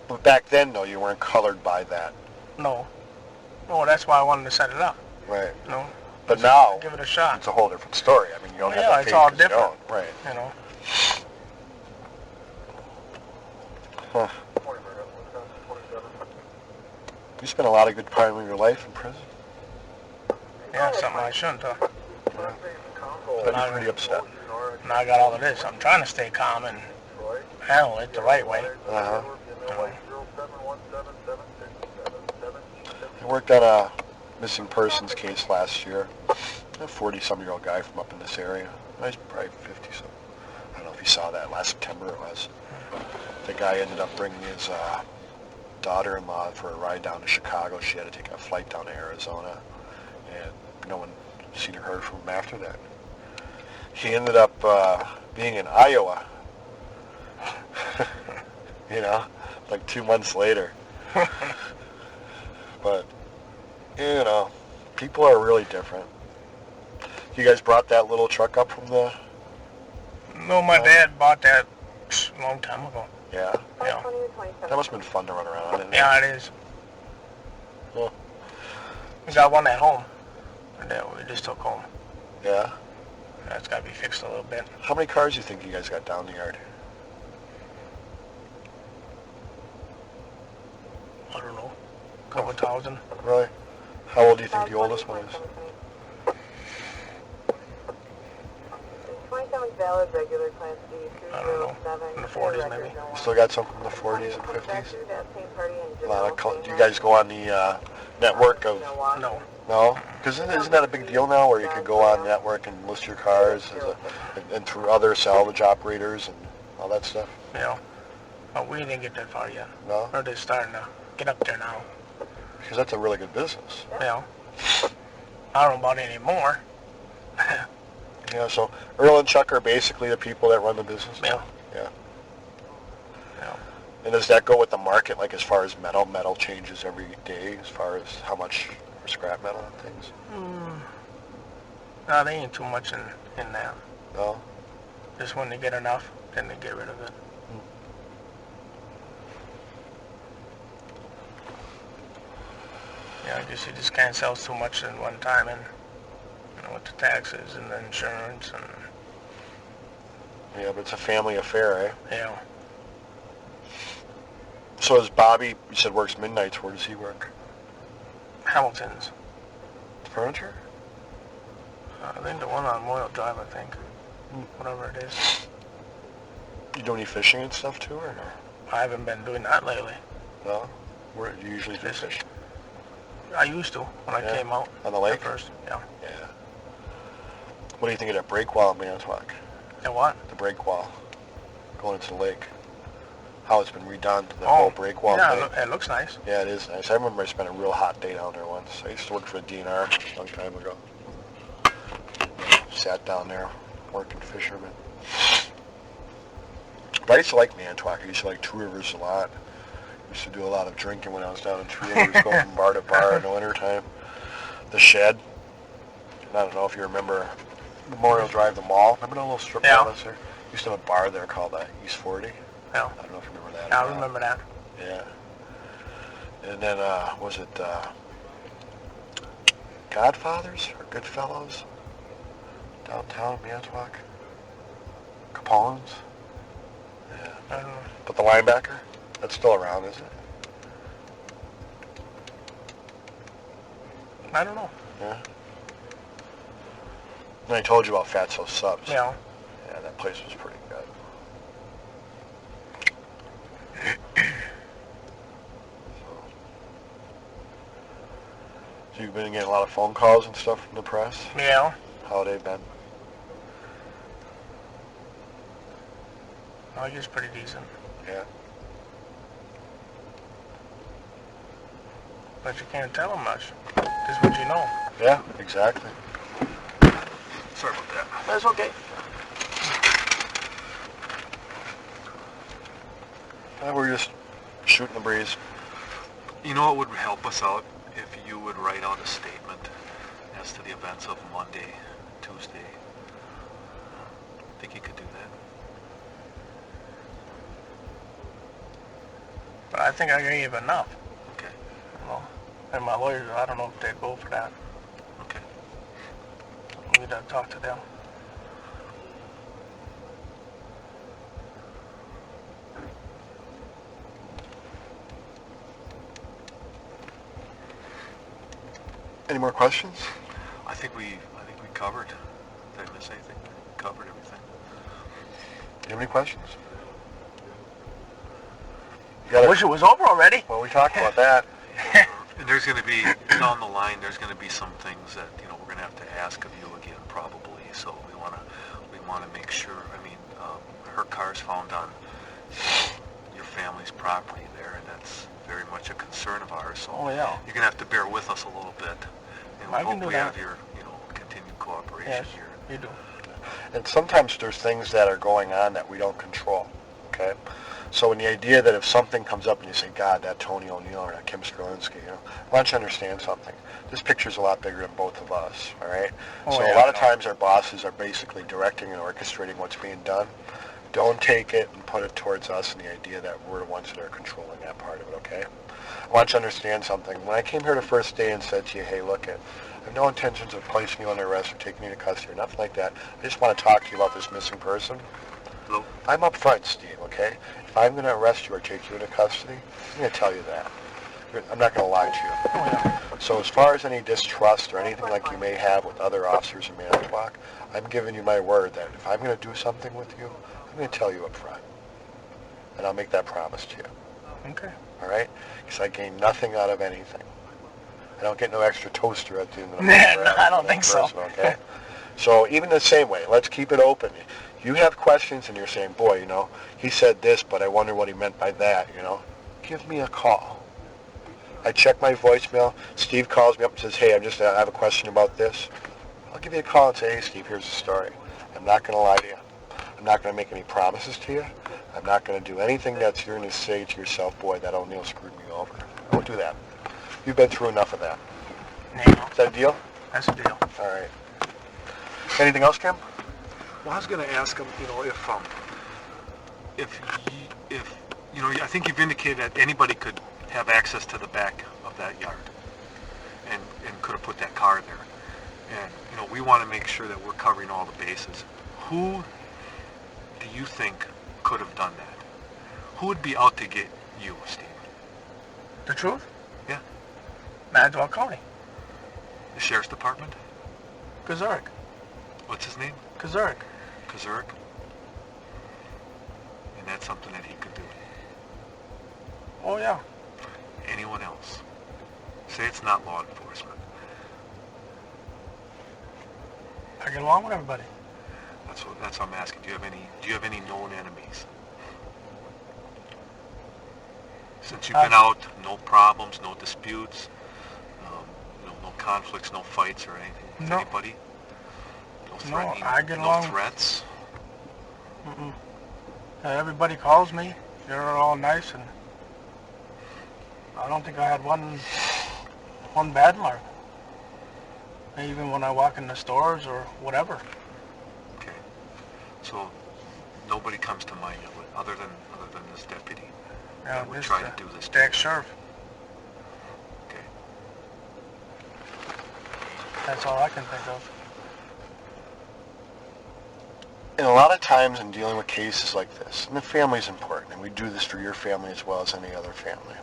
But back then, though, you weren't colored by that. No. No, that's why I wanted to set it up. Right. But now, give it a shot. It's a whole different story. I mean, you don't have that faith. It's all 'cause you different. don't. Right. Huh. You spent a lot of good time of your life in prison. Yeah, something I shouldn't have. I'd be pretty upset. Now I got all of this. I'm trying to stay calm and handle it the right way. Uh-huh. I worked on a missing persons case last year. A 40-some-year-old guy from up in this area. He's probably 50-some. I don't know if you saw that. Last September it was. The guy ended up bringing his daughter-in-law for a ride down to Chicago. She had to take a flight down to Arizona, and no one seen or heard from him after that. He ended up being in Iowa, like 2 months later. But, people are really different. You guys brought that little truck up from the... No, my dad bought that a long time ago. Yeah? Yeah. That must have been fun to run around in. Yeah, it is. Well, We got one at home. And then we just took home. yeah? That's got to be fixed a little bit. How many cars do you think you guys got down the yard? I don't know. A couple thousand. Really? How old do you think the oldest one is? 27 valid regular class D, I don't know. In the 40s maybe. You still got some from the 40s and 50s? A lot of do you guys go on the network of... No. No? Because isn't that a big deal now where you could go on network and list your cars and through other salvage operators and all that stuff? But we didn't get that far yet. No? We're just starting to get up there now. Because that's a really good business. I don't know about any more. So Earl and Chuck are basically the people that run the business now? Yeah. And does that go with the market, like as far as metal? Metal changes every day as far as how much for scrap metal and things? No, they ain't too much in there. No? Just when they get enough, then they get rid of it. Yeah, guess you just can't sell too much at one time, and with the taxes and the insurance and. Yeah, but it's a family affair, eh? Yeah. So is Bobby, you said works midnights, where does he work? Hamilton's. Furniture? I think the one on Memorial Drive, I think. Whatever it is. You do any fishing and stuff too, or no? I haven't been doing that lately. No? Where do you usually do fish? I used to when I came out. On the lake? At first, yeah. Yeah. What do you think of that break wall in Manitowoc? The what? The break wall. Going into the lake. How it's been redone, the whole break wall thing. Yeah, it looks nice. Yeah, it is nice. I remember I spent a real hot day down there once. I used to work for the DNR a long time ago. Sat down there working fishermen. But I used to like Manitowoc. I used to like Two Rivers a lot. I used to do a lot of drinking when I was down in Two Rivers, going from bar to bar in the wintertime. The Shed. I don't know if you remember Memorial Drive, the mall. Remember that little strip mall that's there? Used to have a bar there called East 40. Yeah. I don't know if you remember that. Yeah, I remember that. Yeah. And then, was it Godfathers or Goodfellows? Downtown Manitowoc? Capone's? Yeah. I don't know. But the linebacker? That's still around, isn't it? I don't know. Yeah. And I told you about Fatso's Subs. Yeah. Yeah, that place was pretty good. So you've been getting a lot of phone calls and stuff from the press? Yeah. How have they been? I guess pretty decent. Yeah. But you can't tell them much. Just what you know. Yeah, exactly. Sorry about that. That's okay. We're just shooting the breeze. You know what would help us out? If you would write out a statement as to the events of Monday, Tuesday. I think you could do that. But I think I gave enough. Okay. Well, and my lawyers, I don't know if they'd go for that. Okay. We'd have to talk to them. Any more questions? I think we covered. Did I miss anything? We covered everything. Do you have any questions? I wish it was over already. Well, we talked about that. And there's going to be, down the line, there's going to be some things that, we're going to have to ask of you again, probably. So we want to make sure, her car's found on your family's property there, and that's very much a concern of ours. So Oh, yeah. you're going to have to bear with us a little bit. And we I can hope do we that. have your, continued cooperation Yes, here. you do. And sometimes there's things that are going on that we don't control, okay? So in the idea that if something comes up and you say, God, that Tony O'Neill or that Kim Skrolinski, I want you to understand something. This picture's a lot bigger than both of us, all right? Oh, so yeah, a lot of I know. times our bosses are basically directing and orchestrating what's being done. Don't take it and put it towards us in the idea that we're the ones that are controlling that part of it, okay? I want you to understand something. When I came here the first day and said to you, hey, look it, I have no intentions of placing you under arrest or taking you to custody or nothing like that. I just want to talk to you about this missing person. Hello? I'm up front, Steve, okay? If I'm going to arrest you or take you into custody, I'm going to tell you that. I'm not going to lie to you. Oh, yeah. So as far as any distrust or anything like you may have with other officers in Manitowoc, I'm giving you my word that if I'm going to do something with you, I'm going to tell you up front. And I'll make that promise to you. Okay. All right? Because I gain nothing out of anything. I don't get no extra toaster at the end of the month. No, I don't think so. Okay? So even the same way, let's keep it open. You have questions and you're saying, boy, he said this, but I wonder what he meant by that, Give me a call. I check my voicemail. Steve calls me up and says, hey, I have a question about this. I'll give you a call and say, hey, Steve, here's the story. I'm not going to lie to you. I'm not going to make any promises to you. I'm not going to do anything that you're going to say to yourself, boy, that O'Neill screwed me over. I won't do that. You've been through enough of that. Yeah. Is that a deal? That's a deal. All right. Anything else, Kim? Well, I was going to ask him, I think you've indicated that anybody could have access to the back of that yard. and could have put that car there. And, you know, we want to make sure that we're covering all the bases. Who do you think could have done that? Who would be out to get you, Steve? The truth? Yeah. Manitowoc County. The Sheriff's Department? Kazurk. What's his name? Kazurk. Kazurk? And that's something that he could do. Oh, yeah. Anyone else? Say it's not law enforcement. I get along with everybody. That's what I'm asking. Do you have any known enemies? Since you've been out, no problems, no disputes, no conflicts, no fights or anything with No. anybody? No threatening, I get along. no threats? Mm-mm. Everybody calls me. They're all nice, and I don't think I had one bad mark. Even when I walk in the stores or whatever. Okay. So nobody comes to mind other than this deputy that would try to do this to you? Sheriff. Okay. That's all I can think of. And a lot of times in dealing with cases like this, and the family's important, and we do this for your family as well as any other family,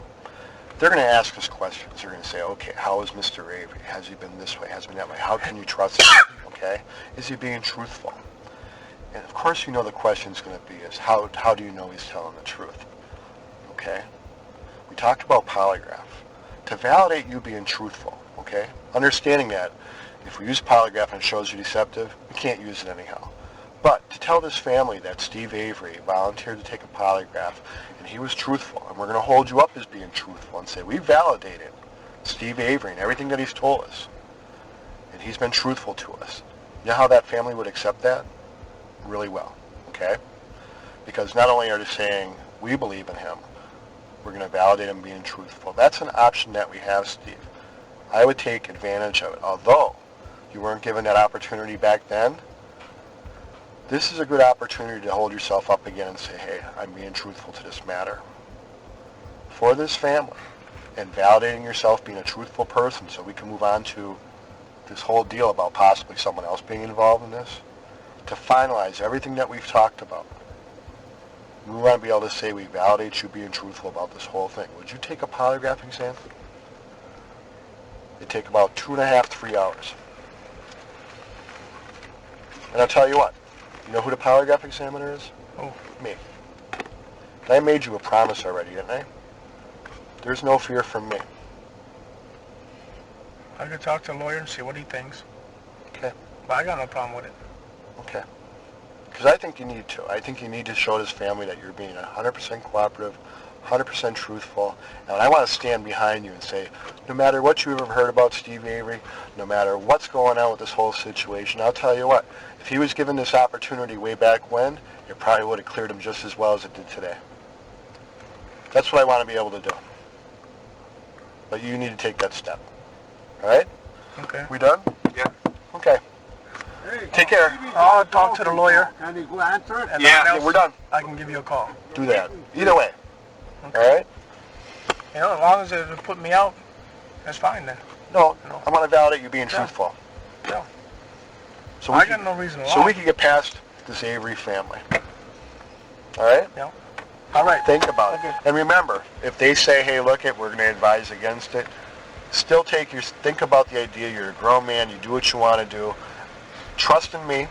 they're going to ask us questions. They're going to say, okay, how is Mr. Avery? Has he been this way? Has he been that way? How can you trust him? Okay? Is he being truthful? And of course you know the question's going to be is, how do you know he's telling the truth? Okay? We talked about polygraph. To validate you being truthful, okay? Understanding that if we use polygraph and it shows you deceptive, we can't use it anyhow. But to tell this family that Steve Avery volunteered to take a polygraph and he was truthful, and we're going to hold you up as being truthful and say we validated Steve Avery and everything that he's told us, and he's been truthful to us. You know how that family would accept that? Really well, okay? Because not only are they saying we believe in him, we're going to validate him being truthful. That's an option that we have, Steve. I would take advantage of it. Although you weren't given that opportunity back then, this is a good opportunity to hold yourself up again and say, hey, I'm being truthful to this matter. For this family, and validating yourself being a truthful person so we can move on to this whole deal about possibly someone else being involved in this, to finalize everything that we've talked about. We want to be able to say we validate you being truthful about this whole thing. Would you take a polygraph exam? It'd take about 2.5 to 3 hours. And I'll tell you what, you know who the polygraph examiner is? Oh. Me. I made you a promise already, didn't I? There's no fear from me. I could talk to a lawyer and see what he thinks. Okay. But I got no problem with it. Okay. Because I think you need to. I think you need to show this family that you're being 100% cooperative, 100% truthful. And I want to stand behind you and say, no matter what you've ever heard about Steve Avery, no matter what's going on with this whole situation, I'll tell you what, if he was given this opportunity way back when, it probably would have cleared him just as well as it did today. That's what I want to be able to do. But you need to take that step. All right? Okay. We done? Yeah. Okay. Take care. I'll talk to the lawyer. Can you go answer it? And Yeah, nothing else, we're done. I can give you a call. Do that. Either way. Okay. All right? You know, as long as it put me out, that's fine then. No, I want to validate you being Yeah. truthful. Yeah. So I got no reason to So lie. we can get past this Avery family. All right? Yeah. All right. Think about Okay. it. And remember, if they say, hey, look it, we're going to advise against it, still think about the idea. You're a grown man. You do what you want to do. Trust in me.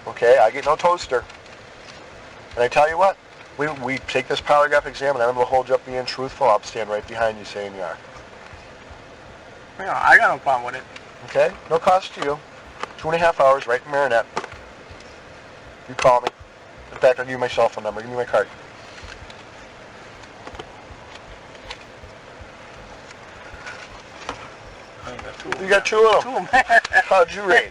Okay? I get no toaster. And I tell you what, we take this polygraph exam and I'm going to hold you up being truthful. I'll stand right behind you saying you are. Yeah, I got no problem with it. Okay? No cost to you. 2.5 hours right in Marinette. You call me. In fact, I'll give you my cell phone number. Give me my card. I got two of them. You got two of them. Two of them. How'd you rate?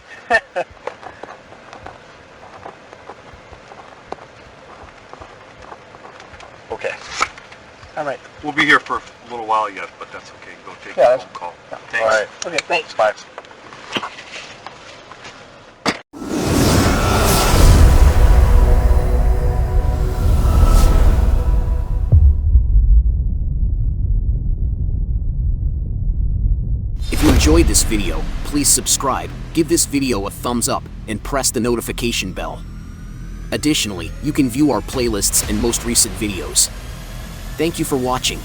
Okay. All right. We'll be here for a little while yet, but that's okay. Go take Yeah, your that's- phone call. All Thanks. right. Okay, thanks. Bye. If you enjoyed this video, please subscribe, give this video a thumbs up, and press the notification bell. Additionally, you can view our playlists and most recent videos. Thank you for watching.